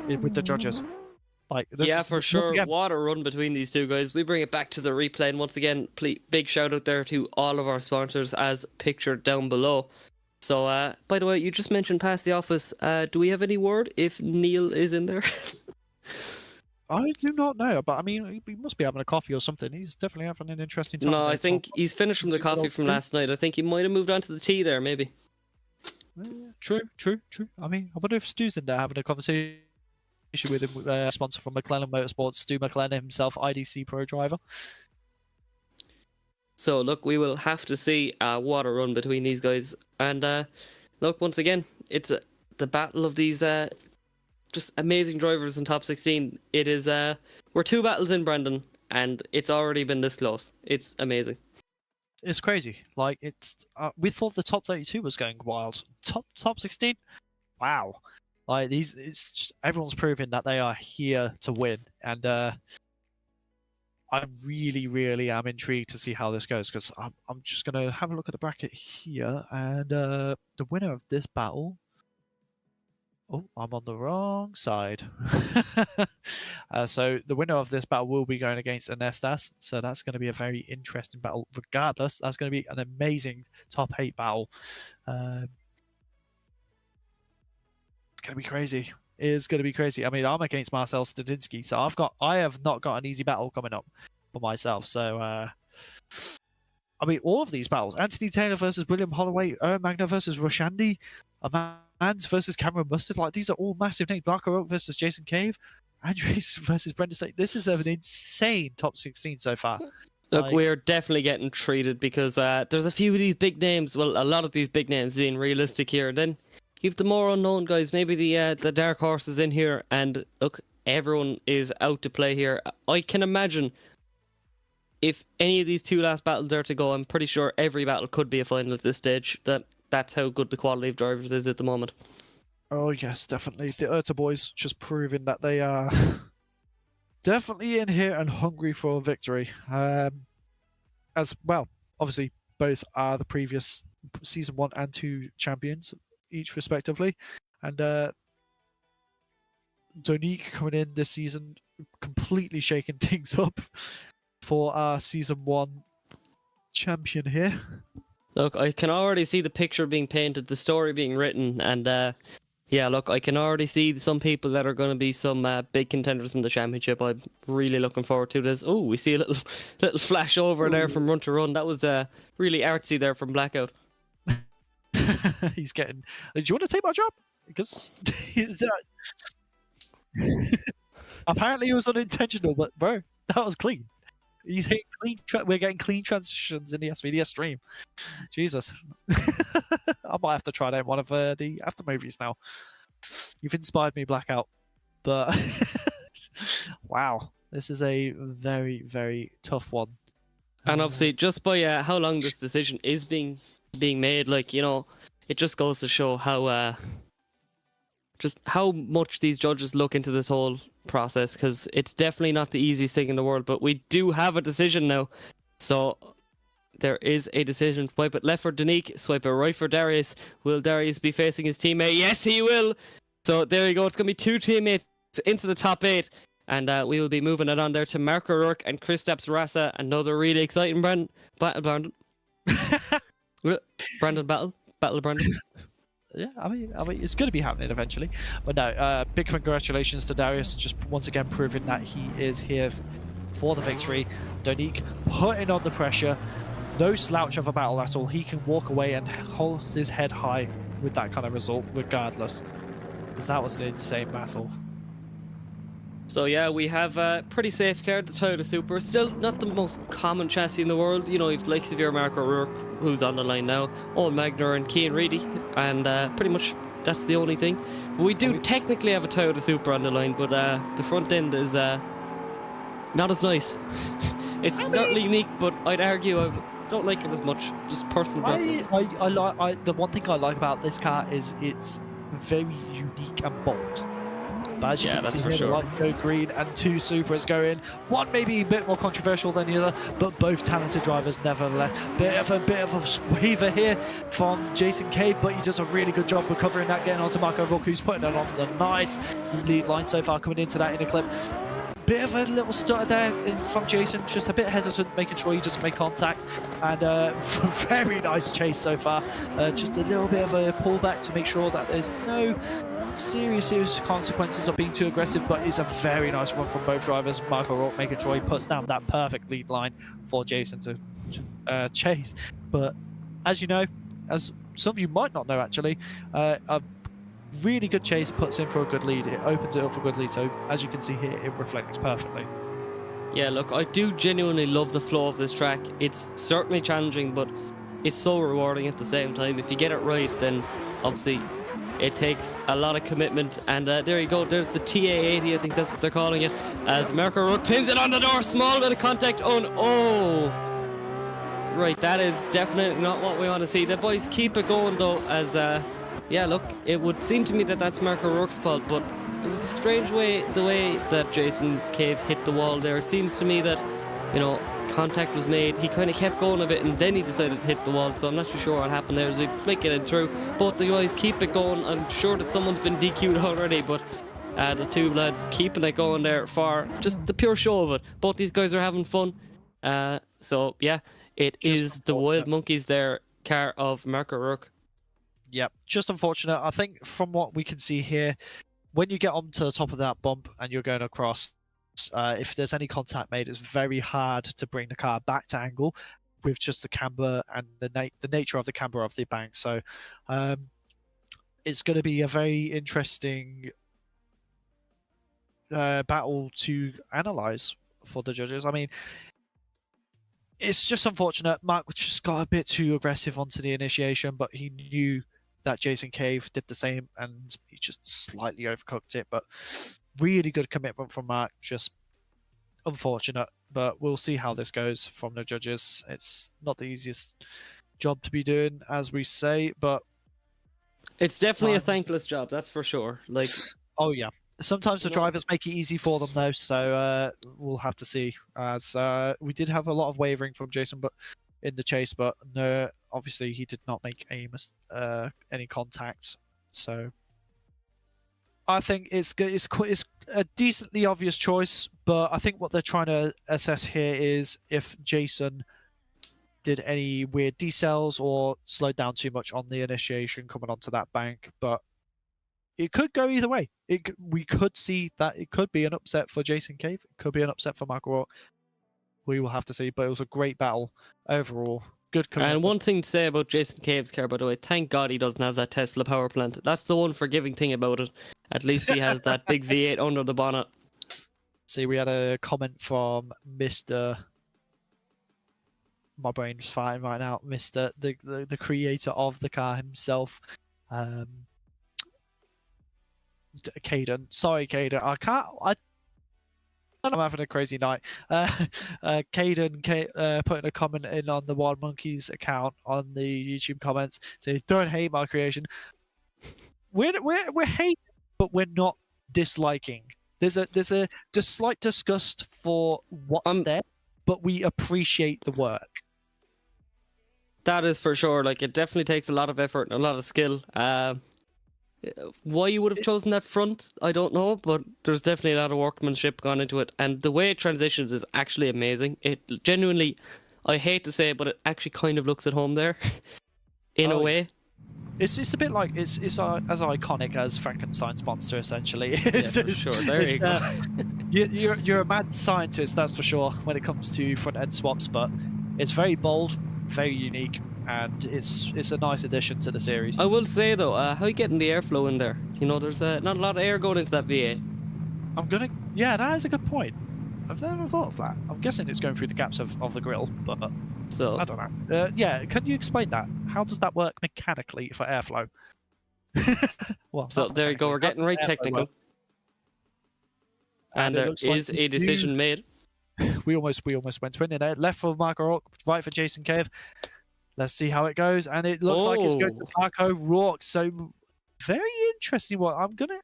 with the judges. Yeah, for sure. What a run between these two guys. We bring it back to the replay, and once again, big shout out there to all of our sponsors as pictured down below. So, by the way, you just mentioned past the office. Do we have any word if Neil is in there? I do not know, but I mean, he must be having a coffee or something. He's definitely having an interesting time. No, I think he's finished from the coffee from last night. I think he might have moved on to the tea there, maybe. True. I mean, I wonder if Stu's in there having a conversation with him, sponsor from Mclellan Motorsport, Stu McLellan himself, IDC Pro driver. So look, we will have to see what a run between these guys. And look, once again, it's the battle of these just amazing drivers in top 16. It is we're two battles in, Brendon, and it's already been this close. It's amazing. It's crazy. Like, it's we thought the top 32 was going wild. Top 16, wow. Like everyone's proving that they are here to win, and I really, really am intrigued to see how this goes, because I'm just gonna have a look at the bracket here, and the winner of this battle Oh, I'm on the wrong side. So the winner of this battle will be going against Ernestus. So that's going to be a very interesting battle. Regardless, that's going to be an amazing top 8 battle. It's going to be crazy. It is going to be crazy. I mean, I'm against Marcel Stendinski, so I have not got an easy battle coming up for myself. So, I mean, all of these battles: Anthony Taylor versus William Holloway, Owen Magner versus Rushandy, Mans versus Cameron Mustard. Like, these are all massive names. Marco Rook versus Jason Cave, Andres versus Brendon. This is an insane top 16 so far. Look, Like, we're definitely getting treated because there's a few of these big names. Well, a lot of these big names being realistic here. And then you've the more unknown guys. Maybe the dark horses in here. And look, everyone is out to play here. I can imagine if any of these 2 last battles are to go, I'm pretty sure every battle could be a final at this stage. That's how good the quality of drivers is at the moment. oh yes, definitely. The Urta boys just proving that they are definitely in here and hungry for a victory. As well, obviously, both are the previous season 1 and 2 champions, each respectively. And Denique coming in this season, completely shaking things up for our season 1 champion here. Look, I can already see the picture being painted, the story being written, and yeah, look, I can already see some people that are going to be some big contenders in the championship. I'm really looking forward to this. Oh, we see a little flash over there from Run to Run. That was really artsy there from Blackout. He's getting. Do you want to take my job? Because apparently it was unintentional, but bro, that was clean. He's hitting clean. We're getting clean transitions in the SVDS stream. Jesus, I might have to try that in one of the after movies now. You've inspired me, Blackout. But wow, this is a very, very tough one. And obviously, just by how long this decision is being made, like, you know, it just goes to show how just how much these judges look into this whole process, because it's definitely not the easiest thing in the world. But we do have a decision now, so there is a decision. Swipe it left for Denique, swipe it right for Darius. Will Darius be facing his teammate? Yes, he will. So there you go. It's gonna be 2 teammates into the top 8. And we will be moving it on there to Marco Rook and Kristaps Rasa. Another really exciting Brendon. Brendon battle Brendon. Yeah, I mean, it's going to be happening eventually. But no, big congratulations to Darius, just once again proving that he is here for the victory. Denique putting on the pressure. No slouch of a battle at all. He can walk away and hold his head high with that kind of result, regardless. Because that was an insane battle. So yeah, we have pretty safe card, the Toyota Supra. Still not the most common chassis in the world. You know, you've like severe Marco Rook, who's on the line now, Owen Magner and Cian Reedy, and pretty much that's the only thing. But we do technically have a Toyota Supra on the line, but the front end is not as nice. It's certainly unique, but I'd argue I don't like it as much. Just personal preference. The one thing I like about this car is it's very unique and bold. But as you can see here, the lights go green and 2 Supras go in. One maybe a bit more controversial than the other, but both talented drivers nevertheless. Bit of a waver here from Jason Cave, but he does a really good job recovering that, getting onto Marco Rook, who's putting it on the nice lead line so far, coming into that inner clip. Bit of a little stutter there from Jason, just a bit hesitant, making sure he doesn't make contact. And very nice chase so far. Just a little bit of a pullback to make sure that there's no serious consequences of being too aggressive, but it's a very nice run from both drivers. Marco Rook making sure he puts down that perfect lead line for Jason to chase. But as you know, as some of you might not know actually, a really good chase puts in for a good lead. It opens it up for a good lead, so as you can see here, it reflects perfectly. Yeah, look, I do genuinely love the flow of this track. It's certainly challenging, but it's so rewarding at the same time. If you get it right, then obviously it takes a lot of commitment. And there you go, there's the TA80, I think that's what they're calling it, as Marco Rook pins it on the door. Small bit of contact. Oh, right, that is definitely not what we want to see. The boys keep it going though, as yeah, look, it would seem to me that that's Marco Rook's fault, but it was a strange way, the way that Jason Cave hit the wall there. It seems to me that contact was made. He kind of kept going a bit, and then he decided to hit the wall. So I'm not too sure what happened there. As we flicking it through, both the guys keep it going. I'm sure that someone's been DQ'd already, but the two lads keeping it going there for just the pure show of it. Both these guys are having fun. So yeah, it is the Wild Monkeys there, car of Marco Rook. Yep, just unfortunate. I think from what we can see here, when you get onto the top of that bump and you're going across, if there's any contact made, it's very hard to bring the car back to angle with just the camber and the nature of the camber of the bank. So it's going to be a very interesting battle to analyze for the judges. I mean, it's just unfortunate. Mark just got a bit too aggressive onto the initiation, but he knew that Jason Cave did the same, and he just slightly overcooked it. But really good commitment from Mark. Just unfortunate, but we'll see how this goes from the judges. It's not the easiest job to be doing, as we say, but it's definitely a thankless job, that's for sure. Like, oh yeah, sometimes the drivers make it easy for them though, so we'll have to see. As we did have a lot of wavering from Jason, but in the chase, but no, obviously he did not make any contact. So I think it's a decently obvious choice, but I think what they're trying to assess here is if Jason did any weird decels or slowed down too much on the initiation coming onto that bank. But it could go either way. We could see that it could be an upset for Jason Cave. It could be an upset for Michael Rock. We will have to see, but it was a great battle overall. Good commitment. And one thing to say about Jason Cave's car, by the way, thank God he doesn't have that Tesla power plant. That's the one forgiving thing about it. At least he has that big V8 under the bonnet. See, we had a comment from Mr. My brain's fine right now. Mr. the creator of the car himself. Kaden. Sorry, Kaden. I'm having a crazy night. Kaden putting a comment in on the Wild Monkeys account on the YouTube comments saying, "Don't hate my creation." We're hating, but we're not disliking. There's a slight disgust for what's there, but we appreciate the work. That is for sure. Like, it definitely takes a lot of effort and a lot of skill. Why you would have chosen that front, I don't know, but there's definitely a lot of workmanship gone into it, and the way it transitions is actually amazing. It genuinely, I hate to say it, but it actually kind of looks at home there, in a way. It's a bit like it's as iconic as Frankenstein's monster, essentially. Yeah, for sure. There you go. You're a mad scientist, that's for sure, when it comes to front end swaps, but it's very bold, very unique, and it's a nice addition to the series. I will say though, how are you getting the airflow in there? There's not a lot of air going into that V8. Yeah, that is a good point. I've never thought of that. I'm guessing it's going through the gaps of the grill, but so I don't know. Yeah, can you explain that? How does that work mechanically for airflow? Well, so there you go. We're getting right technical, and there is a decision made. We almost went twin in there. Left for Marco Rock, right for Jason Cave. Let's see how it goes, and it looks like it's going to Marco Rock. So very interesting. What I'm gonna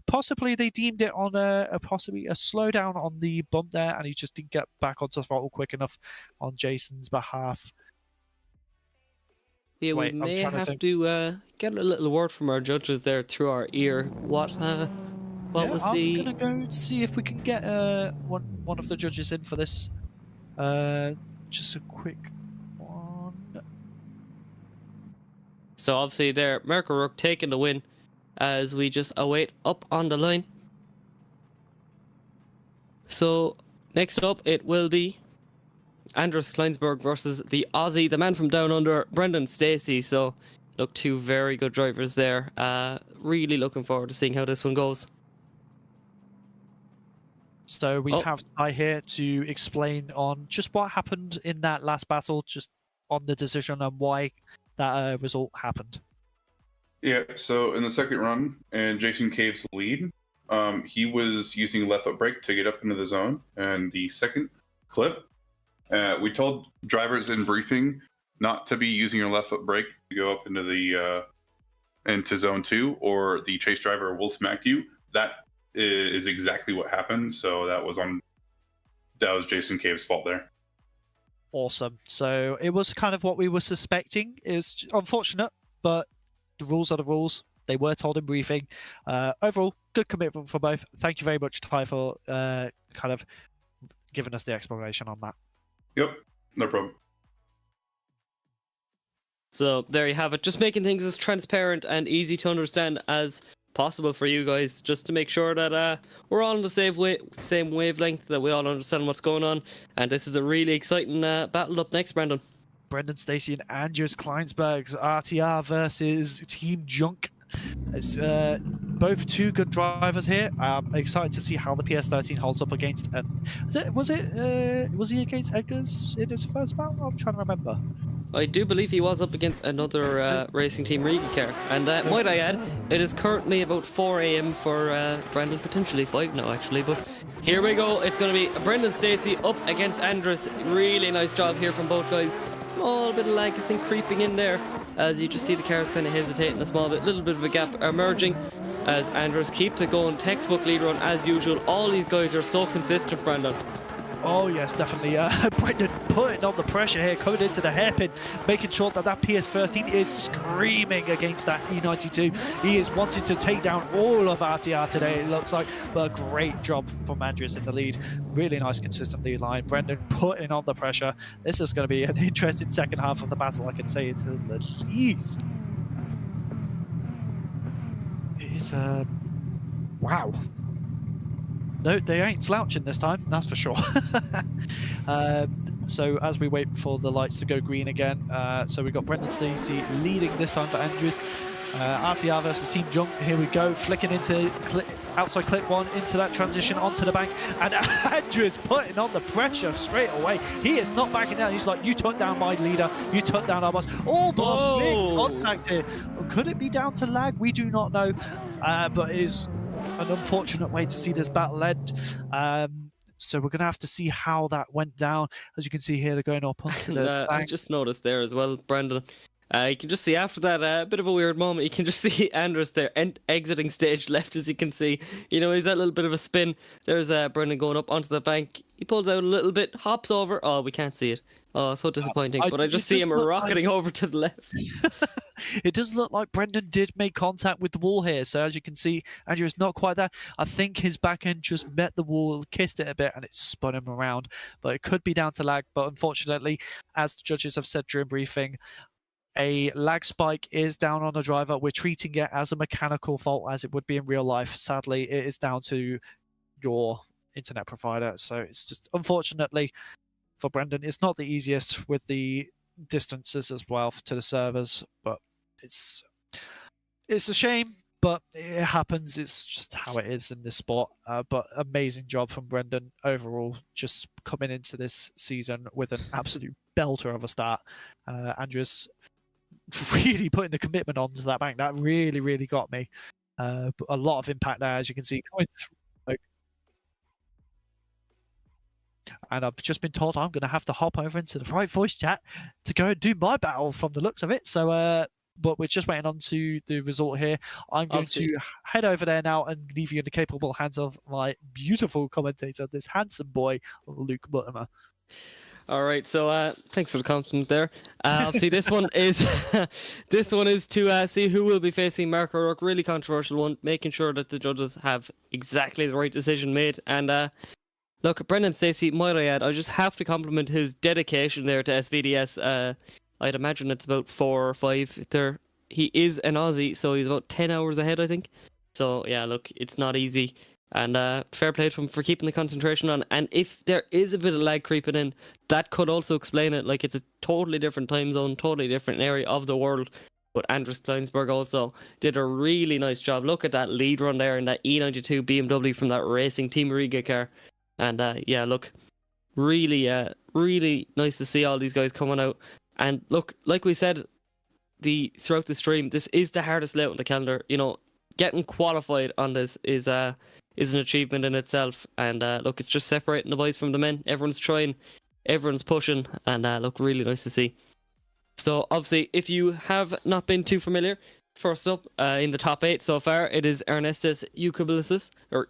possibly they deemed it on possibly a slowdown on the bump there, and he just didn't get back onto the throttle quick enough on Jason's behalf. Yeah, we may have to get a little word from our judges there through our ear. What was the? I'm gonna go see if we can get one of the judges in for this. Just a quick one. So obviously there, Marco Rook taking the win as we just await up on the line. So next up it will be Anders Kleinburg versus the Aussie, the man from down under, Brendon Stacy. So look, two very good drivers there. Really looking forward to seeing how this one goes. So we have Ty here to explain on just what happened in that last battle, just on the decision and why that result happened. Yeah, so in the second run, and Jason Cave's lead, he was using left foot brake to get up into the zone. And the second clip, we told drivers in briefing not to be using your left foot brake to go up into the into zone 2, or the chase driver will smack you. That is exactly what happened. So that was Jason Cave's fault there. awesome. So it was kind of what we were suspecting. It's unfortunate, but the rules are the rules. They were told in briefing. Overall, good commitment for both. Thank you very much, Ty, for kind of giving us the explanation on that. Yep, no problem. So there you have it. Just making things as transparent and easy to understand as possible for you guys, just to make sure that we're all on the same wavelength, that we all understand what's going on. And this is a really exciting battle up next, Brendon. Brendon, Stacy, and Anders Kleinburg's RTR versus Team Junk. It's both two good drivers here. I'm excited to see how the PS13 holds up against. Was he against Edgars in his first battle? I'm trying to remember. I do believe he was up against another racing team Riga car. And might I add, it is currently about 4 a.m. for Brendon, potentially 5 now actually. But here we go. It's going to be Brendon Stacy up against Andres. Really nice job here from both guys. Small bit of lag, I think, creeping in there, as you just see the cars kind of hesitating a small bit. Little bit of a gap emerging as Andres keeps it going. Textbook lead run as usual. All these guys are so consistent, Brendon. Oh yes, definitely. Brendon putting on the pressure here, coming into the hairpin, making sure that that PS13 is screaming against that E92. He is wanting to take down all of RTR today, it looks like. But a great job from Andreas in the lead. Really nice, consistent lead line. Brendon putting on the pressure. This is going to be an interesting second half of the battle, I can say it to the least. It is wow. No, they ain't slouching this time, that's for sure. So as we wait for the lights to go green again, so we've got Brendon Stacy leading this time for Andrews. RTR versus Team Junk, here we go, flicking into outside clip one, into that transition, onto the bank, and Andrews putting on the pressure straight away. He is not backing down, he's like, you took down my leader, you took down our boss. Oh, but big contact here. Could it be down to lag? We do not know, but it is an unfortunate way to see this battle end. So we're going to have to see how that went down. As you can see here, they're going up onto the bank. I just noticed there as well, Brendon. You can just see after that bit of a weird moment, you can just see Andres there exiting stage left, as you can see. You know, he's that little bit of a spin. There's Brendon going up onto the bank. He pulls out a little bit, hops over. Oh, we can't see it. Oh, so disappointing. But I just see him rocketing over to the left. It does look like Brendon did make contact with the wall here. So as you can see, Andrew's not quite there. I think his back end just met the wall, kissed it a bit, and it spun him around. But it could be down to lag. But unfortunately, as the judges have said during briefing, a lag spike is down on the driver. We're treating it as a mechanical fault, as it would be in real life. Sadly, it is down to your internet provider. So it's just, unfortunately, for Brendon, it's not the easiest with the distances as well to the servers, but it's a shame, but it happens. It's just how it is in this sport. But amazing job from Brendon overall, just coming into this season with an absolute belter of a start. Andreas really putting the commitment onto that bank. That really, really got me. A lot of impact there, as you can see, going through. And I've just been told I'm going to have to hop over into the right voice chat to go and do my battle from the looks of it. So, but we're just waiting on to the result here. I'm going to head over there now and leave you in the capable hands of my beautiful commentator, this handsome boy, Luke Buttimer. All right, so thanks for the compliment there. Obviously, this one is to see who will be facing Mark O'Rourke. Really controversial one, making sure that the judges have exactly the right decision made. And look, Brendon Stacy, might I add, I just have to compliment his dedication there to SVDS. I'd imagine it's about 4 or 5 there. He is an Aussie, so he's about 10 hours ahead, I think. So yeah, look, it's not easy. And fair play to him for keeping the concentration on. And if there is a bit of lag creeping in, that could also explain it. Like, it's a totally different time zone, totally different area of the world. But Anders Kleinburg also did a really nice job. Look at that lead run there in that E92 BMW from that Racing Team Riga car. And yeah, look, really nice to see all these guys coming out. And look, like we said throughout the stream, this is the hardest layout on the calendar. You know, getting qualified on this is an achievement in itself. And look, it's just separating the boys from the men. Everyone's trying, everyone's pushing, and look, really nice to see. So obviously, if you have not been too familiar, first up in the top 8 so far, it is Ernestus Jakubilis, or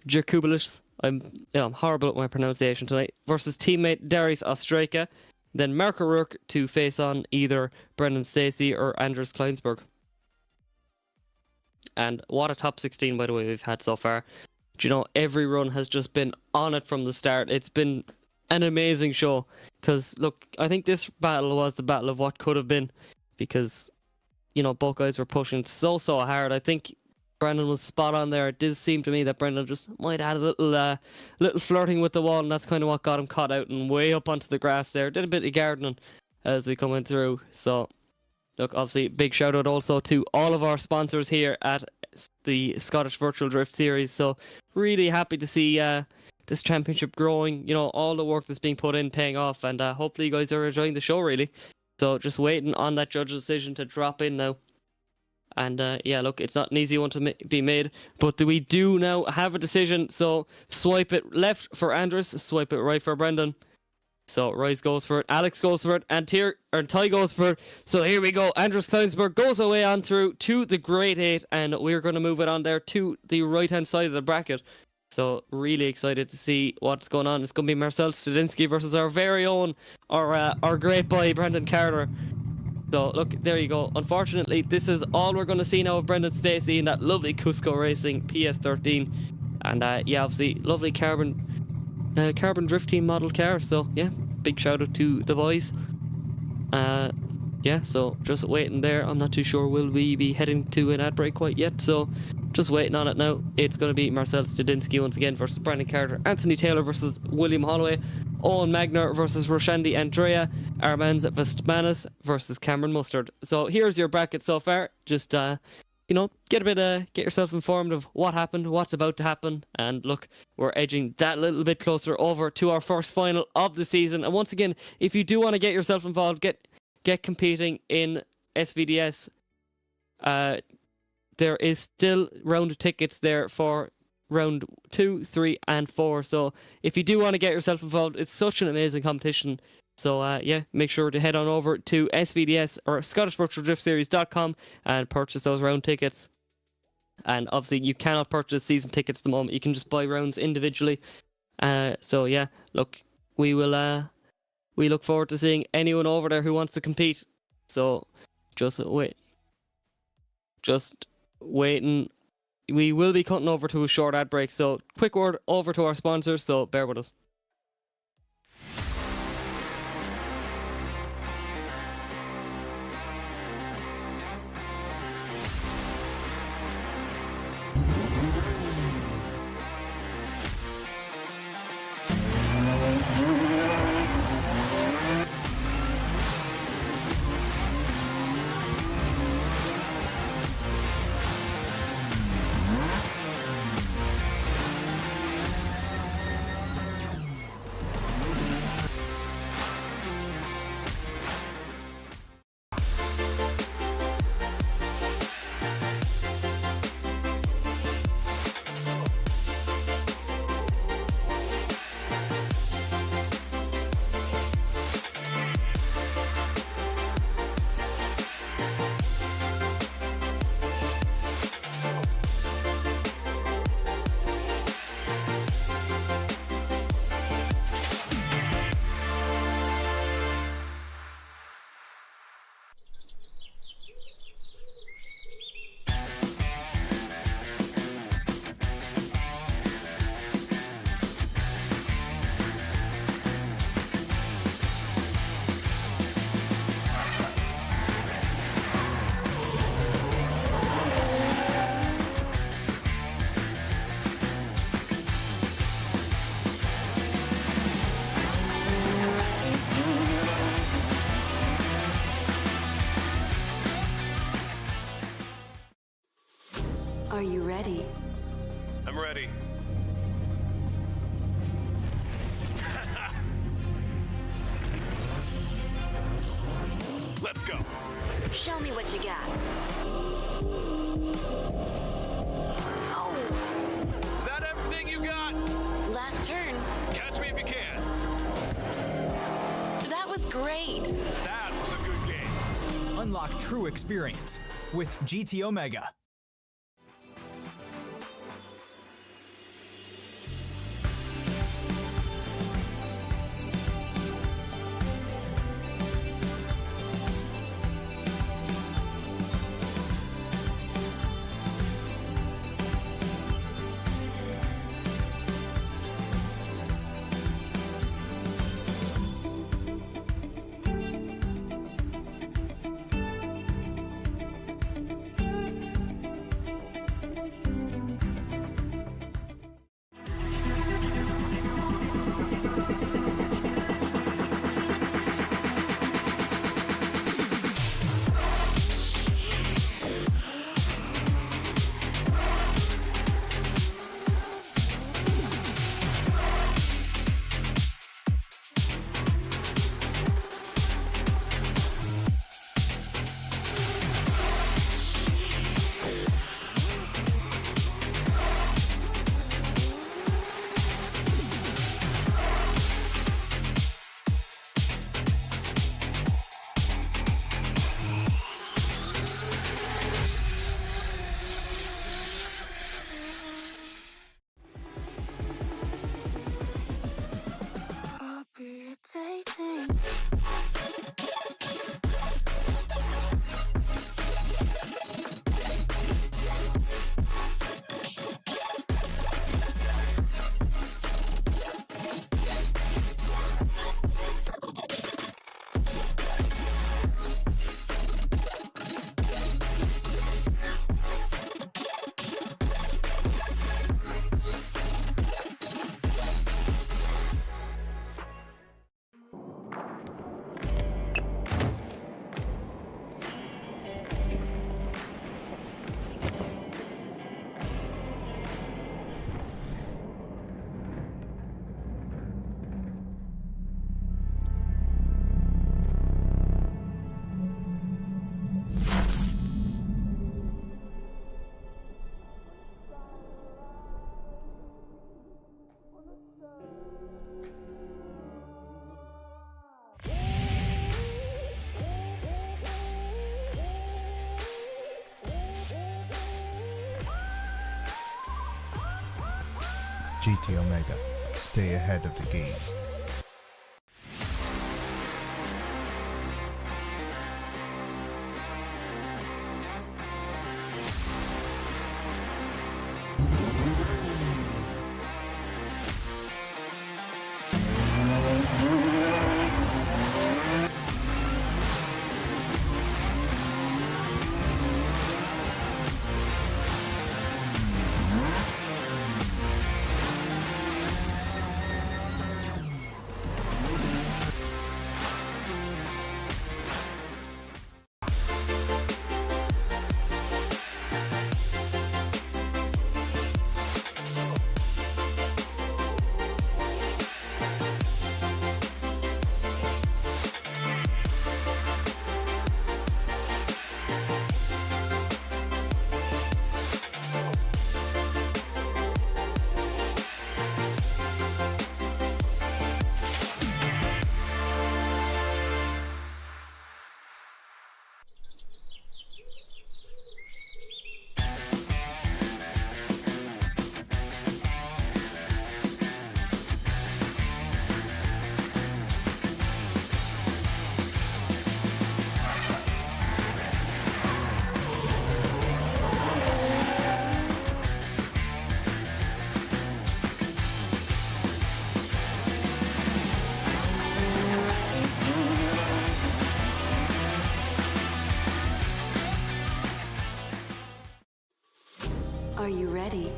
Jakubilis. I'm horrible at my pronunciation tonight. Versus teammate Darius Ostraka. Then Marco Rook to face on either Brendon Stacy or Anders Kleinburg. And what a top 16, by the way, we've had so far. Do you know, every run has just been on it from the start. It's been an amazing show. Because, look, I think this battle was the battle of what could have been. Because, you know, both guys were pushing so hard. I think Brendon was spot on there. It did seem to me that Brendon just might add a little flirting with the wall, and that's kind of what got him caught out and way up onto the grass there. Did a bit of gardening as we coming through. So, look, obviously, big shout out also to all of our sponsors here at the Scottish Virtual Drift Series. So, really happy to see this championship growing. You know, all the work that's being put in paying off, and hopefully you guys are enjoying the show, really. So, just waiting on that judge's decision to drop in now. And yeah, look, it's not an easy one to be made, but we do now have a decision. So swipe it left for Anders, swipe it right for Brendon. So Rice goes for it, Alex goes for it, and Ty goes for it. So here we go. Anders Kleinburg goes away on through to the Great 8, and we're going to move it on there to the right-hand side of the bracket. So really excited to see what's going on. It's going to be Marcel Stendinski versus our very own, our great boy, Brendan Carter. So, look, there you go. Unfortunately, this is all we're going to see now of Brendon Stacy in that lovely Cusco Racing PS13. And, yeah, obviously, lovely carbon drift team model car. So, yeah, big shout out to the boys. Yeah, so just waiting there. I'm not too sure will we be heading to an ad break quite yet. So, just waiting on it now. It's going to be Marcel Stendinski once again versus Brendon Carter. Anthony Taylor versus William Holloway. Owen Magner versus Roshandi Andrea. Armands Vestmanis versus Cameron Mustard. So here's your bracket so far. Just you know, get yourself informed of what happened, what's about to happen, and look, we're edging that little bit closer over to our first final of the season. And once again, if you do want to get yourself involved, get competing in SVDS. There is still round tickets there for round 2, 3, and 4. So if you do want to get yourself involved, it's such an amazing competition. So yeah, make sure to head on over to SVDS or ScottishVirtualDriftSeries.com and purchase those round tickets. And obviously you cannot purchase season tickets at the moment. You can just buy rounds individually. So yeah, look, we look forward to seeing anyone over there who wants to compete. So just waiting. We will be cutting over to a short ad break, so quick word over to our sponsors, so bear with us. Are you ready? I'm ready. Let's go. Show me what you got. Oh, Is that everything you got? last turn. Catch me if you can. That was great. That was a good game. Unlock true experience with GT Omega. GT Omega. Stay ahead of the game. Are you ready?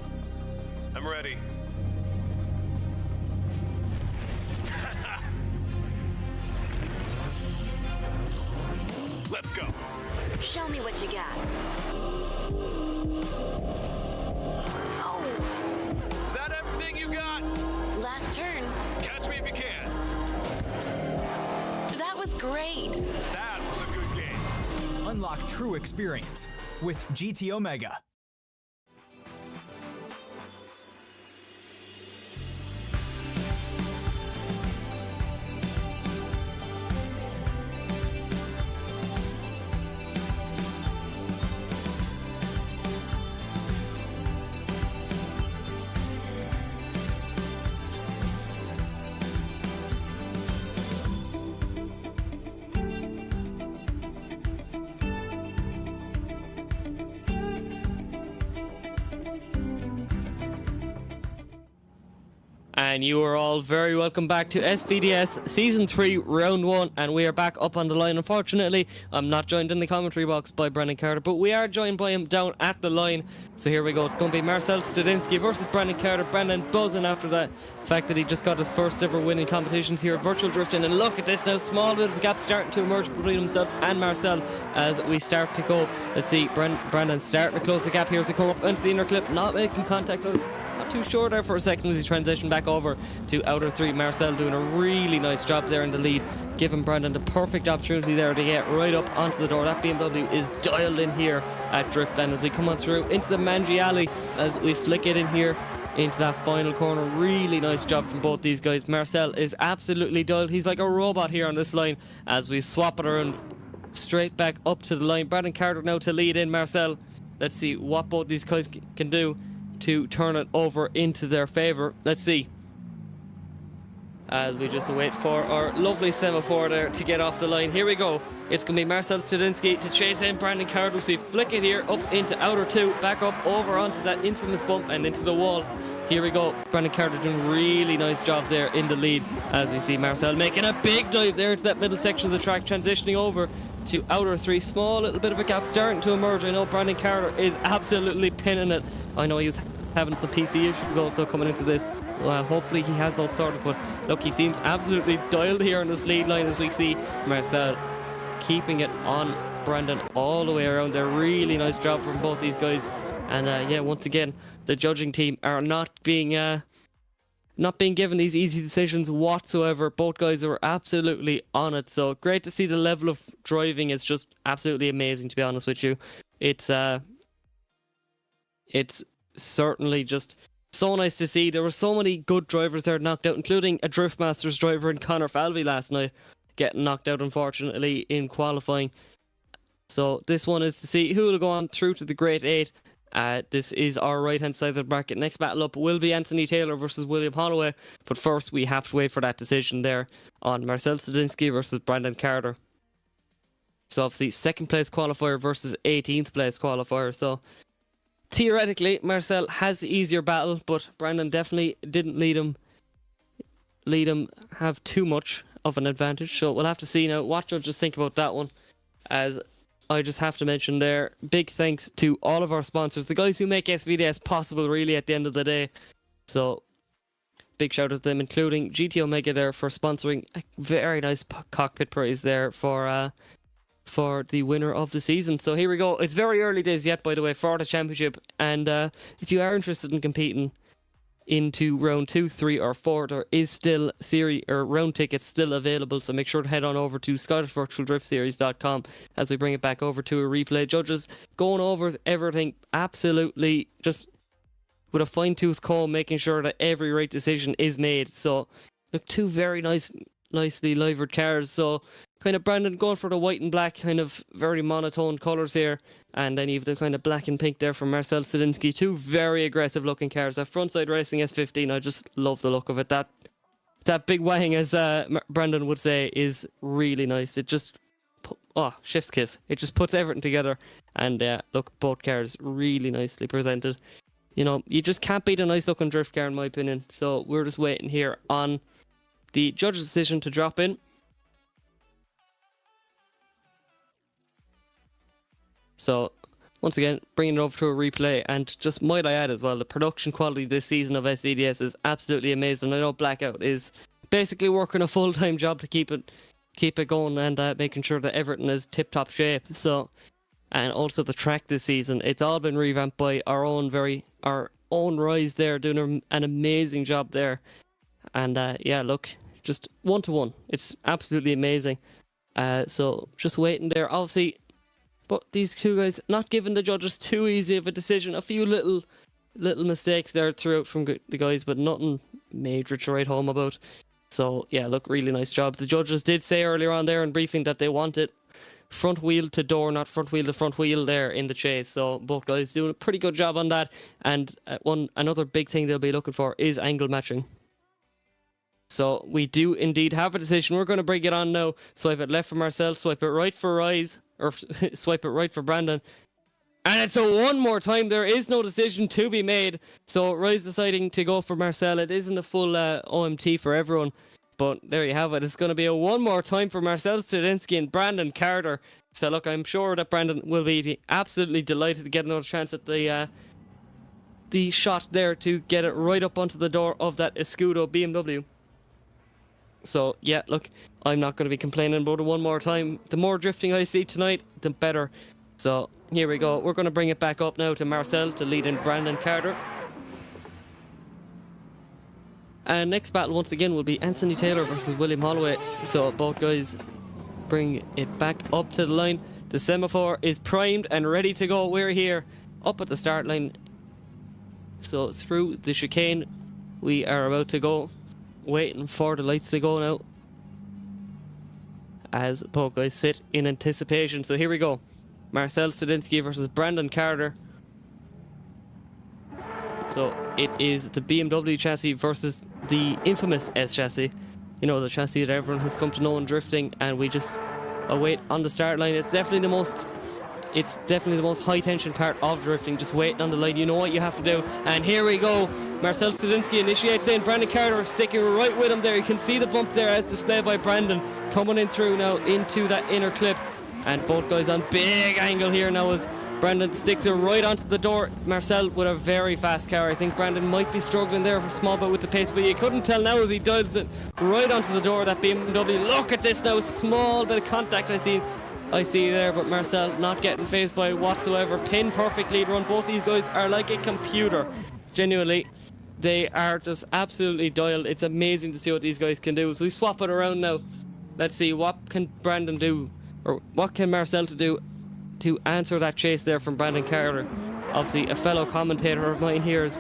I'm ready. Let's go. Show me what you got. Oh, Is that everything you got? last turn. Catch me if you can. That was great. That was a good game. Unlock true experience with GT Omega. And you are all very welcome back to SVDS Season 3, Round 1, and we are back up on the line. Unfortunately, I'm not joined in the commentary box by Brendon Carter, but we are joined by him down at the line. So here we go. It's going to be Marcel Stendinski versus Brendon Carter. Brendon buzzing after that fact that he just got his first ever win in competitions here at Virtual Drifting. And look at this now, small bit of a gap starting to emerge between himself and Marcel as we start to go. Let's see, Brendon starting to close the gap here to come up into the inner clip, not making contact. Not too sure there for a second as he transitioned back over to outer three. Marcel doing a really nice job there in the lead, giving Brendon the perfect opportunity there to get right up onto the door. That BMW is dialed in here at Driftland as we come on through into the Mangy Alley as we flick it in here into that final corner. Really nice job from both these guys. Marcel is absolutely dialed. He's like a robot here on this line as we swap it around straight back up to the line. Brendon Carter now to lead in Marcel. Let's see what both these guys can do to turn it over into their favour. Let's see. As we just wait for our lovely semaphore there to get off the line. Here we go. It's going to be Marcel Stendinski to chase in Brendon Carter. We flick it here up into outer two, back up over onto that infamous bump and into the wall. Here we go. Brendon Carter doing a really nice job there in the lead as we see Marcel making a big dive there into that middle section of the track, transitioning over to outer three. Small little bit of a gap starting to emerge. I know Brendon Carter is absolutely pinning it. I know he was having some PC issues also coming into this. Hopefully he has those sorted, but look, he seems absolutely dialed here on this lead line as we see Marcel keeping it on Brendon all the way around there. Really nice job from both these guys. And yeah, once again, the judging team are not being given these easy decisions whatsoever. Both guys are absolutely on it. So great to see. The level of driving is just absolutely amazing, to be honest with you. It's certainly just so nice to see. There were so many good drivers there knocked out, including a Driftmasters driver in Connor Falvey last night getting knocked out, unfortunately, in qualifying. So this one is to see who will go on through to the Great 8 This is our right-hand side of the bracket. Next battle up will be Anthony Taylor versus William Holloway. But first, we have to wait for that decision there on Marcel Stendinski versus Brendon Carter. So obviously, second place qualifier versus 18th place qualifier. So theoretically, Marcel has the easier battle, but Brendon definitely didn't lead him have too much of an advantage. So we'll have to see now what judges think about that one. As I just have to mention there, big thanks to all of our sponsors, the guys who make SVDS possible really at the end of the day. So big shout out to them, including GT Omega there for sponsoring a very nice cockpit prize there for the winner of the season. So here we go. It's very early days yet, by the way, for the championship. And if you are interested in competing into round 2, 3 or 4, there is still round tickets still available, so make sure to head on over to ScottishVirtualDriftSeries.com as we bring it back over to a replay. Judges going over everything absolutely just with a fine-tooth comb, making sure that every right decision is made. So look, two very nicely livered cars. So kind of Brendon going for the white and black, kind of very monotone colours here. And then you have the kind of black and pink there from Marcel Stendinski. Two very aggressive looking cars. That FrontSide Racing S15, I just love the look of it. That big wang, as Brendon would say, is really nice. It just, chef's kiss. It just puts everything together. And look, both cars really nicely presented. You know, you just can't beat a nice looking drift car in my opinion. So we're just waiting here on the judge's decision to drop in. So, once again, bringing it over to a replay, and just might I add as well, the production quality this season of SVDS is absolutely amazing. I know Blackout is basically working a full-time job to keep it going and making sure that everything is tip-top shape. So, and also the track this season, it's all been revamped by our own Rise there, doing an amazing job there. And yeah, look, just 1-to-1, it's absolutely amazing. So, just waiting there, obviously. But these two guys not giving the judges too easy of a decision. A few little mistakes there throughout from the guys, but nothing major to write home about. So yeah, look, really nice job. The judges did say earlier on there in briefing that they wanted front wheel to door, not front wheel to front wheel there in the chase. So both guys doing a pretty good job on that. And another big thing they'll be looking for is angle matching. So we do indeed have a decision. We're going to bring it on now. Swipe it left for Marcel, swipe it right for Rise. Or swipe it right for Brendon. And it's a one more time. There is no decision to be made. So Rise deciding to go for Marcel. It isn't a full OMT for everyone. But there you have it. It's going to be a one more time for Marcel Stendinski and Brendon Carter. So look, I'm sure that Brendon will be absolutely delighted to get another chance at the shot there to get it right up onto the door of that Escudo BMW. So yeah, look, I'm not going to be complaining about it one more time. The more drifting I see tonight, the better. So here we go. We're going to bring it back up now to Marcel to lead in Brendon Carter. And next battle once again will be Anthony Taylor versus William Holloway. So both guys bring it back up to the line. The semaphore is primed and ready to go. We're here up at the start line. So through the chicane, we are about to go. Waiting for the lights to go now as both guys sit in anticipation. So here we go. Marcel Stendinski versus Brendon Carter. So it is the BMW chassis versus the infamous S chassis. You know, the chassis that everyone has come to know in drifting, and we just await on the start line. It's definitely the most high tension part of drifting, just waiting on the line. You know what you have to do. And here we go. Marcel Stendinski initiates in. Brendon Carter sticking right with him there. You can see the bump there as displayed by Brendon coming in through now into that inner clip. And both guys on big angle here now as Brendon sticks it right onto the door. Marcel with a very fast car. I think Brendon might be struggling there for a small bit with the pace, but you couldn't tell now as he dives it right onto the door of that BMW. Look at this now. Small bit of contact I see there, but Marcel not getting phased by it whatsoever. Pin perfect lead run. Both these guys are like a computer. Genuinely, they are just absolutely dialed. It's amazing to see what these guys can do. So we swap it around now. Let's see what can Brendon do, or what can Marcel do to answer that chase there from Brendon Carter. Obviously, a fellow commentator of mine here is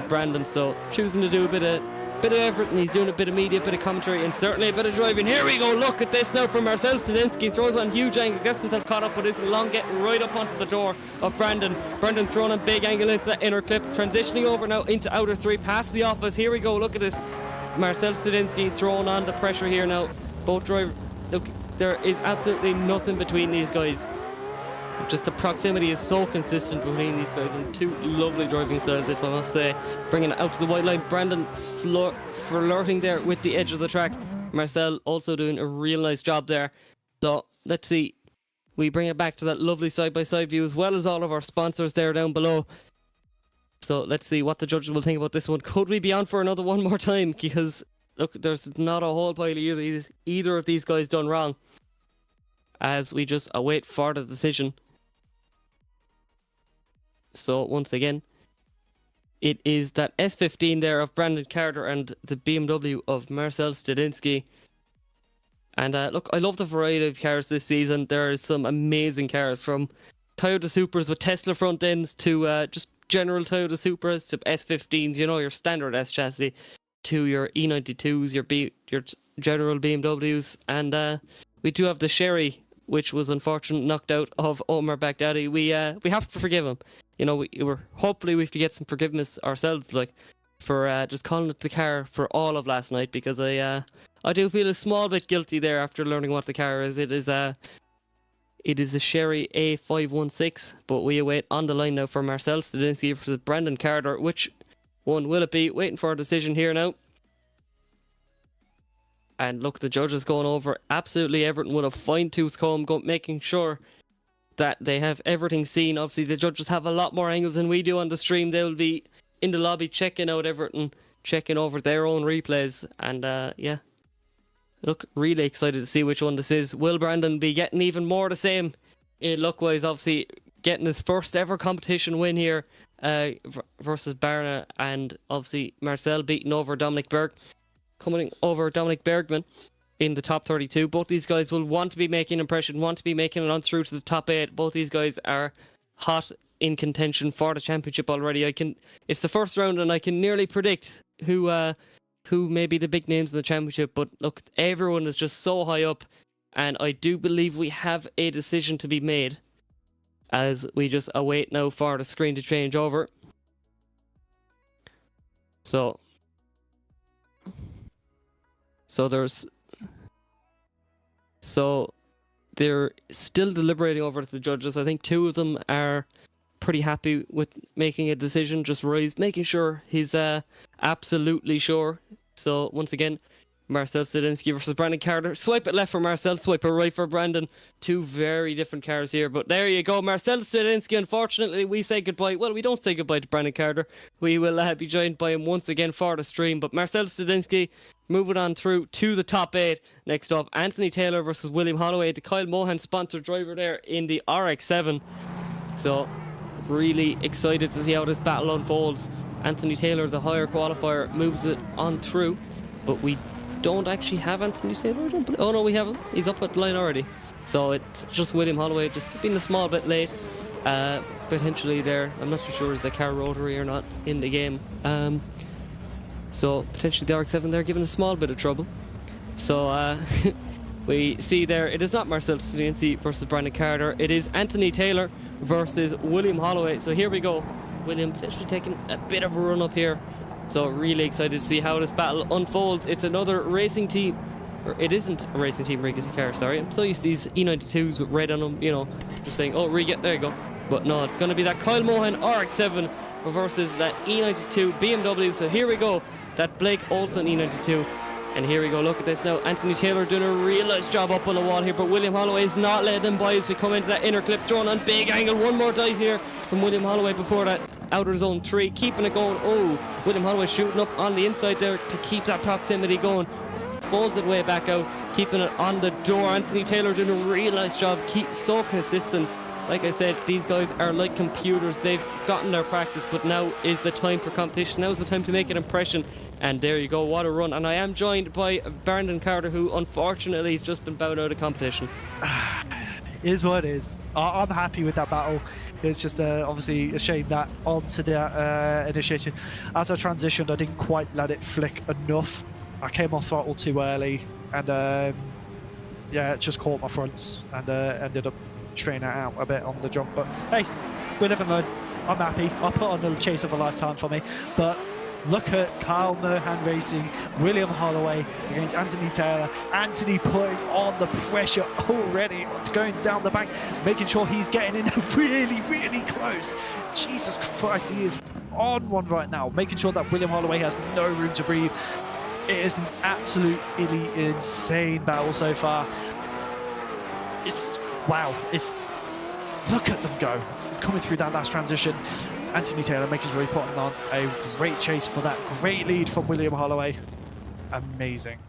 Brendon, so choosing to do a bit of bit of everything. He's doing a bit of media, a bit of commentary, and certainly a bit of driving. Here we go, look at this now from Marcel Stendinski. Throws on huge angle, gets himself caught up, but isn't long, getting right up onto the door of Brendon. Brendon throwing a big angle into that inner clip, transitioning over now into outer 3, past the office. Here we go, look at this. Marcel Stendinski throwing on the pressure here now. Both drivers, look, there is absolutely nothing between these guys. Just the proximity is so consistent between these guys, and two lovely driving styles, if I must say. Bringing it out to the white line, Brendon flirting there with the edge of the track. Marcel also doing a real nice job there. So let's see, we bring it back to that lovely side-by-side view, as well as all of our sponsors there down below. So let's see what the judges will think about this one. Could we be on for another one more time? Because look, there's not a whole pile of either of these guys done wrong, as we just await for the decision. So once again, it is that S15 there of Brendon Carter and the BMW of Marcel Stendinski. And look, I love the variety of cars this season. There are some amazing cars, from Toyota Supras with Tesla front ends to just general Toyota Supras to S15s, you know, your standard S chassis, to your E92s, your general BMWs. And we do have the Sherry, which was unfortunately knocked out of Omar Baghdadi. We have to forgive him. You know, hopefully we have to get some forgiveness ourselves, like, for just calling it the car for all of last night, because I do feel a small bit guilty there after learning what the car is. It is a Sherry A516, but we await on the line now for Marcel Stendinski versus Brendon Carter. Which one will it be? Waiting for a decision here now. And look, the judges going over absolutely everything with a fine-tooth comb, making sure that they have everything seen. Obviously, the judges have a lot more angles than we do on the stream. They'll be in the lobby checking out everything, checking over their own replays. And yeah, look, really excited to see which one this is. Will Brendon be getting even more the same in luck-wise? Obviously, getting his first ever competition win here versus Barna, and obviously Marcel beating over Dominic Bergman in the top 32. Both these guys will want to be making an impression, want to be making it on through to the top 8. Both these guys are hot in contention for the championship already. It's the first round, and I can nearly predict who may be the big names in the championship. But look, everyone is just so high up, and I do believe we have a decision to be made, as we just await now for the screen to change over. So they're still deliberating over to the judges. I think two of them are pretty happy with making a decision. Just Roy's making sure he's absolutely sure. So once again, Marcel Stendinski versus Brendon Carter. Swipe it left for Marcel, swipe it right for Brendon. Two very different cars here, but there you go. Marcel Stendinski, unfortunately, we say goodbye. Well, we don't say goodbye to Brendon Carter. We will be joined by him once again for the stream. But Marcel Stendinski moving on through to the top 8. Next up, Anthony Taylor versus William Holloway, the Kyle Mohan sponsored driver there in the RX-7. So really excited to see how this battle unfolds. Anthony Taylor, the higher qualifier, moves it on through, but we don't actually have Anthony Taylor. Oh no, we have him. He's up at the line already. So it's just William Holloway, just being a small bit late. Potentially there, I'm not too sure is the car rotary or not in the game. So potentially the RX-7 there giving a small bit of trouble. So we see there, it is not Marcel Stendinski versus Brendon Carter. It is Anthony Taylor versus William Holloway. So here we go. William potentially taking a bit of a run up here. So really excited to see how this battle unfolds. It's another racing team, or it isn't a racing team Legacy car, sorry. I'm so used to these E92s with red on them, you know, just saying, oh, there you go. But no, it's going to be that Kyle Mohan RX-7 versus that E92 BMW. So here we go, that Blake Olsen E92. And here we go, look at this now. Anthony Taylor doing a real nice job up on the wall here, but William Holloway is not letting them by as we come into that inner clip, thrown on big angle. One more dive here from William Holloway before that outer zone 3, keeping it going. Oh, William Holloway shooting up on the inside there to keep that proximity going. Folds it way back out, keeping it on the door. Anthony Taylor doing a real nice job, so consistent. Like I said, these guys are like computers. They've gotten their practice, but now is the time for competition. Now is the time to make an impression. And there you go, what a run. And I am joined by Brendon Carter, who unfortunately has just been bowed out of competition. It is what it is. I'm happy with that battle. It's just obviously a shame that onto the initiation. As I transitioned, I didn't quite let it flick enough. I came off throttle too early, and yeah, it just caught my fronts and ended up straining it out a bit on the jump. But hey, we live and learn. I'm happy. I'll put on the chase of a lifetime for me. But look at Kyle Merhan racing, William Holloway against Anthony Taylor. Anthony putting on the pressure already, going down the bank, making sure he's getting in really, really close. Jesus Christ, he is on one right now, making sure that William Holloway has no room to breathe. It is an absolutely insane battle so far. It's, wow, it's, look at them go, coming through that last transition. Anthony Taylor making sure he's putting on a great chase for that great lead from William Holloway. Amazing.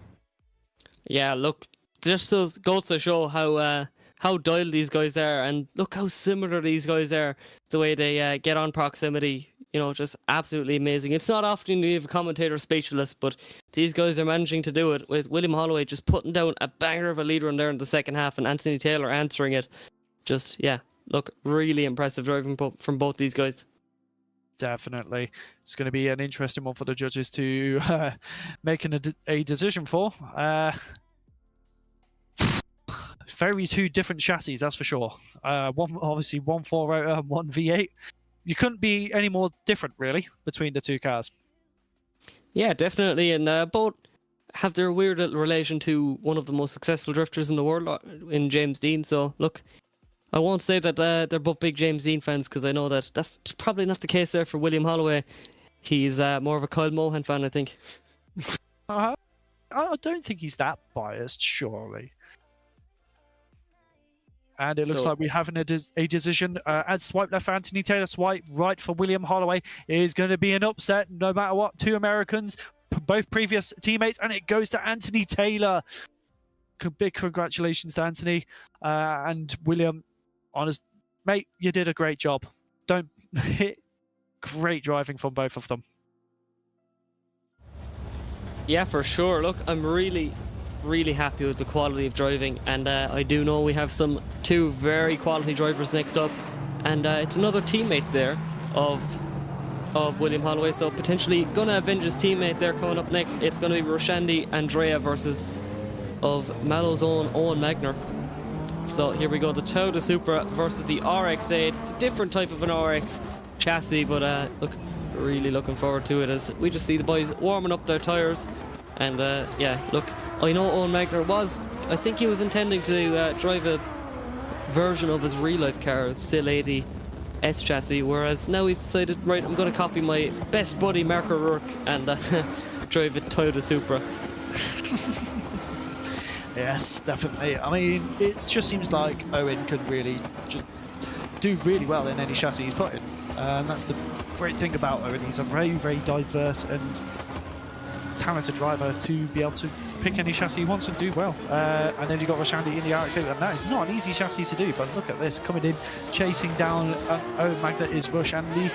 Yeah, look, just goes to show how dialed these guys are, and look how similar these guys are. The way they get on proximity, you know, just absolutely amazing. It's not often you have a commentator speechless, but these guys are managing to do it, with William Holloway just putting down a banger of a lead run there in the second half, and Anthony Taylor answering it. Just, yeah, look, really impressive driving from both these guys. Definitely. It's going to be an interesting one for the judges to make a decision for. Very two different chassis, that's for sure. One obviously 1.4 rotor and 1 V8. You couldn't be any more different, really, between the two cars. Yeah, definitely. And both have their weird little relation to one of the most successful drifters in the world, in James Dean. So, look, I won't say that they're both big James Dean fans, because I know that that's probably not the case there for William Holloway. He's more of a Kyle Mohan fan, I think. I don't think he's that biased, surely. And it looks like we're having a decision. Add swipe left for Anthony Taylor, swipe right for William Holloway. It is going to be an upset, no matter what. Two Americans, both previous teammates, and it goes to Anthony Taylor. Big congratulations to Anthony and William. Honest, mate, you did a great job. Don't hit. Great driving from both of them. Yeah, for sure. Look, I'm really happy with the quality of driving, and I do know we have two very quality drivers next up, and it's another teammate there of William Holloway, so potentially gonna avenge his teammate there coming up next. It's gonna be Roshandi Andrea versus of Mallow's own Owen Magner. So here we go, the Toyota Supra versus the RX-8. It's a different type of an RX chassis, but look, really looking forward to it as we just see the boys warming up their tyres. And yeah, look, I know Owen Magner I think he was intending to drive a version of his real-life car, Sil 80 S chassis, whereas now he's decided, right, I'm going to copy my best buddy Marco Rook and drive a Toyota Supra. Yes, definitely. I mean, it just seems like Owen could really just do really well in any chassis he's put in. And that's the great thing about Owen. He's a very, very diverse and talented driver to be able to pick any chassis he wants and do well. And then you've got Roshandi in the RX-8, and that is not an easy chassis to do. But look at this, coming in, chasing down Owen Magner is Roshandi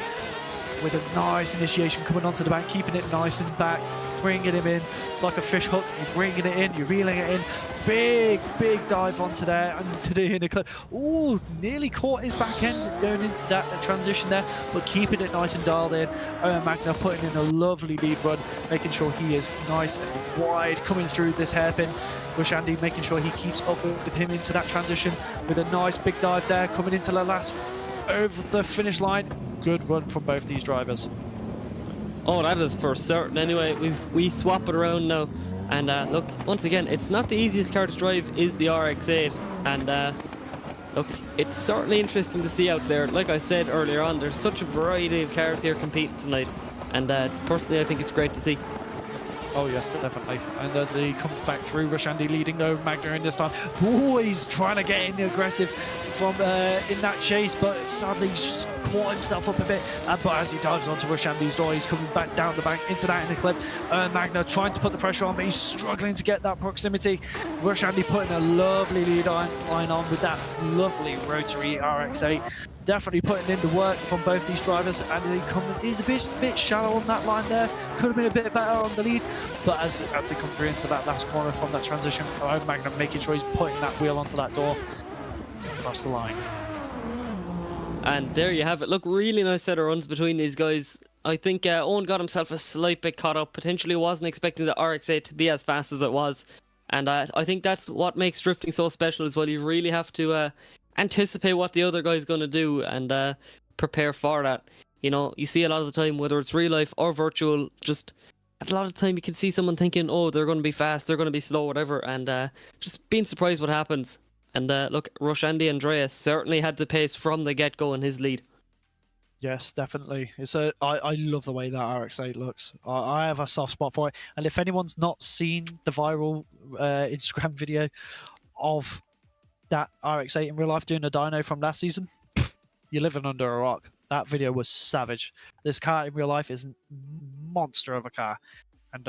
with a nice initiation coming onto the back, keeping it nice and back, bringing him in. It's like a fish hook. You're bringing it in, you're reeling it in. Big dive onto there, and to the inner clip. Ooh, nearly caught his back end going into that transition there, but keeping it nice and dialed in. Owen Magner putting in a lovely lead run, making sure he is nice and wide coming through this hairpin. Roshandi making sure he keeps up with him into that transition with a nice big dive there, coming into the last over the finish line. Good run from both these drivers. Oh, that is for certain. Anyway, we swap it around now. And look, once again, it's not the easiest car to drive, is the RX-8. And look, it's certainly interesting to see out there. Like I said earlier on, there's such a variety of cars here competing tonight. And personally, I think it's great to see. Oh yes, definitely. And as he comes back through, Roshandi leading Owen Magner in this time. Oh, he's trying to get in aggressive from in that chase, but sadly he's just caught himself up a bit. But as he dives onto Roshandi's door, he's coming back down the bank into that inner clip. Magner trying to put the pressure on, but he's struggling to get that proximity. Roshandi putting a lovely lead line on with that lovely rotary RX-8. Definitely putting in the work from both these drivers, and he's a bit shallow on that line there. Could have been a bit better on the lead, but as they come through into that last corner from that transition, Owen Magner making sure he's putting that wheel onto that door across the line. And there you have it. Look, really nice set of runs between these guys. I think Owen got himself a slight bit caught up. Potentially wasn't expecting the RX-8 to be as fast as it was. And I think that's what makes drifting so special as well. You really have to anticipate what the other guy's going to do and prepare for that. You know, you see a lot of the time, whether it's real life or virtual, just a lot of the time you can see someone thinking, oh, they're going to be fast, they're going to be slow, whatever, and just being surprised what happens. And look, Roshandy Andrea certainly had the pace from the get-go in his lead. Yes, definitely. I love the way that RX-8 looks. I have a soft spot for it. And if anyone's not seen the viral Instagram video of that RX-8 in real life doing a dyno from last season, you're living under a rock. That video was savage. This car in real life is a monster of a car. And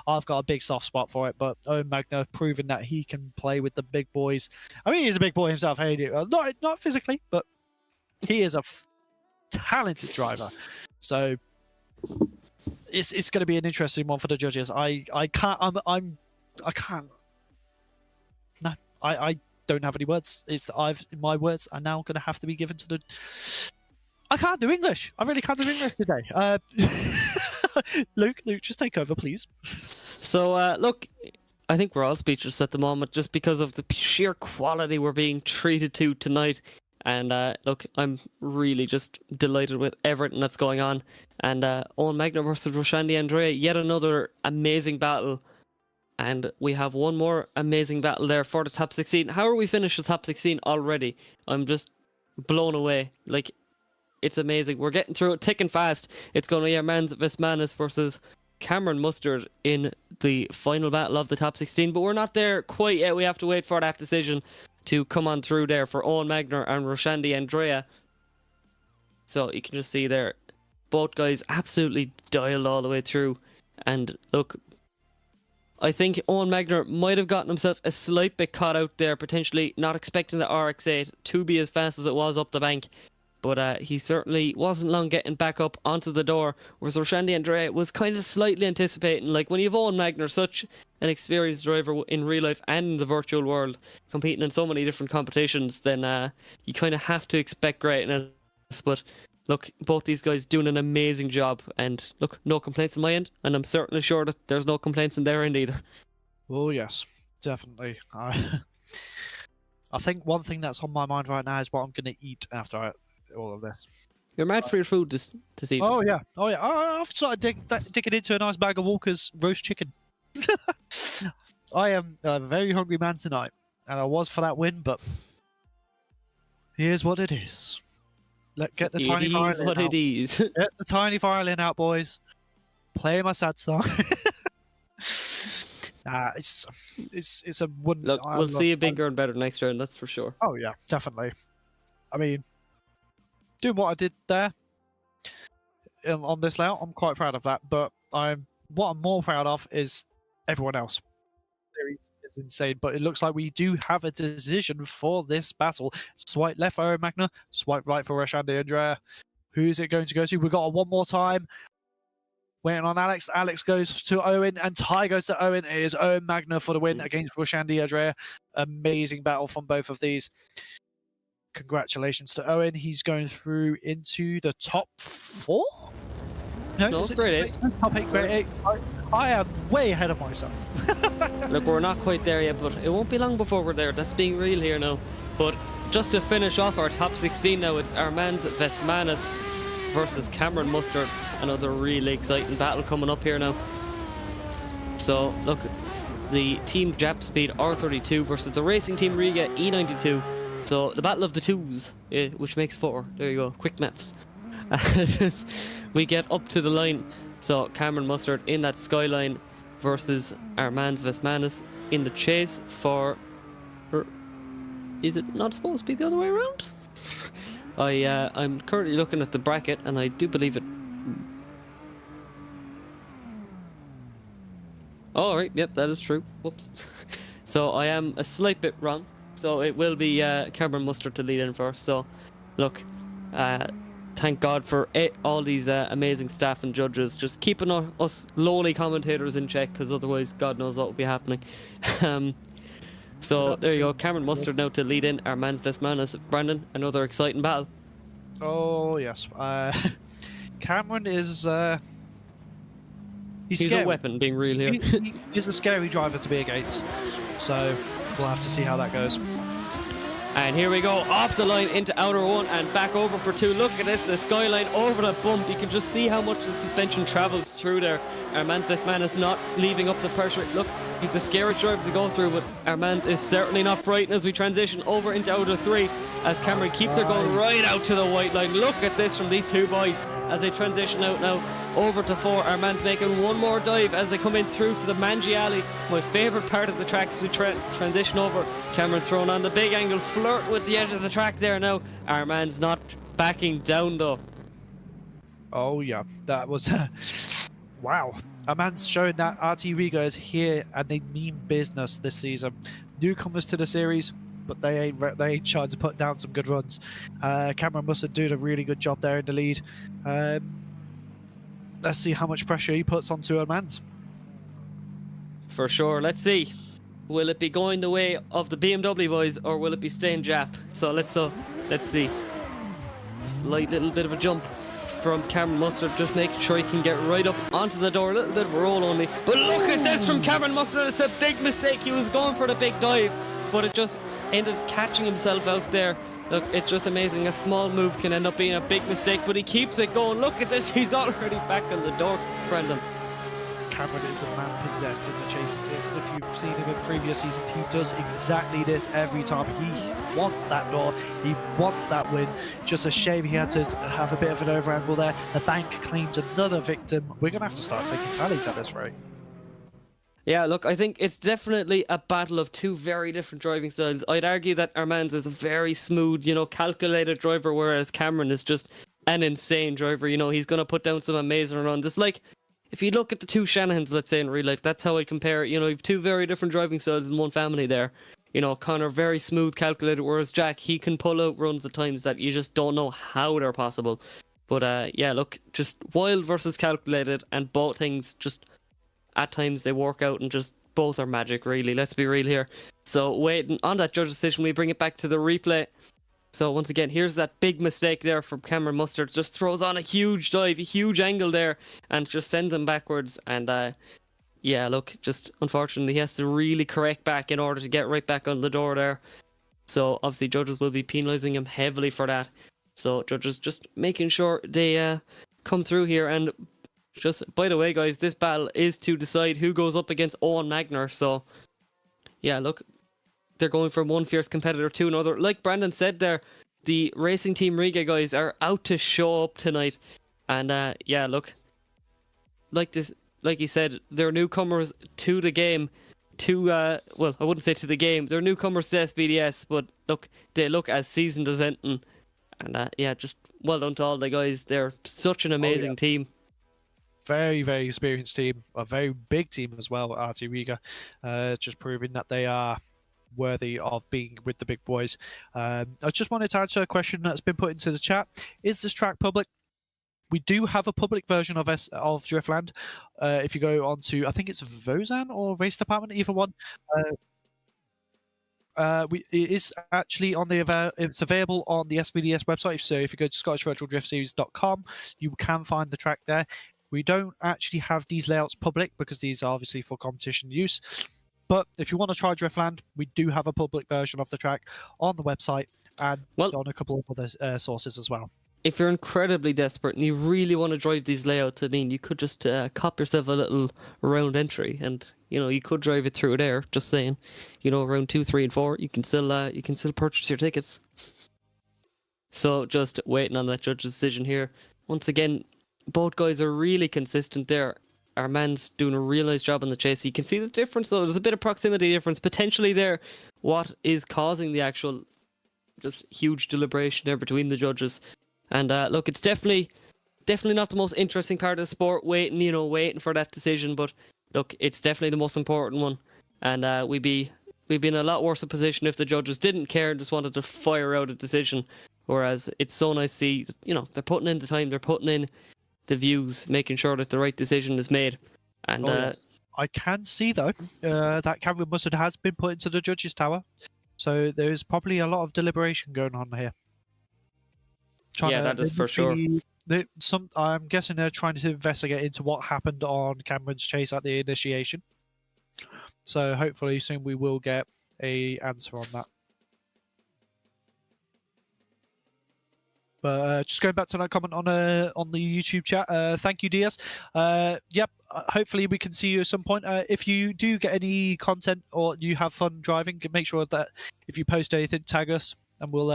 I've got a big soft spot for it. But Owen Magner proving that he can play with the big boys. I mean, he's a big boy himself. Hey, not physically, but he is a talented driver. So it's going to be an interesting one for the judges. I don't have any words. My words are now going to have to be given to the. I can't do English. I really can't do English today. Luke, just take over, please. So look, I think we're all speechless at the moment, just because of the sheer quality we're being treated to tonight. And look, I'm really just delighted with everything that's going on. And Owen Magner versus Roshandy Andrea, yet another amazing battle. And we have one more amazing battle there for the top 16. How are we finished the top 16 already? I'm just blown away. Like, it's amazing. We're getting through it thick and fast. It's going to be Armand Vesmanis versus Cameron Mustard in the final battle of the top 16. But we're not there quite yet. We have to wait for that decision to come on through there for Owen Magner and Roshandy Andrea. So you can just see there, both guys absolutely dialed all the way through. And look, I think Owen Magner might have gotten himself a slight bit caught out there, potentially not expecting the RX-8 to be as fast as it was up the bank. But he certainly wasn't long getting back up onto the door, whereas Roshandy Andrea was kind of slightly anticipating. Like, when you've Owen Magner, such an experienced driver in real life and in the virtual world, competing in so many different competitions, then you kind of have to expect greatness. But look, both these guys doing an amazing job, and look, no complaints on my end, and I'm certainly sure that there's no complaints on their end either. Oh yes, definitely. I think one thing that's on my mind right now is what I'm going to eat after all of this. You're mad for your food this evening. Oh yeah. I've started digging into a nice bag of Walker's roast chicken. I am a very hungry man tonight, and I was for that win, but here's what it is. Get the tiny violin out. It is. Get the tiny violin out, boys. Play my sad song. It's a wooden. Look, we'll see you bigger and better next round, that's for sure. Oh yeah, definitely. I mean, doing what I did there on this layout, I'm quite proud of that. But what I'm more proud of is everyone else. It's insane, but it looks like we do have a decision for this battle. Swipe left for Owen Magner, swipe right for Roshandy Andrea. Who is it going to go to? We've got a one more time. Waiting on Alex. Alex goes to Owen, and tie goes to Owen. It is Owen Magner for the win against Roshandy Andrea. Amazing battle from both of these. Congratulations to Owen. He's going through into the top 4? No, grade 8. Top 8, grade 8. I am way ahead of myself. Look, we're not quite there yet, but it won't be long before we're there. That's being real here now. But just to finish off our top 16 now, it's Armand Vesmanis versus Cameron Mustard. Another really exciting battle coming up here now. So, look, the Team Jap Speed R32 versus the Racing Team Riga E92. So, the battle of the twos, which makes 4. There you go, quick maths. We get up to the line. So, Cameron Mustard in that Skyline versus Armand Vesmanis in the chase for... Is it not supposed to be the other way around? I'm currently looking at the bracket, and I do believe it... Oh, all right, yep, that is true. Whoops. So, I am a slight bit wrong. So, it will be Cameron Mustard to lead in first. So, look... thank God for all these amazing staff and judges just keeping us lowly commentators in check, because otherwise God knows what will be happening. So there you go, Cameron Mustard now to lead in our man's Vestmanis. Brendon, another exciting battle. Oh yes, Cameron is he's a scary. weapon, being real here. He's a scary driver to be against, so we'll have to see how that goes. And here we go, off the line into outer one and back over for two. Look at this, the skyline over the bump. You can just see how much the suspension travels through there. Our man's Vestmanis not leaving up the pressure. Look, he's a scary driver to go through, but our man's is certainly not frightened as we transition over into outer three as Cameron keeps her going right out to the white line. Look at this from these two boys as they transition out now over to four. Our man's making one more dive as they come in through to the Mangi Alley, my favourite part of the track as we transition over. Cameron thrown on the big angle, flirt with the edge of the track there now. Our man's not backing down though. Oh yeah, that was wow. A man's showing that RT Riga is here and they mean business this season. Newcomers to the series, but they ain't trying to put down some good runs. Cameron must have done a really good job there in the lead. Let's see how much pressure he puts onto a man's. For sure, let's see. Will it be going the way of the BMW boys or will it be staying Jap? So let's see. Slight little bit of a jump from Cameron Mustard, just making sure he can get right up onto the door. A little bit of a roll only. But look at this from Cameron Mustard. It's a big mistake. He was going for the big dive, but it just ended catching himself out there. Look, it's just amazing. A small move can end up being a big mistake, but he keeps it going. Look at this. He's already back on the door, Brendon. Cameron is a man possessed in the chase. If you've seen him in previous seasons, he does exactly this every time. He wants that door. He wants that win. Just a shame he had to have a bit of an over angle there. The bank claims another victim. We're going to have to start taking tallies at this rate. Yeah, look, I think it's definitely a battle of two very different driving styles. I'd argue that Armand's is a very smooth, calculated driver, whereas Cameron is just an insane driver. He's going to put down some amazing runs. It's like, if you look at the two Shanahans, let's say, in real life, that's how I compare it. You have two very different driving styles in one family there. Connor, very smooth, calculated, whereas Jack, he can pull out runs at times that you just don't know how they're possible. But, yeah, look, just wild versus calculated, and both things just... at times they work out and just both are magic, really. Let's be real here. So waiting on that judge decision, we bring it back to the replay. So once again, here's that big mistake there from Cameron Mustard. Just throws on a huge dive, a huge angle there, and just sends him backwards. And yeah, look, just unfortunately he has to really correct back in order to get right back on the door there. So obviously judges will be penalising him heavily for that. So judges just making sure they come through here. And just, by the way, guys, this battle is to decide who goes up against Owen Magner. So, yeah, look, they're going from one fierce competitor to another. Like Brendon said there, the Racing Team Riga guys are out to show up tonight. And, yeah, look, like he said, they're newcomers to the game. Well, I wouldn't say to the game. They're newcomers to SBDS, but look, they look as seasoned as anything. And, yeah, just well done to all the guys. They're such an amazing team. Very, very experienced team, a very big team as well, RT Riga, just proving that they are worthy of being with the big boys. I just wanted to answer a question that's been put into the chat. Is this track public? We do have a public version of Driftland. If you go on to, I think it's Vozan or Race Department, either one. It is actually on it's available on the SVDS website. So if you go to ScottishVirtualDriftSeries.com, you can find the track there. We don't actually have these layouts public because these are obviously for competition use. But if you want to try Driftland, we do have a public version of the track on the website and on a couple of other sources as well. If you're incredibly desperate and you really want to drive these layouts, I mean, you could just cop yourself a little round entry, and you could drive it through there. Just saying, round 2, 3, and 4, you can still purchase your tickets. So just waiting on that judge's decision here. Once again, both guys are really consistent there. Our man's doing a real nice job on the chase. You can see the difference though. There's a bit of proximity difference potentially there. What is causing the actual just huge deliberation there between the judges? And look, it's definitely not the most interesting part of the sport. Waiting for that decision. But look, it's definitely the most important one. And we'd be in a lot worse a position if the judges didn't care and just wanted to fire out a decision. Whereas it's so nice to see, they're putting in the time, they're putting in the views, making sure that the right decision is made. And I can see though that Cameron Mustard has been put into the judges' tower, so there is probably a lot of deliberation going on here. Yeah, that is for sure. I'm guessing they're trying to investigate into what happened on Cameron's chase at the initiation. So hopefully soon we will get a answer on that. But just going back to that comment on the YouTube chat, thank you, Diaz. Yep, hopefully we can see you at some point. If you do get any content or you have fun driving, make sure that if you post anything, tag us, and we'll.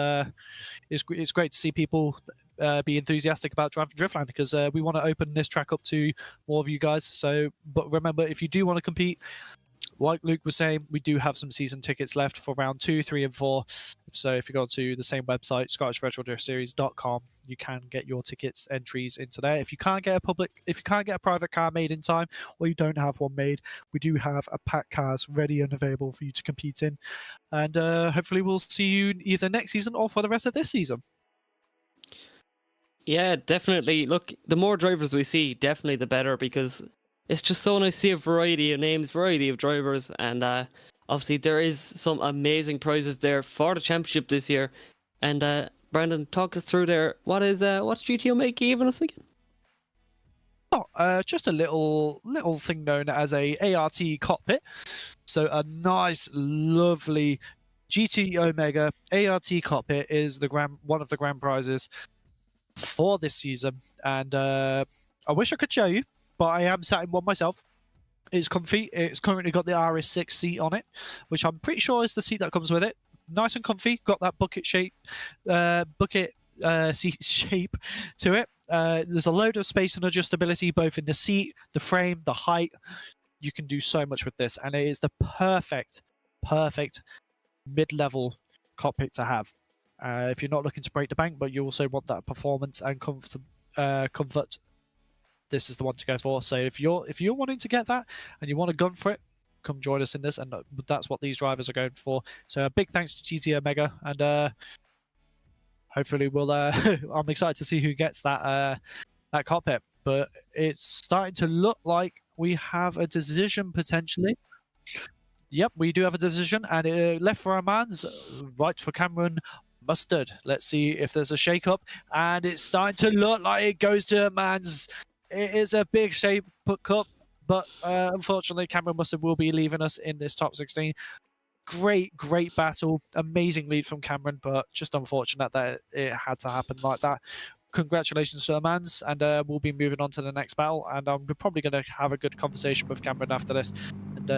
It's great to see people be enthusiastic about driving Driftland, because we want to open this track up to more of you guys. So, but remember, if you do want to compete, like Luke was saying, we do have some season tickets left for round 2, 3, and 4. So if you go to the same website, ScottishVirtualDriftSeries.com, you can get your tickets entries into there. If you can't get a private car made in time, or you don't have one made, we do have a pack cars ready and available for you to compete in. And hopefully we'll see you either next season or for the rest of this season. Yeah, definitely. Look, the more drivers we see, definitely the better, because it's just so nice to see a variety of names, variety of drivers, and obviously there is some amazing prizes there for the championship this year. And Brendon, talk us through there. What's GTO Make giving us again? Oh, just a little thing known as a ART cockpit. So a nice, lovely GT Omega ART cockpit is one of the grand prizes for this season. And I wish I could show you, but I am sat in one myself. It's comfy. It's currently got the RS6 seat on it, which I'm pretty sure is the seat that comes with it. Nice and comfy. Got that bucket seat shape to it. There's a load of space and adjustability both in the seat, the frame, the height. You can do so much with this, and it is the perfect mid-level cockpit to have. If you're not looking to break the bank, but you also want that performance and comfort, this is the one to go for. So if you're wanting to get that and you want to gun for it, come join us in this, and that's what these drivers are going for. So a big thanks to GT Omega, and hopefully we'll. I'm excited to see who gets that cockpit. But it's starting to look like we have a decision potentially. Yep, we do have a decision, and left for Armand's, right for Cameron Mustard. Let's see if there's a shake-up, and it's starting to look like it goes to Armand's. It is a big shake-up, but unfortunately, Cameron Mustard will be leaving us in this top 16. Great battle. Amazing lead from Cameron, but just unfortunate that it had to happen like that. Congratulations to Armand's, and we'll be moving on to the next battle, and I'm probably going to have a good conversation with Cameron after this. And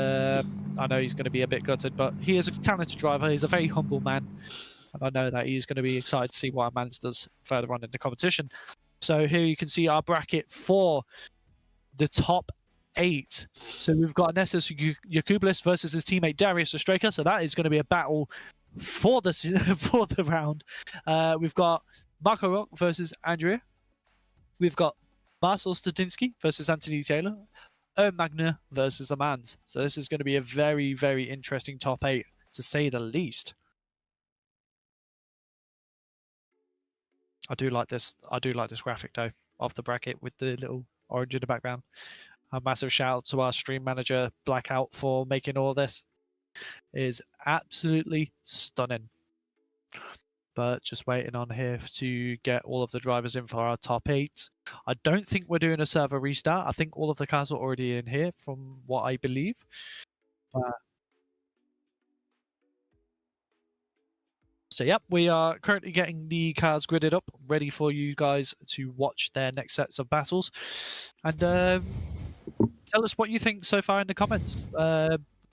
I know he's going to be a bit gutted, but he is a talented driver. He's a very humble man, and I know that he's going to be excited to see what Armand's does further on in the competition. So here you can see our bracket for the top 8. So we've got Ernestus Yakublis versus his teammate Darius Ostraka. So that is going to be a battle for the round. We've got Marco Rook versus Andrea. We've got Marcel Stendinski versus Anthony Taylor. Owen Magner versus Amans. So this is going to be a very, very interesting top 8, to say the least. I do like this graphic though of the bracket with the little orange in the background. A massive shout out to our stream manager Blackout for making all this. It is absolutely stunning. But just waiting on here to get all of the drivers in for our top 8. I don't think we're doing a server restart. I think all of the cars are already in here from what I believe. So yep, we are currently getting the cars gridded up, ready for you guys to watch their next sets of battles. And tell us what you think so far in the comments.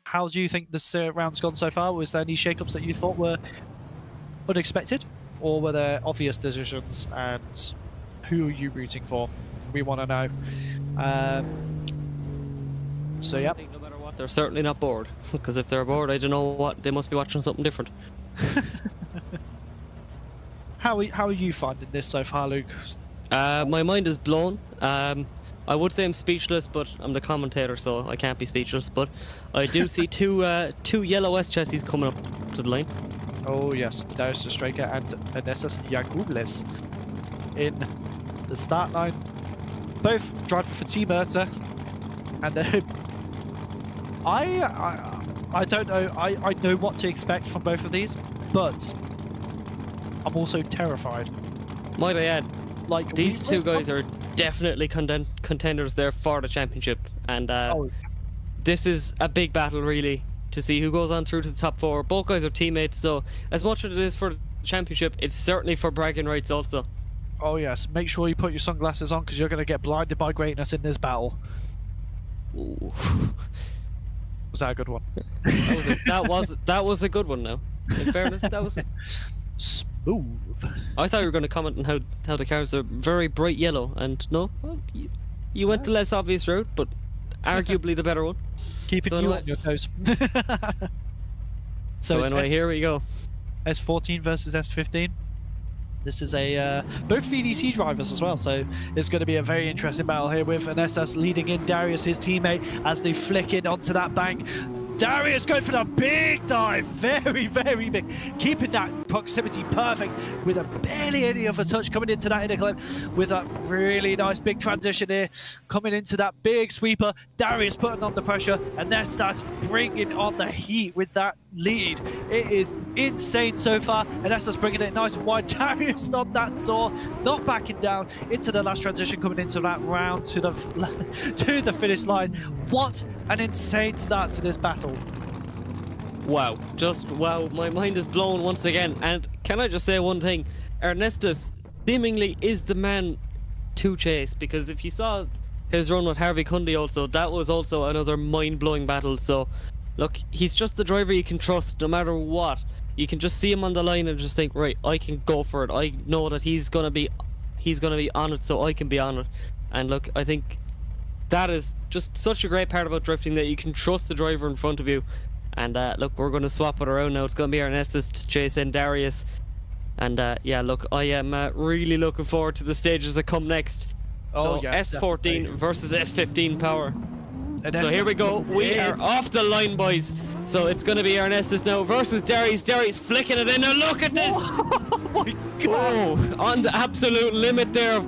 How do you think this round's gone so far? Was there any shakeups that you thought were unexpected, or were there obvious decisions, and who are you rooting for? We want to know. So yep. I think no matter what, they're certainly not bored, because if they're bored, I don't know what, they must be watching something different. How are you finding this so far, Luke? My mind is blown. I would say I'm speechless, but I'm the commentator, so I can't be speechless. But I do see two yellow S chassis coming up to the line. Oh yes, Darius Ostraka and Ernestus Yakublis in the start line. Both driving for Team Erta, and I don't know. I know what to expect from both of these, but I'm also terrified. Might I add, Like these two guys are definitely contenders there for the championship, and this is a big battle really to see who goes on through to the top 4. Both guys are teammates, so as much as it is for the championship, it's certainly for bragging rights also. Oh yes, make sure you put your sunglasses on because you're going to get blinded by greatness in this battle. Ooh. Was that a good one? that was a good one. Now, in fairness, that was. Smooth. I thought you were going to comment on how the cars are very bright yellow, and no, well, you went the less obvious route, but arguably the better one. Keeping So you anyway- on your toes. So it's anyway, here we go. S14 versus S15. This is a both VDC drivers as well, so it's going to be a very interesting battle here with Ernestus leading in Darius, his teammate, as they flick in onto that bank. Darius going for the big dive, very, very big, keeping that proximity perfect with a barely any of a touch coming into that inner clip with a really nice big transition here, coming into that big sweeper. Darius putting on the pressure, and that's bringing on the heat with that lead. It is insane so far, and that's just bringing it nice and wide. Darius on that door, not backing down into the last transition, coming into that round to the to the finish line. What an insane start to this battle. Wow, just wow, my mind is blown once again. And can I just say one thing? Ernestus seemingly is the man to chase, because if you saw his run with Harvey Cundy also, that was also another mind-blowing battle. So look, he's just the driver you can trust no matter what. You can just see him on the line and just think, right, I can go for it. I know that he's gonna be on it, so I can be on it. And look, I think that is just such a great part about drifting, that you can trust the driver in front of you. And look, we're going to swap it around now. It's going to be Ernestus to chase in Darius. And yeah, look, I am really looking forward to the stages that come next. So yes, S14 definitely. versus S15 power. And So here we go. We are off the line, boys. So it's going to be Ernestus now versus Darius. Darius flicking it in. And look at this. Oh my god! Oh, on the absolute limit there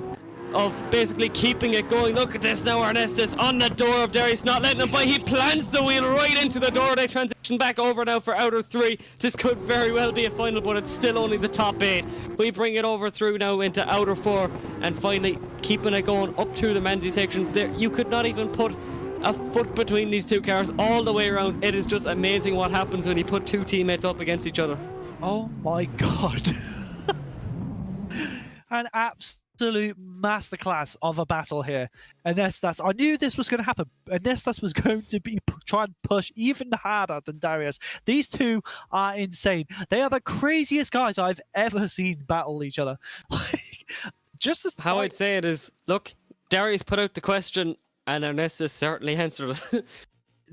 of basically keeping it going. Look at this now, Ernestus on the door of Darius, not letting him by. He plants the wheel right into the door. They transition back over now for outer 3. This could very well be a final, but it's still only the top 8. We bring it over through now into outer 4, and finally keeping it going up through the Menzies section. There, you could not even put a foot between these two cars all the way around. It is just amazing what happens when you put two teammates up against each other. Oh my god! An absolute masterclass of a battle here. Ernestus, I knew this was going to happen. Ernestus was going to be try and push even harder than Darius. These two are insane. They are the craziest guys I've ever seen battle each other. Just as How I'd say it is, look, Darius put out the question, and Ernestus certainly answered it.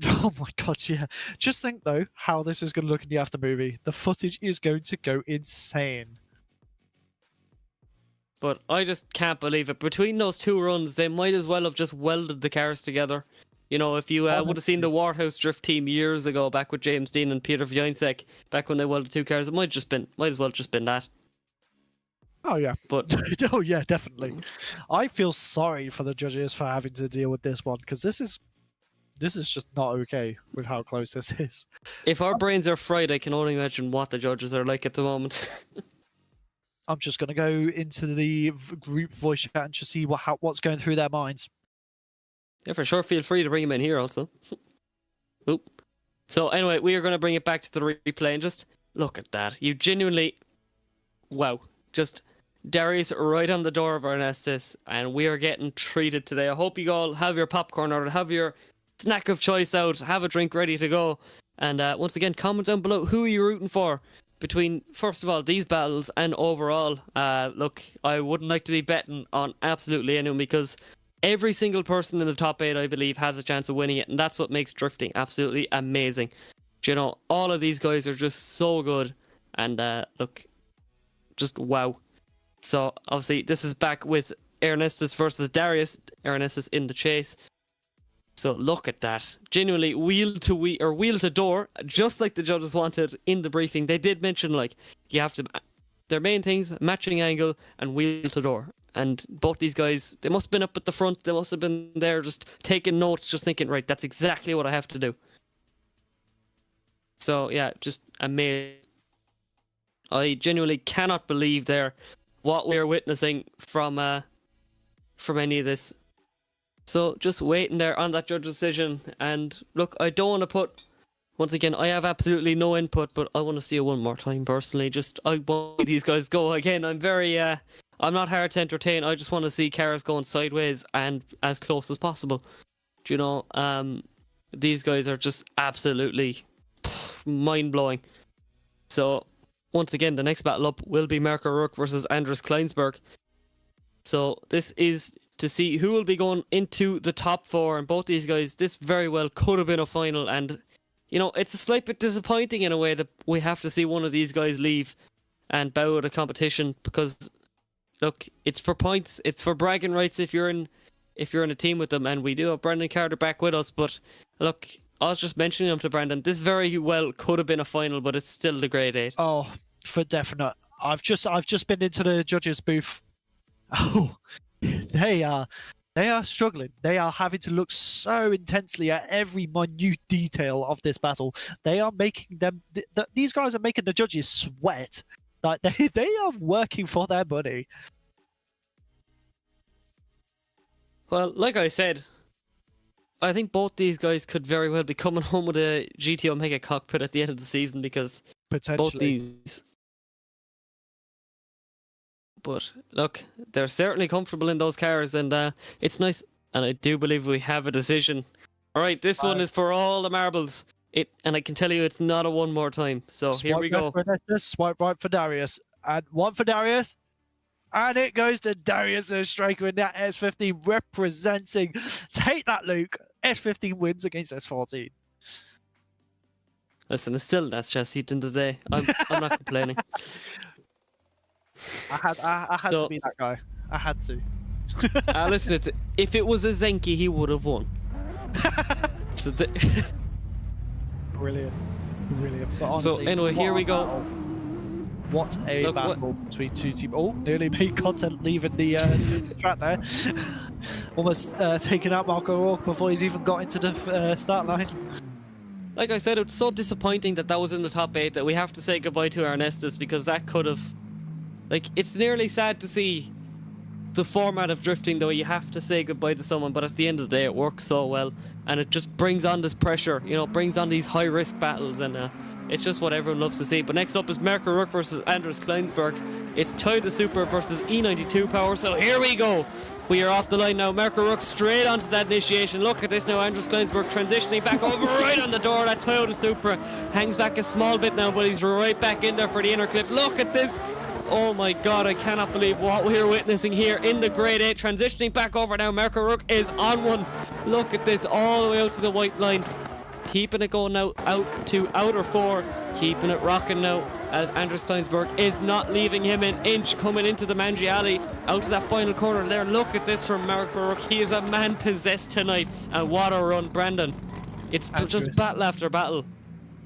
Oh my god, yeah. Just think though how this is going to look in the after movie. The footage is going to go insane. But I just can't believe it. Between those two runs, they might as well have just welded the cars together. You know, if you would have seen the Warhouse Drift team years ago, back with James Dean and Peter Vjonsek, back when they welded two cars, it might as well just been that. Oh yeah, But oh yeah, definitely. I feel sorry for the judges for having to deal with this one, because this is just not okay with how close this is. if our brains are fried, I can only imagine what the judges are like at the moment. I'm just going to go into the group voice chat and just see what's going through their minds. Yeah, for sure. Feel free to bring him in here also. Oop. So anyway, we are going to bring it back to the replay and just look at that. You genuinely, wow, just Darius right on the door of Ernestus, and we are getting treated today. I hope you all have your popcorn ordered, have your snack of choice out, have a drink ready to go. And once again, comment down below who are you rooting for between, first of all, these battles and overall. Look, I wouldn't like to be betting on absolutely anyone, because every single person in the top 8, I believe, has a chance of winning it, and that's what makes drifting absolutely amazing. You know, all of these guys are just so good, and look, just wow. So obviously this is back with Ernestus versus Darius. Ernestus in the chase. So look at that. Genuinely wheel to door, just like the judges wanted in the briefing. They did mention, like, you have to, their main things, matching angle and wheel to door. And both these guys, they must have been up at the front. They must have been there just taking notes, just thinking, right, that's exactly what I have to do. So yeah, just amazing. I genuinely cannot believe there what we're witnessing from any of this. So just waiting there on that judge decision. And look, I don't want to put, once again, I have absolutely no input, but I want to see it one more time personally. Just I want these guys go again. I'm very I'm not hard to entertain. I just want to see cars going sideways and as close as possible. Do you know, these guys are just absolutely mind blowing. So once again, the next battle up will be Marco Rook versus Andres Kleinburg. So this is to see who will be going into the top 4, and both these guys, this very well could have been a final, and you know, it's a slight bit disappointing in a way that we have to see one of these guys leave and bow out of competition, because look, it's for points, it's for bragging rights if you're in a team with them, and we do have Brendon Carter back with us. But look, I was just mentioning him to Brendon, this very well could have been a final, but it's still the grade 8. Oh, for definite. I've just been into the judges' booth. Oh, they are struggling. They are having to look so intensely at every minute detail of this battle. They are making them. These guys are making the judges sweat. Like they are working for their money. Well, like I said, I think both these guys could very well be coming home with a GT Omega cockpit at the end of the season, because both these. But look, they're certainly comfortable in those cars, and it's nice. And I do believe we have a decision. All right, this one is for all the marbles. And I can tell you, it's not a one more time. So here we go. For Ernestus, swipe right for Darius, and one for Darius, and it goes to Darius, the striker in that S15 representing. Take that, Luke. S15 wins against S14. Listen, it's still an S seat in the day. I'm not complaining. I had to be that guy. I had to. Listen, if it was a Zenki, he would have won. So Brilliant. But honestly, so anyway, here we go. What a battle between two teams. Oh, nearly made content leaving the track there. Almost taking out Marco Rourke before he's even got into the start line. Like I said, it's so disappointing that was in the top 8 that we have to say goodbye to Ernestus, because that could have... Like, it's nearly sad to see the format of drifting, though you have to say goodbye to someone, but at the end of the day, it works so well, and it just brings on this pressure, you know, brings on these high-risk battles, and it's just what everyone loves to see. But next up is Marco Rook versus Andres Kleinburg. It's Toyota Super versus E92 Power, so here we go. We are off the line now. Marco Rook straight onto that initiation. Look at this now. Andres Kleinburg transitioning back over right on the door. That Toyota Supra hangs back a small bit now, but he's right back in there for the inner clip. Look at this. Oh my god, I cannot believe what we're witnessing here in the grade 8. Transitioning back over now. Marco Rook is on one. Look at this, all the way out to the white line. Keeping it going now out to outer 4. Keeping it rocking now as Andres Kleinburg is not leaving him an inch, coming into the Manji Alley. Out to that final corner there. Look at this from Marco Rook. He is a man possessed tonight. And what a run, Brendon. It's just battle after battle.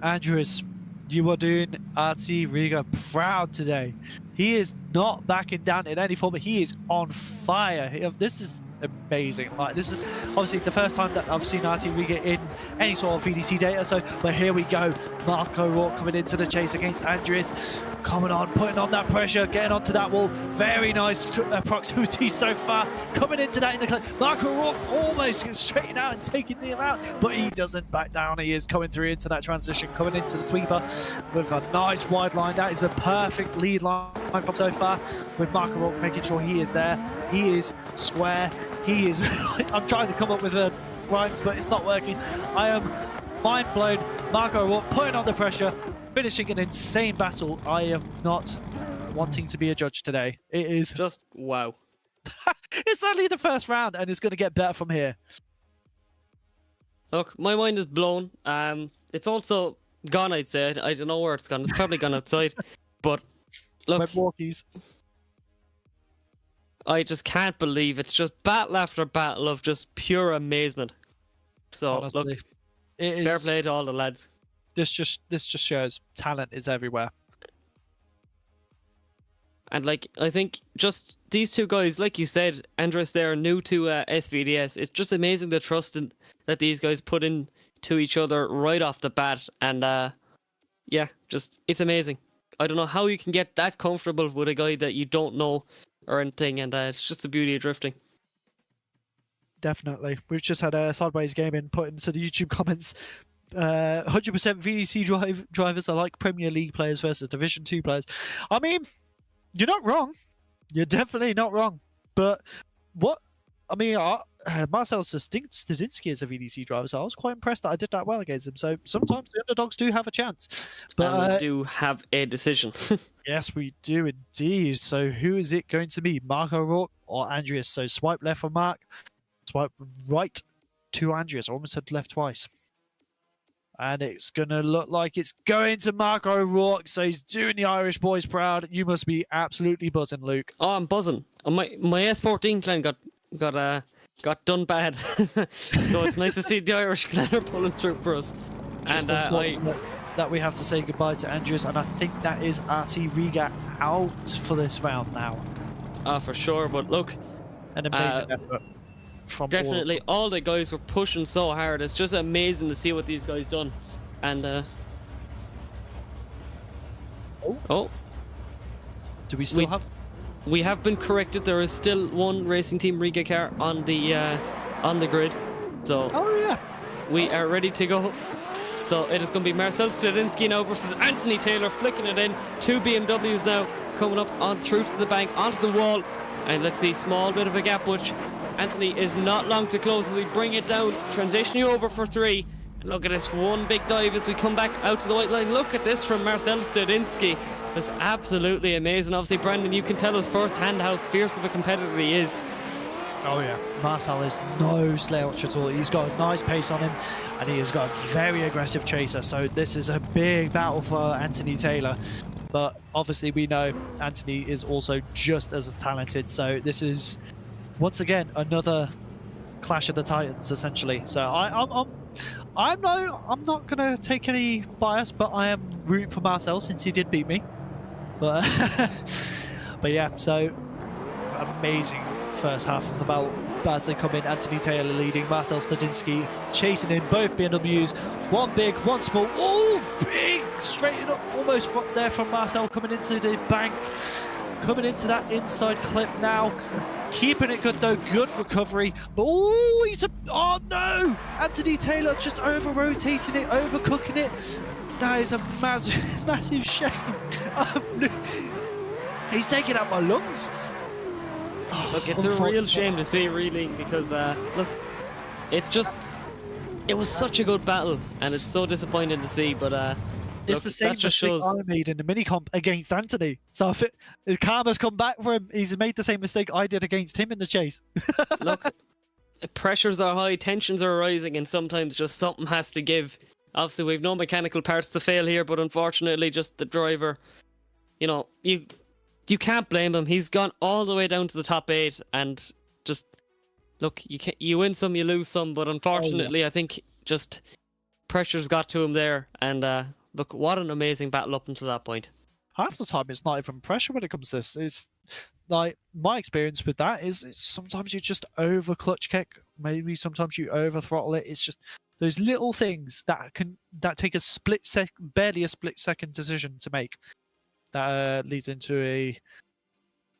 Andres, you are doing RT Riga proud today. He is not backing down in any form, but he is on fire. This is amazing. Like, this is obviously the first time that I've seen RT Riga in any sort of VDC data, so but here we go. Marco Rourke coming into the chase against Andres, coming on, putting on that pressure, getting onto that wall. Very nice proximity so far, coming into that in the clip. Marco Rourke almost straightened out and taking him out, but he doesn't back down. He is coming through into that transition, coming into the sweeper with a nice wide line. That is a perfect lead line from so far, with Marco Rourke making sure he is there. He is square. He is... I'm trying to come up with rhymes, but it's not working. I am mind blown. Marco Rourke putting on the pressure, finishing an insane battle. I am not wanting to be a judge today. It is just wow. It's only the first round, and it's going to get better from here. Look, my mind is blown. It's also gone, I'd say. I don't know where it's gone. It's probably gone outside. But look, walkies. I just can't believe it's just battle after battle of just pure amazement. So honestly, look, fair play to all the lads. This just shows talent is everywhere. And like, I think just these two guys, like you said, Andres, they're new to SVDS. It's just amazing the trust that these guys put in to each other right off the bat. And yeah, just it's amazing. I don't know how you can get that comfortable with a guy that you don't know or anything, and it's just the beauty of drifting. Definitely. We've just had a Sideways Gaming put into the YouTube comments. 100% VDC drivers are like Premier League players versus Division 2 players. I mean, you're not wrong. You're definitely not wrong. But what? I mean, Marcel Stendinski is a VDC driver, so I was quite impressed that I did that well against him. So sometimes the underdogs do have a chance. But And we do have a decision. yes, we do indeed. So who is it going to be? Marco Rook or Andreas? So swipe left for Mark. Swipe right to Andreas. I almost said left twice. And it's going to look like it's going to Marco Rourke. So he's doing the Irish boys proud. You must be absolutely buzzing, Luke. Oh, I'm buzzing. My S14 clan got done bad. So it's nice to see the Irish clan are pulling through for us. Just And that we have to say goodbye to Andreas. And I think that is Artie Riga out for this round now. for sure. But look, An amazing effort. From definitely all the guys were pushing so hard. It's just amazing to see what these guys done. And do we still have? we have been corrected. There is still one Racing Team Riga car on the grid. So Oh yeah. we are ready to go. So it is going to be Marcel Stendinski now versus Anthony Taylor, flicking it in. 2 BMWs now coming up on through to the bank, onto the wall. And let's see, small bit of a gap, which Anthony is not long to close as we bring it down, transitioning over for 3. And look at this one big dive as we come back out to the white line. Look at this from Marcel Stendinski. It's absolutely amazing. Obviously, Brendon, you can tell us firsthand how fierce of a competitor he is. Oh yeah, Marcel is no slouch at all. He's got a nice pace on him, and he has got a very aggressive chaser. So this is a big battle for Anthony Taylor. But obviously we know Anthony is also just as talented. So this is, once again, another clash of the titans, essentially. So I'm not gonna take any bias, but I am rooting for Marcel since he did beat me. But but yeah, so amazing first half of the battle as they come in. Anthony Taylor leading, Marcel Stendinski chasing in both BMWs. One big, one small. Oh, big straight up almost there from Marcel coming into the bank, coming into that inside clip now. Keeping it good though, good recovery. But oh no! Anthony Taylor just over rotating it, overcooking it. That is a massive, massive shame. He's taking out my lungs. Look, it's a real shame to see, really, because look, it was such a good battle, and it's so disappointing to see. But it's look, the same that just mistake shows. I made in the mini comp against Anthony. So if karma's come back for him, he's made the same mistake I did against him in the chase. Look, pressures are high, tensions are rising, and sometimes just something has to give. Obviously, we've no mechanical parts to fail here, but unfortunately, just the driver. You know, you can't blame him. He's gone all the way down to the top 8, and just look, you win some, you lose some, but unfortunately, I think just pressure's got to him there. And look, what an amazing battle up until that point. Half the time, it's not even pressure when it comes to this. It's like my experience with that is sometimes you just over clutch kick, maybe sometimes you over throttle it. It's just those little things that take barely a split second decision to make. That leads into a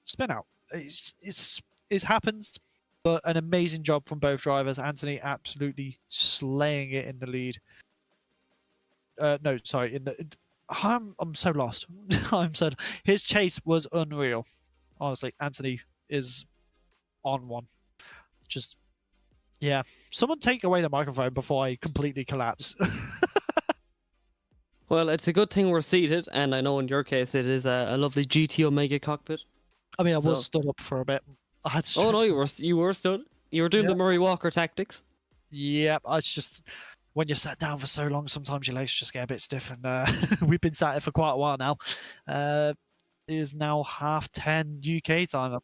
spin out. It happens, but an amazing job from both drivers. Anthony absolutely slaying it in the lead. No, sorry. I'm so lost. His chase was unreal. Honestly, Anthony is on one. Just yeah. Someone take away the microphone before I completely collapse. Well, it's a good thing we're seated, and I know in your case it is a lovely GT Omega cockpit. I mean, I was stood up for a bit. I had to Oh no, you were stood. You were doing the Murray Walker tactics. Yeah, it's just when you're sat down for so long, sometimes your legs just get a bit stiff, and we've been sat here for quite a while now. It is now 10:30 UK time.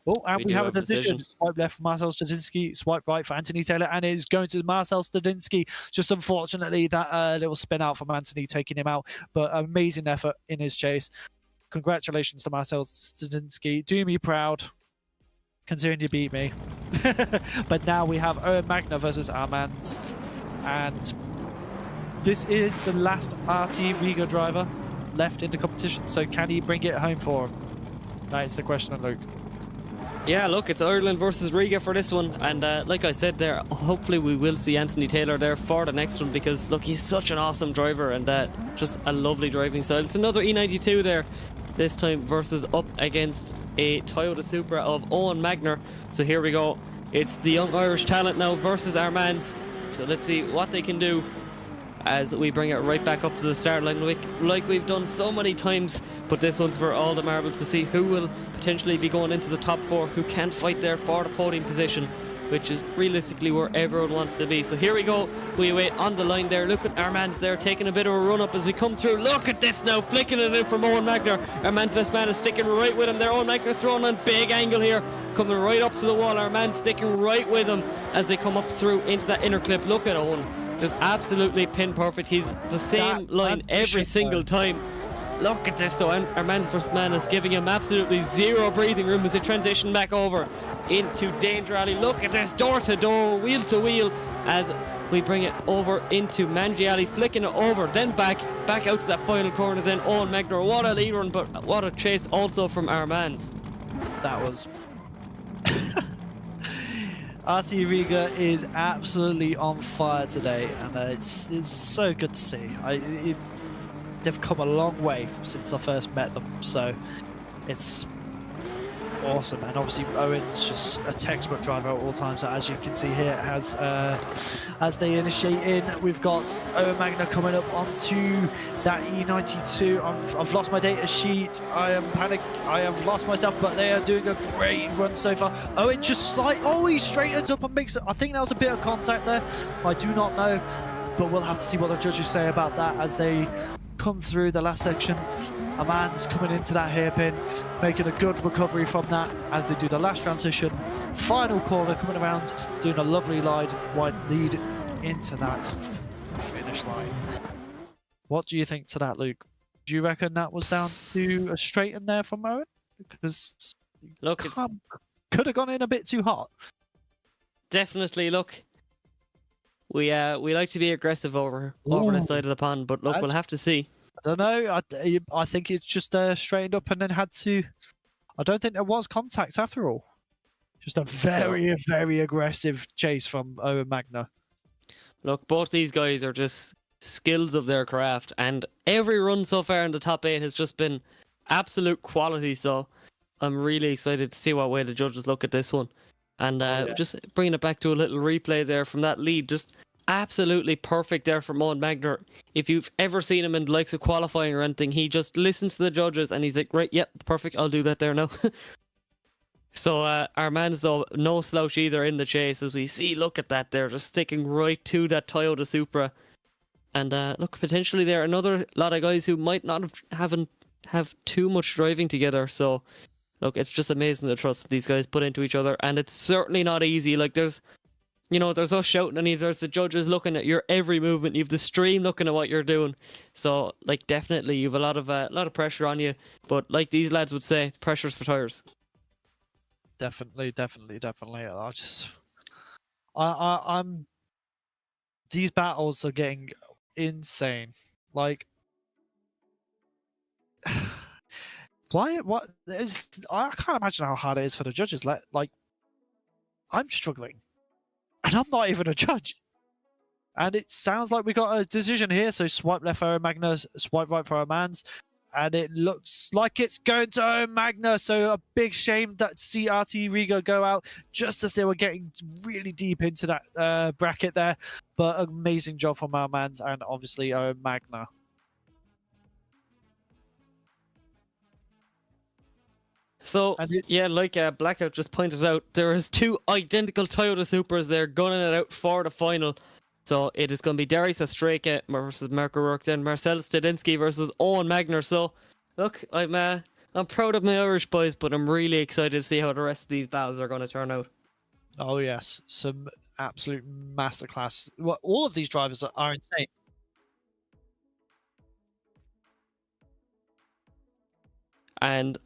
Oh, and we have a decision. Swipe left for Marcel Stendinski, swipe right for Anthony Taylor, and it's going to Marcel Stendinski. Just unfortunately, that little spin out from Anthony taking him out, but amazing effort in his chase. Congratulations to Marcel Stendinski. Do me proud, considering you beat me. But now we have Owen Magner versus Armand, and this is the last RT Riga driver left in the competition, so can he bring it home for him? That is the question, Luke. Yeah, look, it's Ireland versus Riga for this one, and like I said there, hopefully we will see Anthony Taylor there for the next one, because look, he's such an awesome driver and just a lovely driving style. It's another E92 there, this time versus up against a Toyota Supra of Owen Magner. So here we go, it's the young Irish talent now versus our mans. So let's see what they can do as we bring it right back up to the start line, like we've done so many times. But this one's for all the marbles to see who will potentially be going into the top 4, who can fight there for the podium position, which is realistically where everyone wants to be. So here we go, we wait on the line there. Look at our man's there taking a bit of a run up as we come through. Look at this now, flicking it in from Owen Magner. Our man's best man is sticking right with him there. Owen Magner throwing on big angle here, coming right up to the wall. Our man's sticking right with him as they come up through into that inner clip. Look at Owen, just absolutely pin perfect. He's the same line every single time. Look at this though, and our man's first man is giving him absolutely zero breathing room as they transition back over into Danger Alley. Look at this, door to door, wheel to wheel, as we bring it over into Mangy Alley, flicking it over, then back out to that final corner. Then Owen Magner, what a lead run, but what a chase also from our mans. That was... RT Riga is absolutely on fire today, and it's so good to see. They've come a long way since I first met them, so it's awesome. And obviously Owen's just a textbook driver at all times, as you can see here. As they initiate in, we've got Owen Magner coming up onto that E92. I've lost my data sheet, I am panicked, I have lost myself, but they are doing a great run so far. Owen just he straightens up and makes it. I think that was a bit of contact there, I do not know, but we'll have to see what the judges say about that as they come through the last section. A man's coming into that hairpin, making a good recovery from that as they do the last transition. Final corner coming around, doing a lovely wide lead into that finish line. What do you think to that, Luke? Do you reckon that was down to a straight in there from Owen? Because look, could have gone in a bit too hot. Definitely, look. We like to be aggressive over the side of the pond, but look, we'll have to see. I don't know. I think it's just straightened up and then had to. I don't think there was contact after all. Just a very aggressive chase from Owen Magner. Look, both these guys are just skills of their craft, and every run so far in the top 8 has just been absolute quality. So I'm really excited to see what way the judges look at this one. And just bringing it back to a little replay there from that lead, just absolutely perfect there from Owen Magner. If you've ever seen him in the likes of qualifying or anything, he just listens to the judges and he's like, right, yep, perfect, I'll do that there now. So our man's though, no slouch either in the chase, as we see, look at that there, just sticking right to that Toyota Supra. And look, potentially there are another lot of guys who might not have too much driving together, so look, it's just amazing the trust these guys put into each other, and it's certainly not easy. Like there's us shouting at you, there's the judges looking at your every movement, you've the stream looking at what you're doing. So like definitely you've a lot of pressure on you, but like these lads would say, pressure's for tires. Definitely. I'm. These battles are getting insane. Like. What is? I can't imagine how hard it is for the judges. Like, I'm struggling, and I'm not even a judge. And it sounds like we got a decision here. So swipe left for Owen Magner, swipe right for our mans, and it looks like it's going to Owen Magner. So a big shame that CRT Riga go out just as they were getting really deep into that bracket there. But amazing job from our mans and obviously Owen Magner. So, yeah, like Blackout just pointed out, there is 2 identical Toyota Supras there gunning it out for the final. So it is going to be Darius Ostraka versus Marco Rook, then Marcel Stendinski versus Owen Magner. So, look, I'm proud of my Irish boys, but I'm really excited to see how the rest of these battles are going to turn out. Oh yes, some absolute masterclass. Well, all of these drivers are insane. And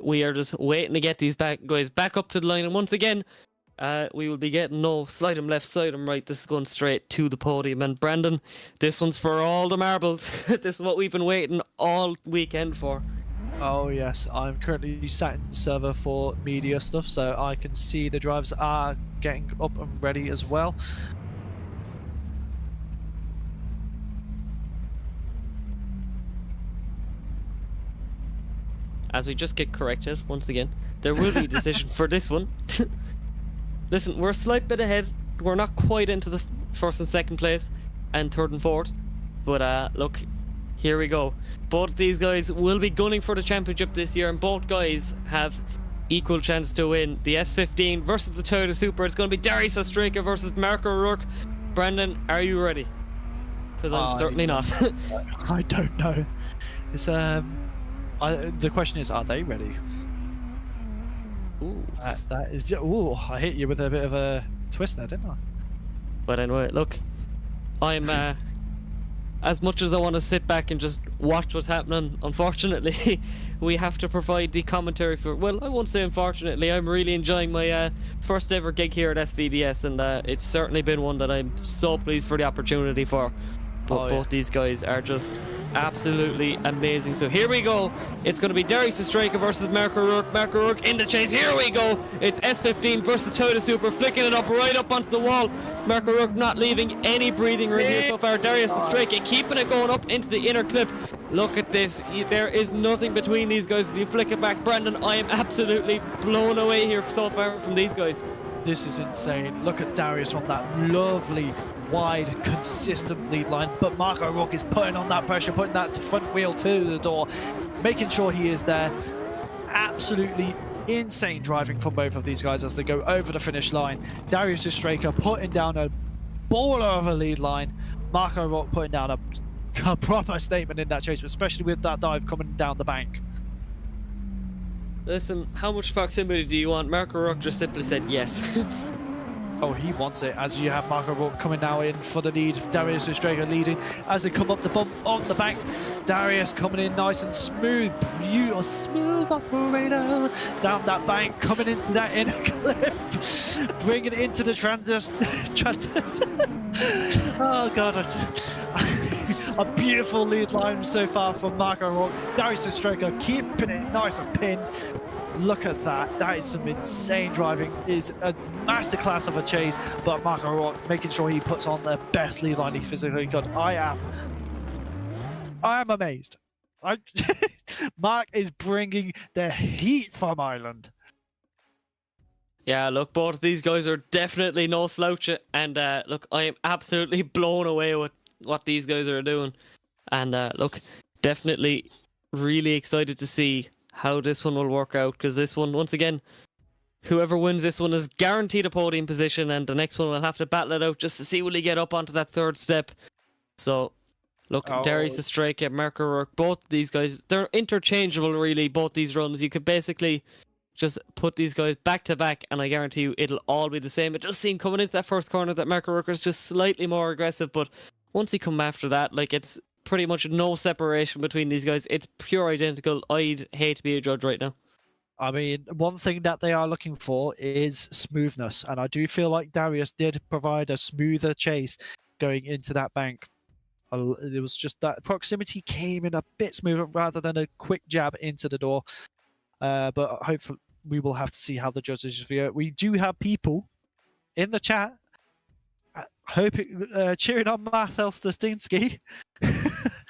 we are just waiting to get these guys back up to the line. And once again, we will be getting no slide him left, slide him right. This is going straight to the podium. And Brendon, this one's for all the marbles. This is what we've been waiting all weekend for. Oh yes, I'm currently sat in the server for media stuff, so I can see the drivers are getting up and ready as well. As we just get corrected once again, there will be a decision for this one. Listen, we're a slight bit ahead. We're not quite into the first and second place and third and fourth, but look, here we go. Both these guys will be gunning for the championship this year, and both guys have equal chance to win. The S15 versus the Toyota Supra. It's going to be Darius Ostrika versus Marco Rook. Brendon, are you ready? Because I'm certainly not. I don't know. It's the question is, are they ready? Ooh. That is. Ooh, I hit you with a bit of a twist there, didn't I? But anyway, look, I'm as much as I want to sit back and just watch what's happening, unfortunately, we have to provide the commentary for. Well, I won't say unfortunately. I'm really enjoying my first ever gig here at SVDS, and it's certainly been one that I'm so pleased for the opportunity for. But both these guys are just absolutely amazing. So here we go. It's going to be Darius Ostrika versus Marco Rook. Marco Rook in the chase. Here we go. It's S15 versus Toyota Supra, flicking it up right up onto the wall. Marco Rook not leaving any breathing room here so far. Darius Ostrika keeping it going up into the inner clip. Look at this. There is nothing between these guys. If you flick it back, Brendon, I am absolutely blown away here so far from these guys. This is insane. Look at Darius on that lovely, wide, consistent lead line. But Marco Rook is putting on that pressure, putting that front wheel to the door, making sure he is there. Absolutely insane driving from both of these guys as they go over the finish line. Darius Ostrika putting down a baller of a lead line. Marco Rook putting down a proper statement in that chase, especially with that dive coming down the bank. Listen, how much proximity do you want? Marco Rook just simply said yes. Oh, he wants it, as you have Marco Rook coming now in for the lead. Darius Ostrika leading as they come up the bump on the bank. Darius coming in nice and smooth. Beautiful, smooth operator down that bank, coming into that inner clip. Bringing it into the transit. Oh, God. A beautiful lead line so far from Marco Rook. Darius Ostrika keeping it nice and pinned. Look at that. That is some insane driving. Is a masterclass of a chase, but Marco Rook making sure he puts on the best lead line he physically could. I am amazed. Mark is bringing the heat from Ireland. Yeah, look, both of these guys are definitely no slouch, and look, I am absolutely blown away with what these guys are doing. And look, definitely really excited to see how this one will work out, because this one, once again, whoever wins this one is guaranteed a podium position, and the next one will have to battle it out just to see will he get up onto that third step. So look, Darius Ostrika, Marco Rook, both these guys, they're interchangeable really, both these runs. You could basically just put these guys back to back, and I guarantee you it'll all be the same. It does seem coming into that first corner that Marco Rook is just slightly more aggressive, but once he come after that, like, it's pretty much no separation between these guys. It's pure identical. I'd hate to be a judge right now. I mean, one thing that they are looking for is smoothness, and I do feel like Darius did provide a smoother chase going into that bank. It was just that proximity came in a bit smoother rather than a quick jab into the door. But hopefully we will have to see how the judges view. We do have people in the chat cheering on Marcel Stendinski.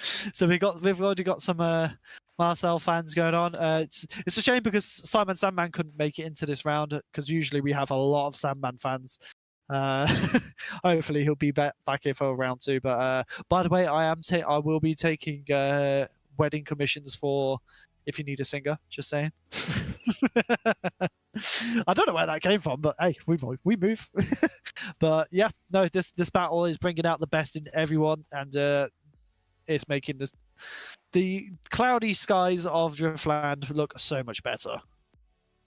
So we've already got some Marcel fans going on. It's a shame because Simon Sandman couldn't make it into this round, because usually we have a lot of Sandman fans. Hopefully he'll be back here for round 2. But by the way, I will be taking wedding commissions for if you need a singer. Just saying. I don't know where that came from, but hey, we move. But yeah, no, this battle is bringing out the best in everyone, and it's making the cloudy skies of Driftland look so much better.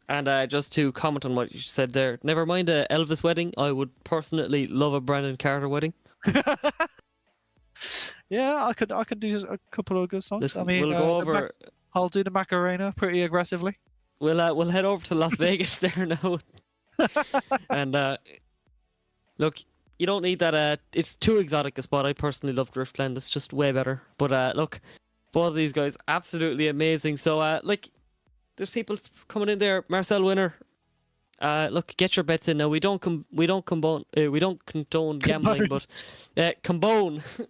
And just to comment on what you said there, never mind a Elvis wedding, I would personally love a Brandon Carter wedding. Yeah, I could do a couple of good songs. Listen, I mean, we'll go over. I'll do the Macarena pretty aggressively. We'll head over to Las Vegas there now. And look, you don't need that. It's too exotic a spot. I personally love Driftland. It's just way better. But look, both of these guys absolutely amazing. So like, there's people coming in there. Marcel winner. Look, get your bets in now. We don't condone gambling, but combone.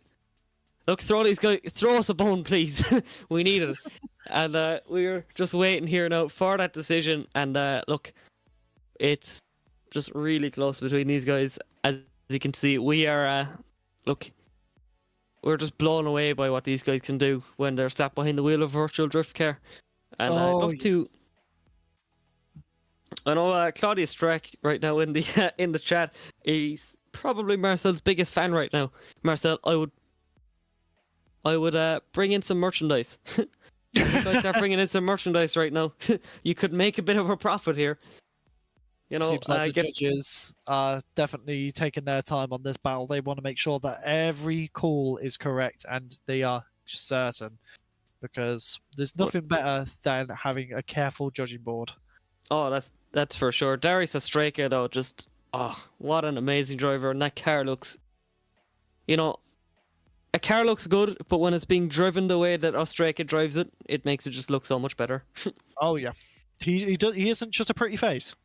Look, throw us a bone, please. We need it. And we're just waiting here now for that decision. And look, it's just really close between these guys. As you can see, we are, look, we're just blown away by what these guys can do when they're sat behind the wheel of a virtual drift car. And I'd love to... I know Claudius Streck right now in the chat. He's probably Marcel's biggest fan right now. Marcel, I would bring in some merchandise. You guys start bringing in some merchandise right now. You could make a bit of a profit here. You know, seems like the judges are definitely taking their time on this battle. They want to make sure that every call is correct, and they are certain, because there's nothing better than having a careful judging board. Oh, that's for sure. Darius Ostraka, though, just what an amazing driver, and that car looks, you know, a car looks good, but when it's being driven the way that Ostraka drives it, it makes it just look so much better. Oh yeah, he isn't just a pretty face.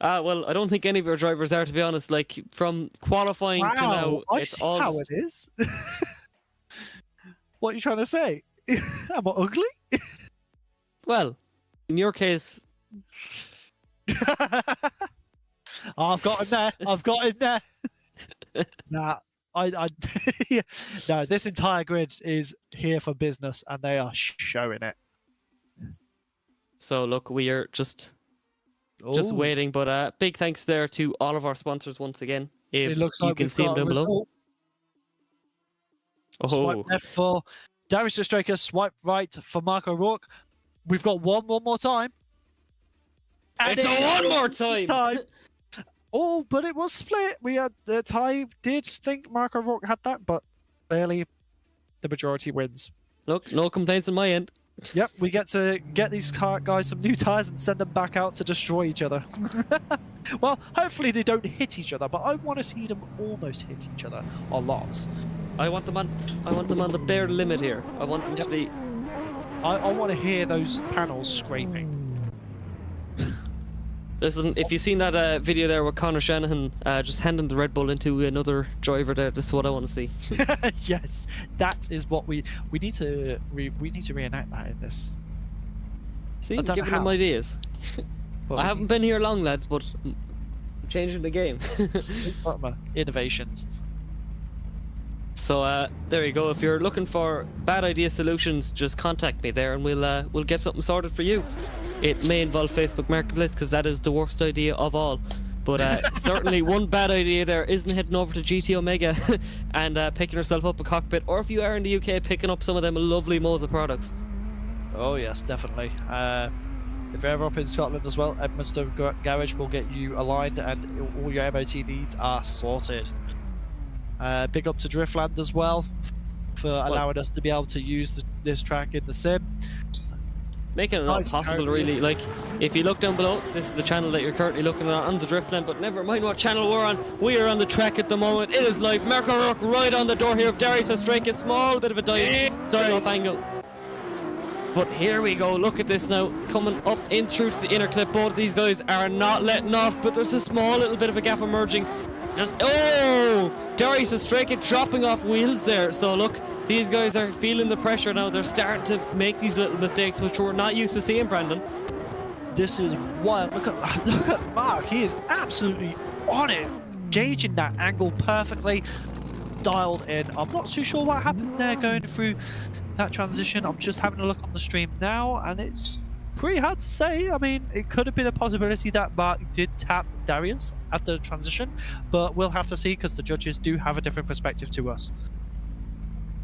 Well, I don't think any of your drivers are, to be honest. Like, from qualifying to now, it's all how it is. What are you trying to say? Am I ugly? Well, in your case... I've got him there. I've got him there. Nah, no, this entire grid is here for business, and they are showing it. So look, we are just waiting, but big thanks there to all of our sponsors once again. If it looks you like can see them down below. Swipe left for Darius Ostraka, swipe right for Marco Rook. We've got one more time. And it's a one more time. Oh, but it was split. We had Ty did think Marco Rook had that, but barely. The majority wins. Look, no complaints on my end. Yep, we get to get these guys some new tires and send them back out to destroy each other. Well, hopefully they don't hit each other, but I want to see them almost hit each other a lot. I want them on the bare limit here. I want them to be. I want to hear those panels scraping. Listen, if you've seen that video there with Conor Shanahan just handing the Red Bull into another driver there, this is what I want to see. Yes, that is what we need to reenact that in this. See, I'm giving them ideas. I haven't been here long, lads, but I'm changing the game. Innovations. So there you go. If you're looking for bad idea solutions, just contact me there, and we'll get something sorted for you. It may involve Facebook Marketplace, because that is the worst idea of all. But certainly one bad idea there isn't heading over to GT Omega and picking yourself up a cockpit, or if you are in the UK, picking up some of them lovely Moza products. Oh yes, definitely. If you're ever up in Scotland as well, Edmonstone Garage will get you aligned, and all your MOT needs are sorted. Big up to Driftland as well for allowing us to be able to use this track in the sim. Making it not possible, really. Like, if you look down below, this is the channel that you're currently looking at on the Driftland, but never mind what channel we're on. We are on the track at the moment. It is live. Marco Rook right on the door here of Darius Ostraka. Small bit of a dive off angle. But here we go. Look at this now. Coming up in through to the inner clip. Both of these guys are not letting off, but there's a small little bit of a gap emerging. Darius Ostraka dropping off wheels there. So look, these guys are feeling the pressure now. They're starting to make these little mistakes, which we're not used to seeing, Brendon. This is wild. Look at Mark. He is absolutely on it, gauging that angle perfectly, dialed in. I'm not too sure what happened there going through that transition. I'm just having a look on the stream now, and it's pretty hard to say. I mean, it could have been a possibility that Mark did tap Darius after the transition, but we'll have to see, because the judges do have a different perspective to us.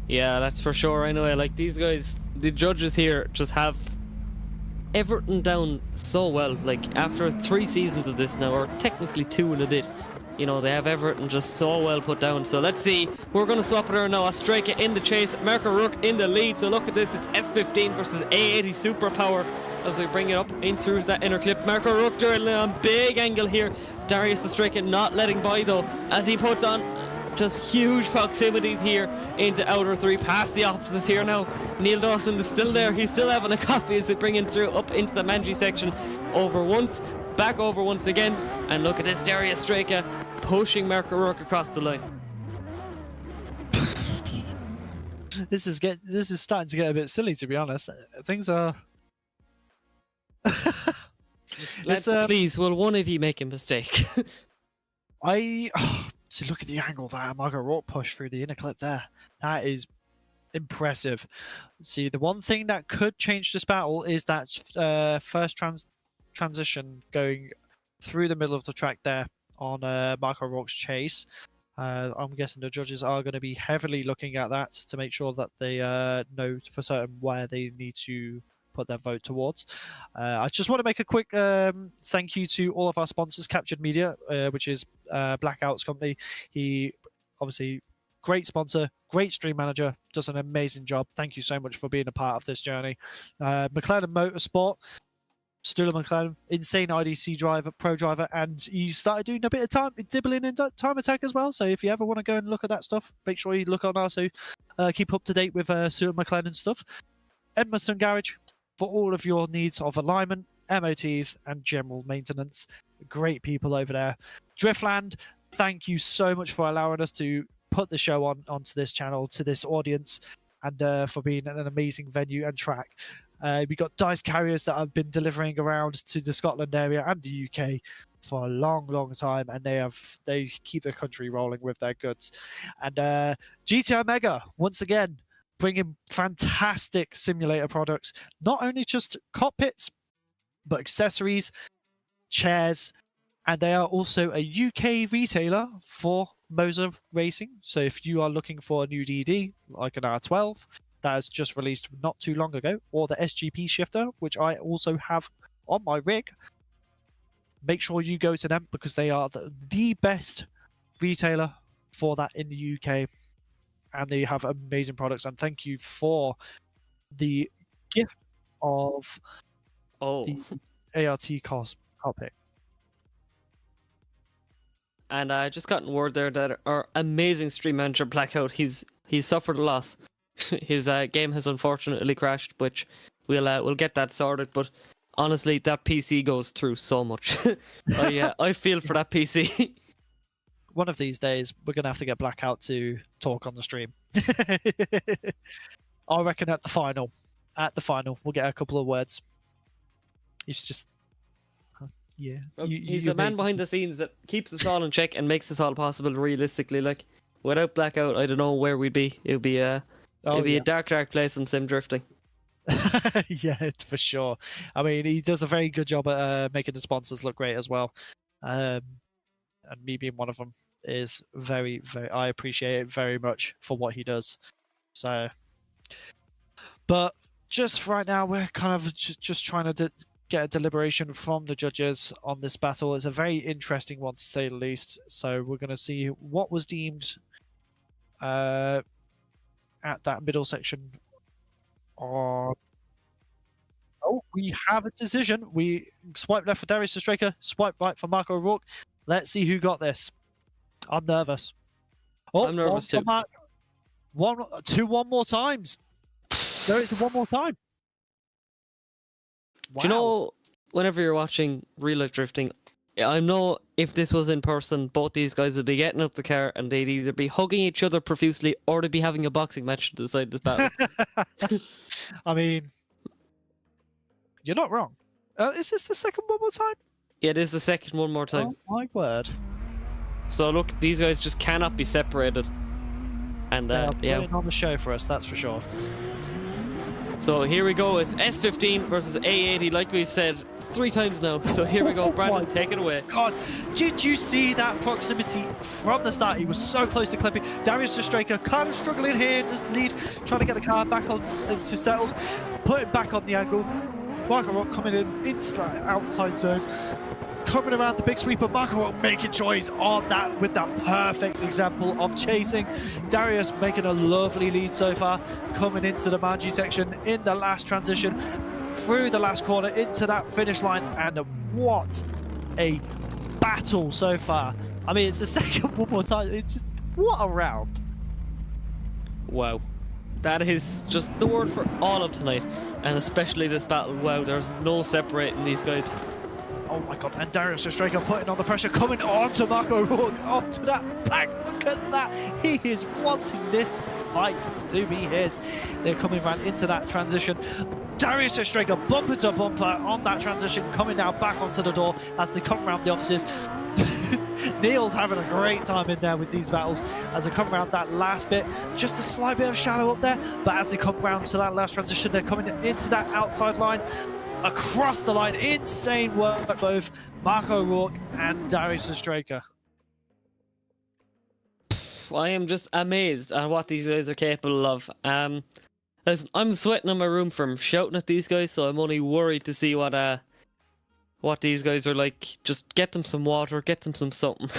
Yeah, that's for sure. I know, like, these guys, the judges here just have everything down so well. Like, after 3 seasons of this now, or technically 2 and a bit, you know, they have everything just so well put down. So let's see. We're going to swap it around now. Ostrika in the chase. Marco Rook in the lead. So look at this. It's S15 versus A80 Superpower as we bring it up in through that inner clip. Marco Rook doing a big angle here. Darius Ostrika not letting by though as he puts on just huge proximity here into outer three, past the offices here now. Neil Dawson is still there. He's still having a coffee as we bring him through up into the Manji section. Over once, back over once again. And look at this, Darius Ostrika pushing Marco Rook across the line. This is starting to get a bit silly, to be honest. Things are. Please, will one of you make a mistake? So look at the angle that Marco Rook pushed through the inner clip there. That is impressive. See, the one thing that could change this battle is that first transition going through the middle of the track there on Marco Rook's chase. I'm guessing the judges are going to be heavily looking at that to make sure that they know for certain where they need to put their vote towards. I just want to make a quick thank you to all of our sponsors, Kaptured Media, which is Blackout's company. He obviously great sponsor, great stream manager, does an amazing job. Thank you so much for being a part of this journey. Mclellan Motorsport, Stuart Mclellan, insane IDC driver, pro driver, and he started doing a bit of time dibbling in time attack as well. So if you ever want to go and look at that stuff, make sure you look on our keep up to date with Stuart Mclellan stuff. Edmonstone Garage, for all of your needs of alignment, MOTs, and general maintenance. Great people over there. Driftland, thank you so much for allowing us to put the show onto this channel, to this audience, and for being an amazing venue and track. We got Dyce Carriers that have been delivering around to the Scotland area and the UK for a long time, and they keep the country rolling with their goods. And GTO Mega, once again, bringing fantastic simulator products, not only just cockpits, but accessories, chairs, and they are also a UK retailer for Moser Racing. So if you are looking for a new DD, like an R12, that has just released not too long ago, or the SGP shifter, which I also have on my rig, make sure you go to them because they are the best retailer for that in the UK. And they have amazing products. And thank you for the gift of the ART cockpit. And I just gotten word there that our amazing stream manager Blackout, he's suffered a loss. His game has unfortunately crashed, which we'll get that sorted. But honestly, that PC goes through so much. I feel for that PC. One of these days, we're going to have to get Blackout to talk on the stream. I reckon at the final, we'll get a couple of words. He's just, yeah. He's the man behind the scenes that keeps us all in check and makes this all possible realistically. Like, without Blackout, I don't know where we'd be. It would be a dark place in sim drifting. Yeah, for sure. I mean, he does a very good job at making the sponsors look great as well. And me being one of them is very, very, I appreciate it very much for what he does. So, but just right now, we're kind of just trying to get a deliberation from the judges on this battle. It's a very interesting one to say the least. So we're going to see what was deemed at that middle section. Oh, we have a decision. We swipe left for Darius Ostrika, swipe right for Marco Rook. Let's see who got this. I'm nervous. I'm nervous too. One more times. There is one more time. Wow. Do you know, whenever you're watching real life drifting, I know if this was in person, both these guys would be getting up the car and they'd either be hugging each other profusely or they'd be having a boxing match to decide this battle. I mean, you're not wrong. Is this the second one more time? Yeah, it is the second one more time. Oh my word. So look, these guys just cannot be separated. And They are yeah. putting on the show for us, that's for sure. So here we go. It's S15 versus A80, like we've said 3 times now. So here we go. Brendon, take it away. God, did you see that proximity from the start? He was so close to clipping. Darius Ostrika kind of struggling here in the lead, trying to get the car back on to settled, put it back on the angle. Marco Rook coming in into that outside zone. coming around the big sweeper. Marco making choice on that with that perfect example of chasing. Darius making a lovely lead so far, coming into the Manji section in the last transition, through the last corner into that finish line, and what a battle so far. I mean, it's the second one more time. It's just, what a round. Wow. That is just the word for all of tonight, and especially this battle. Wow, there's no separating these guys. Oh my god, and Darius Straker putting on the pressure, coming on to Marco Rook, onto that back. Look at that. He is wanting this fight to be his. They're coming right into that transition. Darius Straker bumper to bumper on that transition, coming now back onto the door as they come around the offices. Neil's having a great time in there with these battles as they come around that last bit. Just a slight bit of shadow up there, but as they come around to that last transition, they're coming into that outside line. Across the line, insane work both Marco Rook and Darius Straker. I am just amazed at what these guys are capable of. Listen, I'm sweating in my room from shouting at these guys, so I'm only worried to see what these guys are like. Just get them some water, get them some something.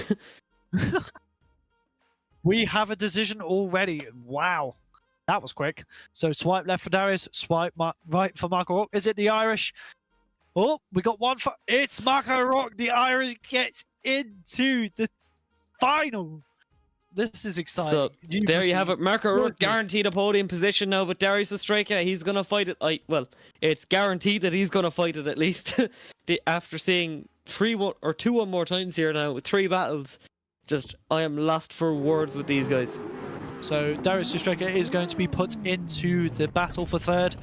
We have a decision already. Wow. That was quick. So swipe left for Darius, swipe right for Marco Rook. Is it the Irish? Oh, we got one for... It's Marco Rook. The Irish gets into the final. This is exciting. So there you have it. Marco Rook guaranteed a podium position now, but Darius Straker, he's going to fight it. Well, it's guaranteed that he's going to fight it at least. After seeing 2 one more times here now with 3 battles, just I am lost for words with these guys. So Darius Straker is going to be put into the battle for 3rd.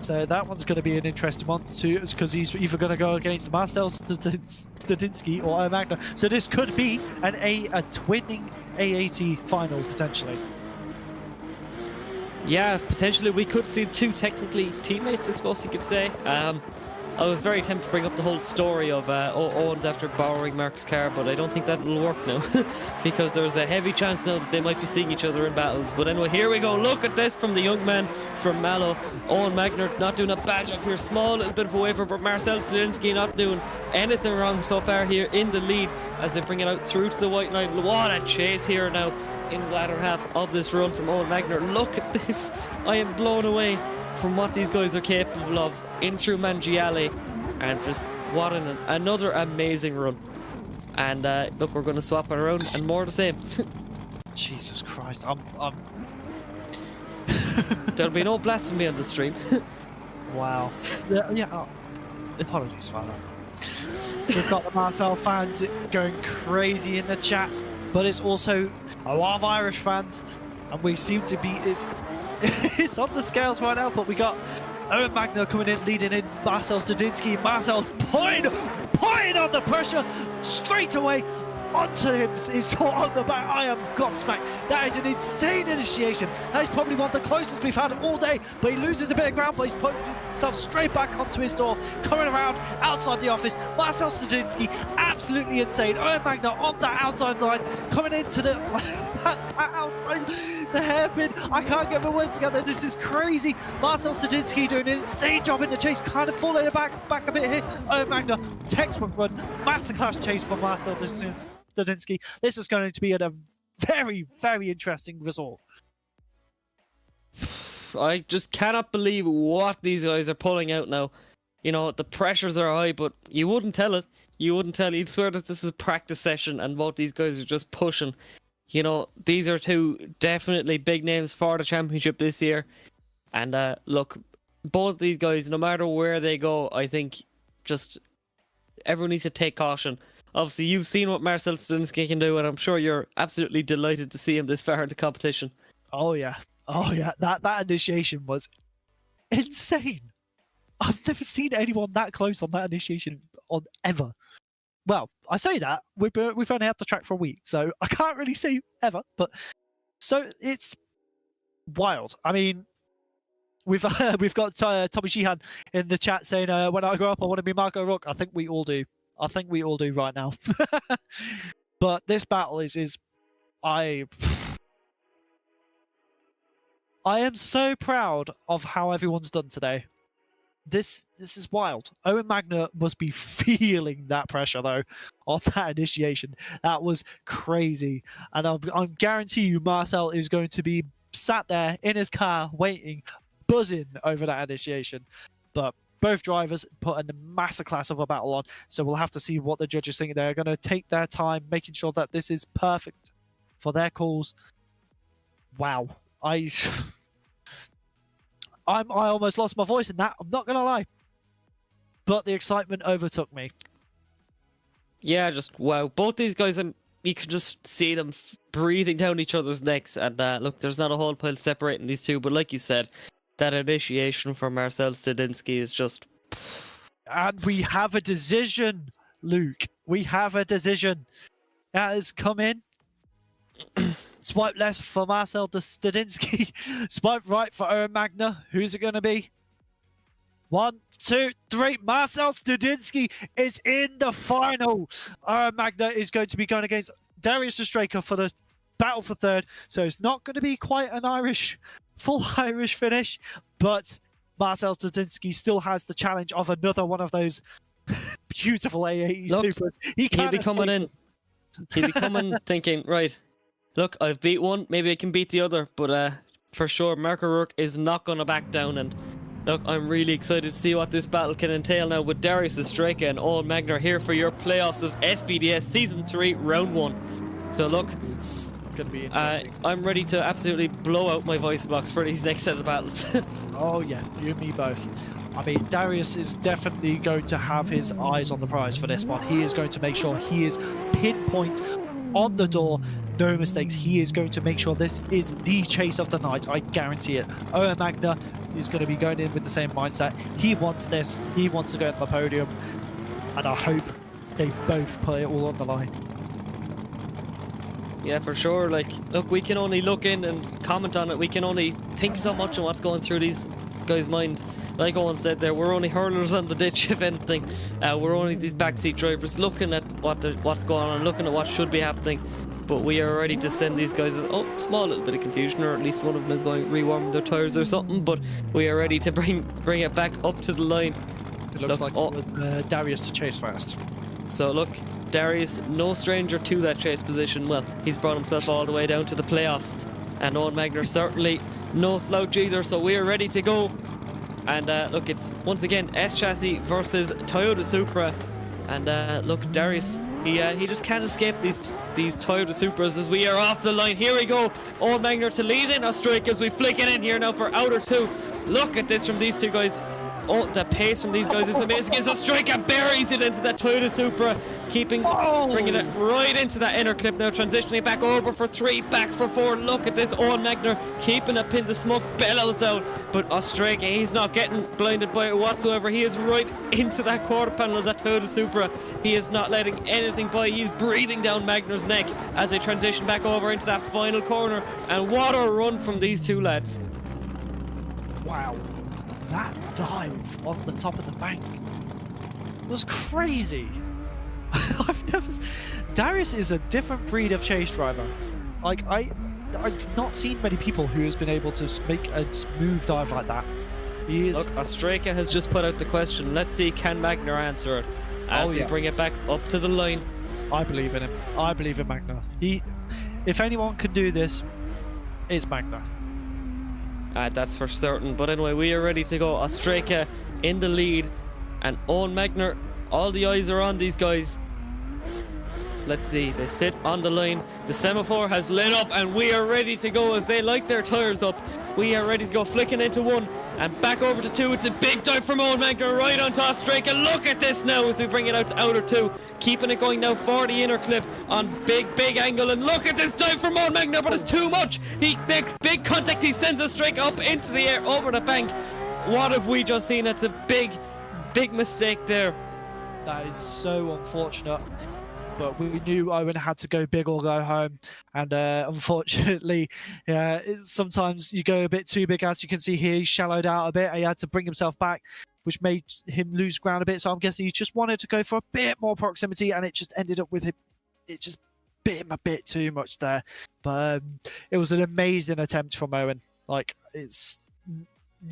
So that one's going to be an interesting one too, because he's either going to go against Marcel, Stendinski, or Owen Magner. So this could be a twinning AAT final potentially. Yeah, potentially we could see 2 technically teammates, I suppose you could say. I was very tempted to bring up the whole story of Owens after borrowing Mark's car, but I don't think that will work now because there's a heavy chance now that they might be seeing each other in battles. But anyway, here we go. Look at this from the young man from Mallow. Owen Magner not doing a bad job here. Small little bit of a waiver, but Marcel Stendinski not doing anything wrong so far here in the lead as they bring it out through to the white line. What a chase here now in the latter half of this run from Owen Magner. Look at this. I am blown away from what these guys are capable of in through Mangiale, and just what another amazing run. And look, we're going to swap it around and more the same. Jesus Christ, There'll be no blasphemy on the stream. Wow. Yeah, apologies, Father. We've got the Marcel fans going crazy in the chat, but it's also a lot of Irish fans, and we seem to be it's on the scales right now. But we got Owen Magner coming in, leading in Marcel Stendinski. Marcel putting on the pressure straight away onto him. He's on the back. I am gobsmacked. That is an insane initiation. That is probably one of the closest we've had all day. But he loses a bit of ground, but he's putting himself straight back onto his door, coming around outside the office. Marcel Stendinski, absolutely insane. Owen Magner on that outside line, coming into the outside, the hairpin. I can't get my words together. This is crazy. Marcel Stendinski doing an insane job in the chase, kind of falling back a bit here. Owen Magner, textbook run, masterclass chase for Marcel Stendinski. This is going to be a very, very interesting result. I just cannot believe what these guys are pulling out now. You know, the pressures are high, but you wouldn't tell it. You wouldn't tell. You'd swear that this is a practice session and both these guys are just pushing. You know, these are 2 definitely big names for the championship this year. And look, both these guys, no matter where they go, I think just everyone needs to take caution. Obviously, you've seen what Marcel Stendinski can do, and I'm sure you're absolutely delighted to see him this far in the competition. Oh yeah. That initiation was insane. I've never seen anyone that close on that initiation on ever. Well, I say that we've only had the track for a week, so I can't really say ever. But so it's wild. I mean, we've got Tommy Sheehan in the chat saying, "When I grow up, I want to be Marco Rook." I think we all do. I think we all do right now. But this battle is I am so proud of how everyone's done today. this is wild. Owen Magner must be feeling that pressure though on that initiation. That was crazy, and I'm guarantee you Marcel is going to be sat there in his car waiting, buzzing over that initiation. But both drivers put a masterclass of a battle on, so we'll have to see what the judges think. They're going to take their time, making sure that this is perfect for their calls. Wow, I almost lost my voice in that. I'm not going to lie, but the excitement overtook me. Yeah, just wow. Both these guys, you can just see them breathing down each other's necks. And look, there's not a whole pile separating these two, but like you said, that initiation from Marcel Stendinski is just... And we have a decision, Luke. We have a decision. That has come in. Swipe left for Marcel Stendinski. Swipe right for Owen Magner. Who's it going to be? 1, 2, 3. Marcel Stendinski is in the final. Owen Magner is going to be going against Darius Straker for the battle for third. So it's not going to be quite an full Irish finish, but Marcel Stendinski still has the challenge of another one of those beautiful A80 Supers. He'll be coming in. He'll be coming thinking, right, look, I've beat one, maybe I can beat the other, but for sure, Marco Rook is not going to back down. And look, I'm really excited to see what this battle can entail now with Darius Straker and Owen Magner here for your playoffs of SBDS Season 3, Round 1. So look, it's going to be interesting. I'm ready to absolutely blow out my voice box for these next set of battles. Oh yeah, you and me both. I mean, Darius is definitely going to have his eyes on the prize for this one. He is going to make sure he is pinpoint on the door. No mistakes. He is going to make sure this is the chase of the night. I guarantee it. Owen Magner is going to be going in with the same mindset. He wants this. He wants to go to the podium. And I hope they both put it all on the line. Yeah, for sure. Like, look, we can only look in and comment on it. We can only think so much on what's going through these guys' mind. Like Owen said there, we're only hurlers on the ditch, if anything. We're only these backseat drivers looking at what's going on, looking at what should be happening. But we are ready to send these guys, small little bit of confusion, or at least one of them is going rewarming their tyres or something. But we are ready to bring it back up to the line. It looks like it was Darius to chase first. So look, Darius, no stranger to that chase position. Well, he's brought himself all the way down to the playoffs. And Owen Magner certainly no slouch either, so we are ready to go. And look, it's once again S-Chassis versus Toyota Supra. And look, Darius, he just can't escape these Toyota Supras as we are off the line. Here we go. Owen Magner to lead in Australia as we flick it in here now for outer two. Look at this from these two guys. Oh, the pace from these guys is amazing. As Australia buries it into that Toyota Supra, bringing it right into that inner clip now, transitioning back over for 3, back for 4. Look at this, Owen Magner keeping it pinned. The smoke bellows out, but Australia, he's not getting blinded by it whatsoever. He is right into that quarter panel of that Toyota Supra. He is not letting anything by. He's breathing down Magner's neck as they transition back over into that final corner. And what a run from these two lads. Wow. That dive off the top of the bank was crazy. Darius is a different breed of chase driver. Like I've not seen many people who has been able to make a smooth dive like that. He is. Look, Australia has just put out the question. Let's see, can Magner answer it as we bring it back up to the line. I believe in him. I believe in Magner. If anyone can do this, it's Magner. That's for certain. But anyway, we are ready to go. Australia in the lead, and Owen Magner, all the eyes are on these guys. Let's see, they sit on the line. The semaphore has lit up and we are ready to go as they light their tyres up. We are ready to go, flicking into 1 and back over to 2. It's a big dive from Owen Magner right onto Australia. Look at this now as we bring it out to outer 2. Keeping it going now for the inner clip on big angle. And look at this dive from Owen Magner, but it's too much. He makes big contact. He sends Australia up into the air over the bank. What have we just seen? It's a big mistake there. That is so unfortunate. But we knew Owen had to go big or go home, and unfortunately, sometimes you go a bit too big. As you can see here, he shallowed out a bit. He had to bring himself back, which made him lose ground a bit. So I'm guessing he just wanted to go for a bit more proximity, and it just ended up with him. It just bit him a bit too much there. But it was an amazing attempt from Owen. Like, it's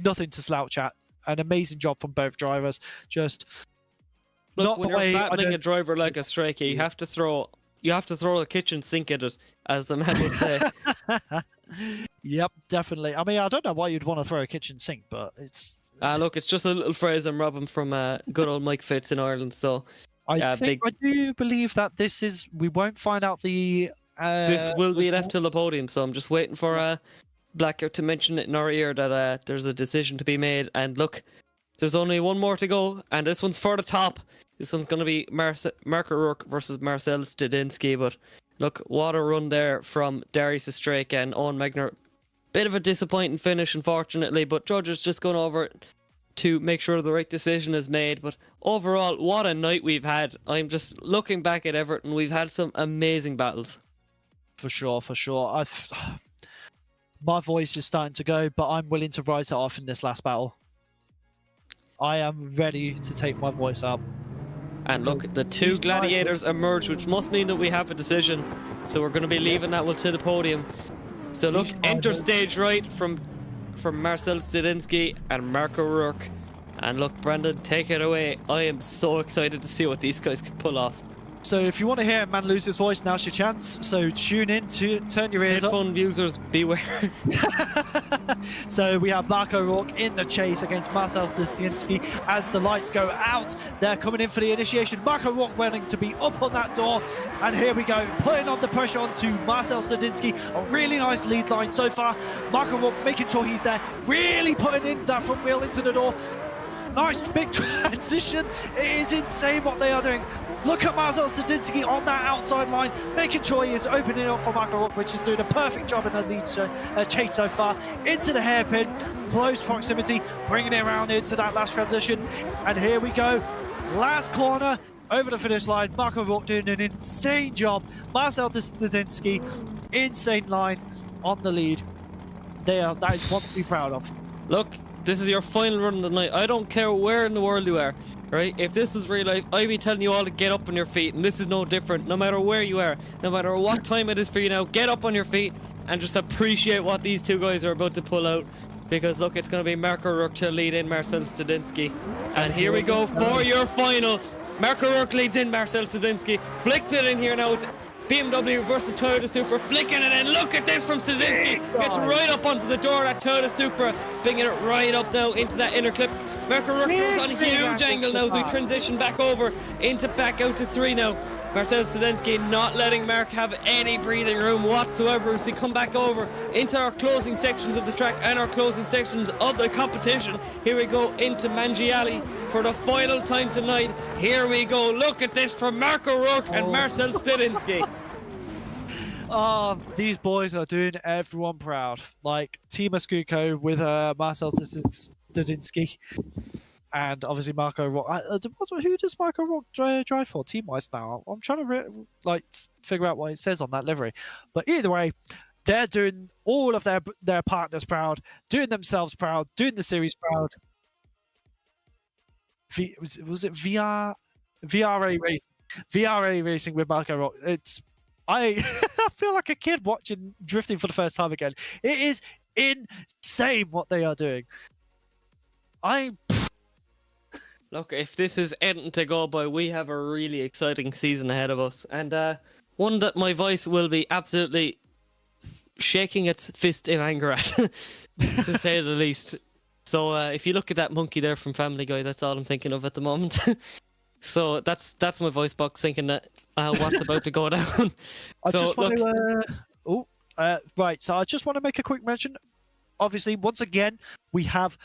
nothing to slouch at. an amazing job from both drivers. Just Look, not when the you're way battling a driver like a striker, you have to throw a kitchen sink at it, as the man would say. Yep, definitely. I mean, I don't know why you'd want to throw a kitchen sink, but it's... Look, it's just a little phrase I'm robbing from good old Mike Fitz in Ireland. So I do believe that we won't find out the... this will be left till the podium, so I'm just waiting for Blacker to mention it in our ear that there's a decision to be made. And look, there's only one more to go, and this one's for the top. This one's going to be Marco Rook versus Marcel Stendinski. But look, what a run there from Darius Strake and Owen Magner. Bit of a disappointing finish, unfortunately, but judges just going over it to make sure the right decision is made. But overall, what a night we've had. I'm just looking back at Everton. We've had some amazing battles. For sure. My voice is starting to go, but I'm willing to write it off in this last battle. I am ready to take my voice up. And look, the two gladiators emerge, which must mean that we have a decision. So we're going to be leaving that one to the podium. So look, enter stage right from Marcel Stendinski and Marco Rook. And look, Brendon, take it away. I am so excited to see what these guys can pull off. So if you want to hear a man lose his voice, now's your chance. So tune in, turn your ears Headphone users, beware. So we have Marco Rook in the chase against Marcel Stendinski as the lights go out. They're coming in for the initiation. Marco Rook wanting to be up on that door. And here we go, putting on the pressure onto Marcel Stendinski. A really nice lead line so far. Marco Rook making sure he's there, really putting in that front wheel into the door. Nice big transition. It is insane what they are doing. Look at Marcel Stendinski on that outside line, making sure he is opening up for Marco Rook, which is doing a perfect job in the lead chase so far. Into the hairpin, close proximity, bringing it around into that last transition. And here we go. Last corner, over the finish line. Marco Rook doing an insane job. Marcel Stendinski, insane line on the lead. That is one to be proud of. Look, this is your final run of the night. I don't care where in the world you are, right? If this was real life, I'd be telling you all to get up on your feet, and this is no different. No matter where you are, no matter what time it is for you now, get up on your feet and just appreciate what these two guys are about to pull out. Because look, it's going to be Marco Rook to lead in Marcel Stendinski. And here we go for your final. Marco Rook leads in Marcel Stendinski. Flicks it in here now. It's BMW versus Toyota Supra, flicking it in. Look at this from Stendinski. Gets right up onto the door of that Toyota Supra, bringing it right up now into that inner clip. Marco Rook goes on a huge angle now as we transition back over back out to 3 now. Marcel Stendinski not letting Mark have any breathing room whatsoever as we come back over into our closing sections of the track and our closing sections of the competition. Here we go into Mangiali for the final time tonight. Here we go. Look at this from Marco Rook and Marcel Stendinski. Oh, these boys are doing everyone proud. Like Team Escuco with Marcel Stendinski. And obviously Marco Rook. Who does Marco Rook drive for team-wise now? I'm trying to figure out what it says on that livery. But either way, they're doing all of their partners proud, doing themselves proud, doing the series proud. Was it VRA Racing? VRA Racing with Marco Rook. I feel like a kid watching drifting for the first time again. It is insane what they are doing. Look, if this is anything to go by, we have a really exciting season ahead of us. And one that my voice will be absolutely shaking its fist in anger at, to say the least. So if you look at that monkey there from Family Guy, that's all I'm thinking of at the moment. So that's my voice box thinking that what's about to go down. Right, so I just want to make a quick mention. Obviously, once again, we have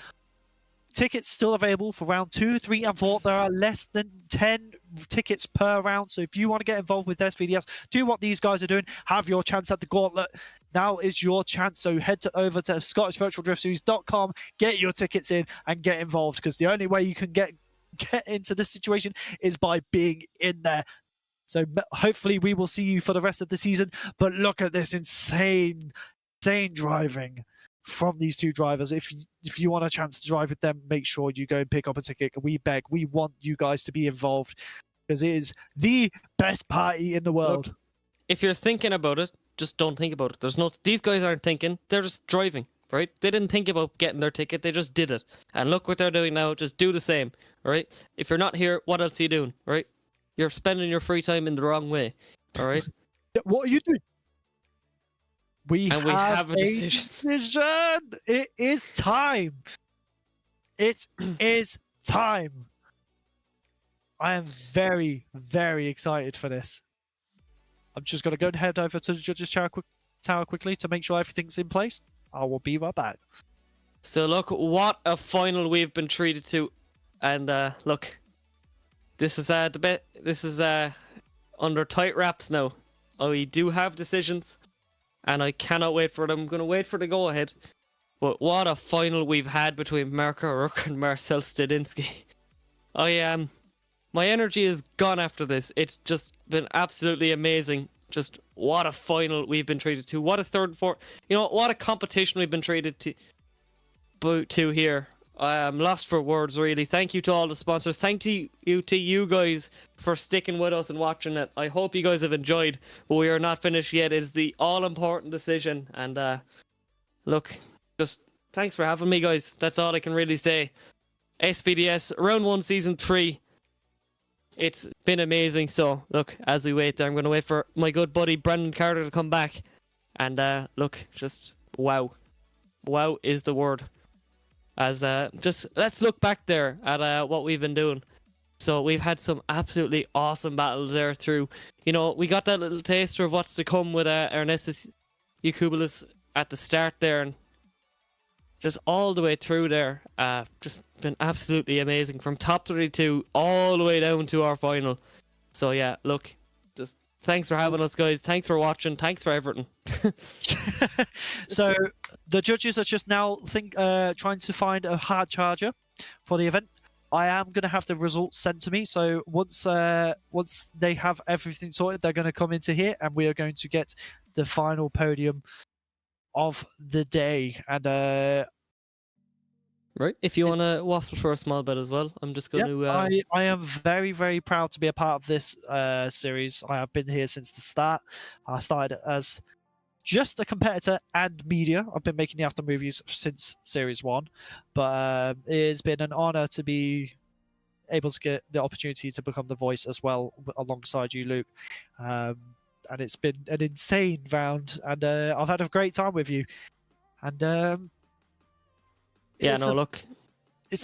tickets still available for round 2, 3, and 4. There are less than 10 tickets per round. So if you want to get involved with SVDS, do what these guys are doing. Have your chance at the gauntlet. Now is your chance. So head over to ScottishVirtualDriftSeries.com, get your tickets in, and get involved. Because the only way you can get into this situation is by being in there. So hopefully we will see you for the rest of the season. But look at this insane driving from these two drivers. If you want a chance to drive with them, make sure you go and pick up a ticket. We beg, we want you guys to be involved because it is the best party in the world. Look, if you're thinking about it, just don't think about it. These guys aren't thinking, they're just driving. right? They didn't think about getting their ticket, they just did it. And look what they're doing now, just do the same, right? If you're not here, what else are you doing, right? You're spending your free time in the wrong way, all right? Yeah, what are you doing? We have a decision. It is time. It is time. I am very, very excited for this. I'm just going to go and head over to the judges' tower quickly to make sure everything's in place. I will be right back. So look, what a final we've been treated to. And look, this is the bit. This is under tight wraps now. We do have decisions, and I cannot wait for them. I'm going to wait for the go-ahead. But what a final we've had between Marco Rook and Marcel Stendinski. My energy is gone after this. It's just been absolutely amazing. Just what a final we've been treated to. What a third and fourth. You know, what a competition we've been treated to here. I am lost for words, really. Thank you to all the sponsors. Thank you to you guys for sticking with us and watching it. I hope you guys have enjoyed, but we are not finished yet. It's the all-important decision. And look, just thanks for having me, guys. That's all I can really say. SVDS, Round 1, Season 3. It's been amazing. So, look, as we wait there, I'm going to wait for my good buddy Brendon Carter to come back. And look, just wow. Wow is the word. As just let's look back there at what we've been doing. So we've had some absolutely awesome battles there through. You know, we got that little taster of what's to come with Ernestus Yakubulis at the start there, and just all the way through there. Just been absolutely amazing from top 32 all the way down to our final. So yeah, look, just thanks for having us, guys. Thanks for watching. Thanks for everything. So the judges are just now trying to find a hard charger for the event. I am going to have the results sent to me. So once they have everything sorted, they're going to come into here, and we are going to get the final podium of the day. And right, if you want to waffle for a small bit as well, I'm just going to. I am very, very proud to be a part of this series. I have been here since the start. I started as just a competitor and media. I've been making the after movies since Series 1, but it has been an honor to be able to get the opportunity to become the voice as well alongside you, Luke. And it's been an insane round, and I've had a great time with you. And look,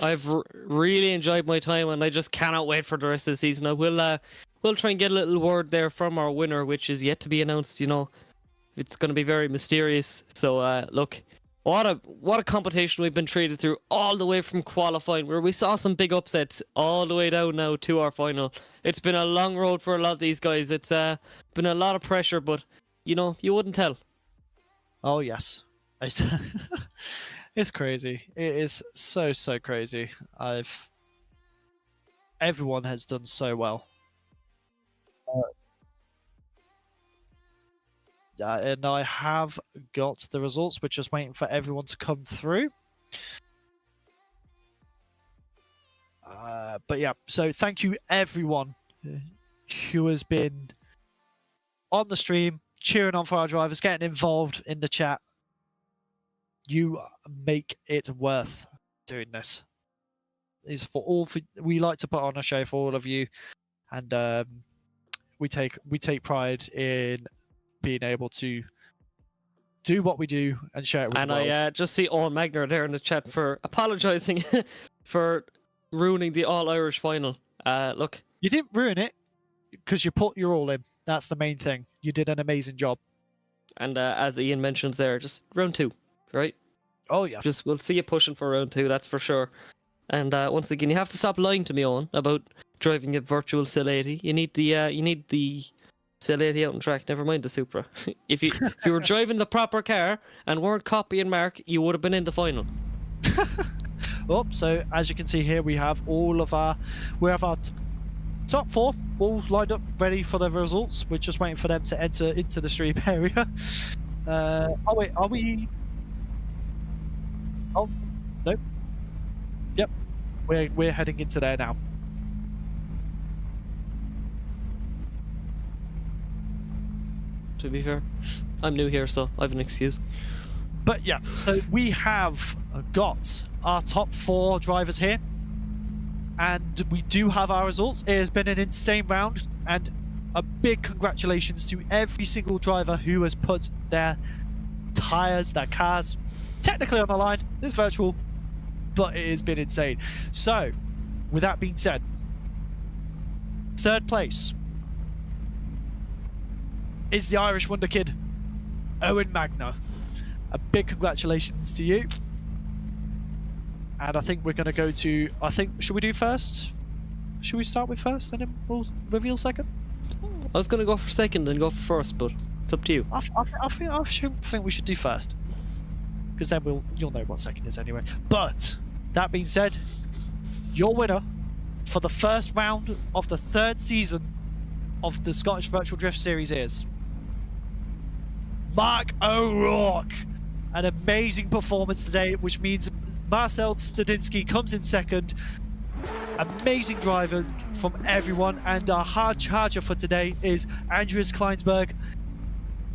I've really enjoyed my time, and I just cannot wait for the rest of the season. I we'll try and get a little word there from our winner, which is yet to be announced. You know, it's going to be very mysterious. So look, what a competition we've been treated through, all the way from qualifying, where we saw some big upsets, all the way down now to our final. It's been a long road for a lot of these guys. It's been a lot of pressure, but you know, you wouldn't tell. Oh yes, it's crazy. It is so crazy. Everyone has done so well. And I have got the results. We're just waiting for everyone to come through. But yeah, so thank you everyone who has been on the stream, cheering on for our drivers, getting involved in the chat. You make it worth doing this. It's we like to put on a show for all of you, and we take pride in being able to do what we do and share it with the world. I just see Owen Magner there in the chat for apologising for ruining the All-Irish final. Look, you didn't ruin it because you put your all in. That's the main thing. You did an amazing job. And as Ian mentions there, just round 2, right? Oh yeah. Just we'll see you pushing for round 2, that's for sure. And once again, you have to stop lying to me, Owen, about driving a virtual C80. You need the C80 out on track. Never mind the Supra. if you were driving the proper car and weren't copying Mark, you would have been in the final. Well, so as you can see here, we have our top 4 all lined up, ready for the results. We're just waiting for them to enter into the stream area. Oh wait, are we? Oh, nope. Yep, we're heading into there now. To be fair, I'm new here, so I have an excuse. But yeah, so we have got our top 4 drivers here, and we do have our results. It has been an insane round, and a big congratulations to every single driver who has put their tires, their cars, technically on the line. It's virtual, but it has been insane. So, with that being said, 3rd place is the Irish Wonder Kid, Owen Magner. A big congratulations to you. And I think we're going to go to... should we do first? Should we start with first and then we'll reveal second? I was going to go for second and go for first, but it's up to you. I think we should do first. Because then you'll know what second is anyway. But, that being said, your winner for the first round of the 3rd season of the Scottish Virtual Drift Series is... Mark O'Rourke. An amazing performance today, which means Marcel Stendinski comes in second. Amazing driver from everyone, and our hard charger for today is Andreas Kleinburg.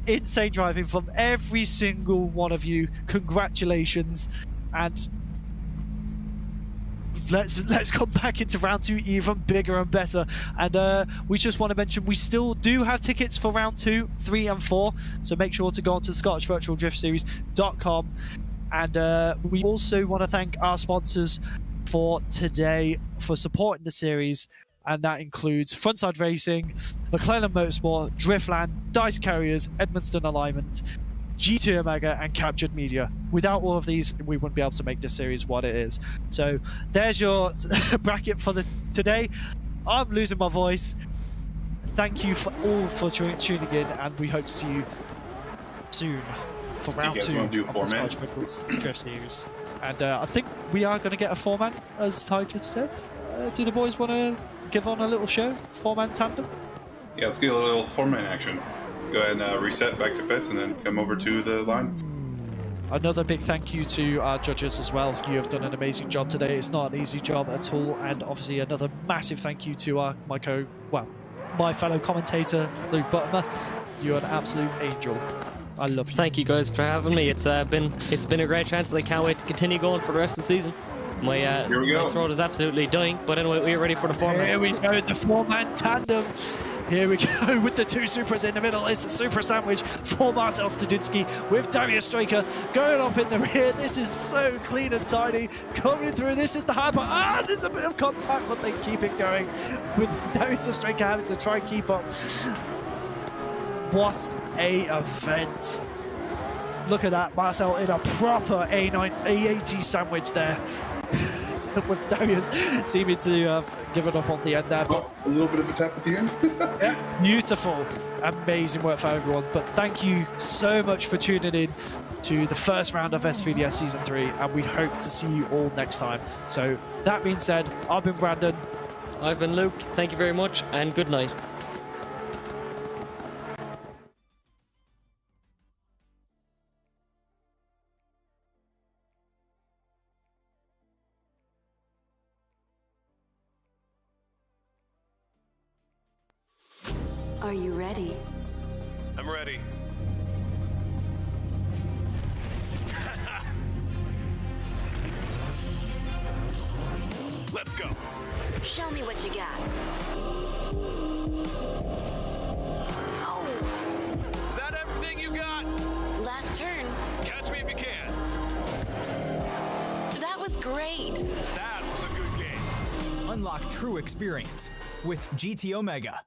Insane driving from every single one of you. Congratulations, and let's come back into round 2 even bigger and better. And we just want to mention we still do have tickets for round 2, 3 and 4, so make sure to go on to scottishvirtualdriftseries.com. And we also want to thank our sponsors for today for supporting the series, and that includes FrontSide Racing, Mclellan Motorsport, Driftland, Dyce Carriers, Edmonstone Alignment, GTO Mega, and Kaptured Media. Without all of these, we wouldn't be able to make this series what it is. So there's your bracket for today. I'm losing my voice. Thank you for tuning in, and we hope to see you soon for round 2 of the Scottish Virtual Drift Series. And I think we are going to get a 4-man, as Ty just said. Do the boys want to give on a little show? 4-man tandem? Yeah, let's get a little 4-man action. Go ahead and reset back to pits and then come over to the line. Another big thank you to our judges as well. You have done an amazing job today. It's not an easy job at all. And obviously another massive thank you to my fellow commentator, Luke Buttimer. You're an absolute angel. I love you. Thank you guys for having me. It's been a great chance, and I can't wait to continue going for the rest of the season. My throat is absolutely dying, but anyway, we're ready for the 4-man. Here we go, the 4-man tandem. Here we go with the 2 Supras in the middle. It's a Supra sandwich for Marcel Stendinski with Darius Straker going up in the rear. This is so clean and tidy. Coming through, this is the hard part. There's a bit of contact, but they keep it going with Darius Straker having to try and keep up. What a event. Look at that, Marcel in a proper A80 sandwich there. With Darius seeming to have given up on the end there. But a little bit of a tap at the end. yeah, beautiful. Amazing work for everyone. But thank you so much for tuning in to the first round of SVDS Season 3, and we hope to see you all next time. So that being said, I've been Brendon. I've been Luke. Thank you very much, and good night. Are you ready? I'm ready. Let's go. Show me what you got. Oh, Is that everything you got? last turn. Catch me if you can. That was great. That was a good game. Unlock true experience with GTO Mega.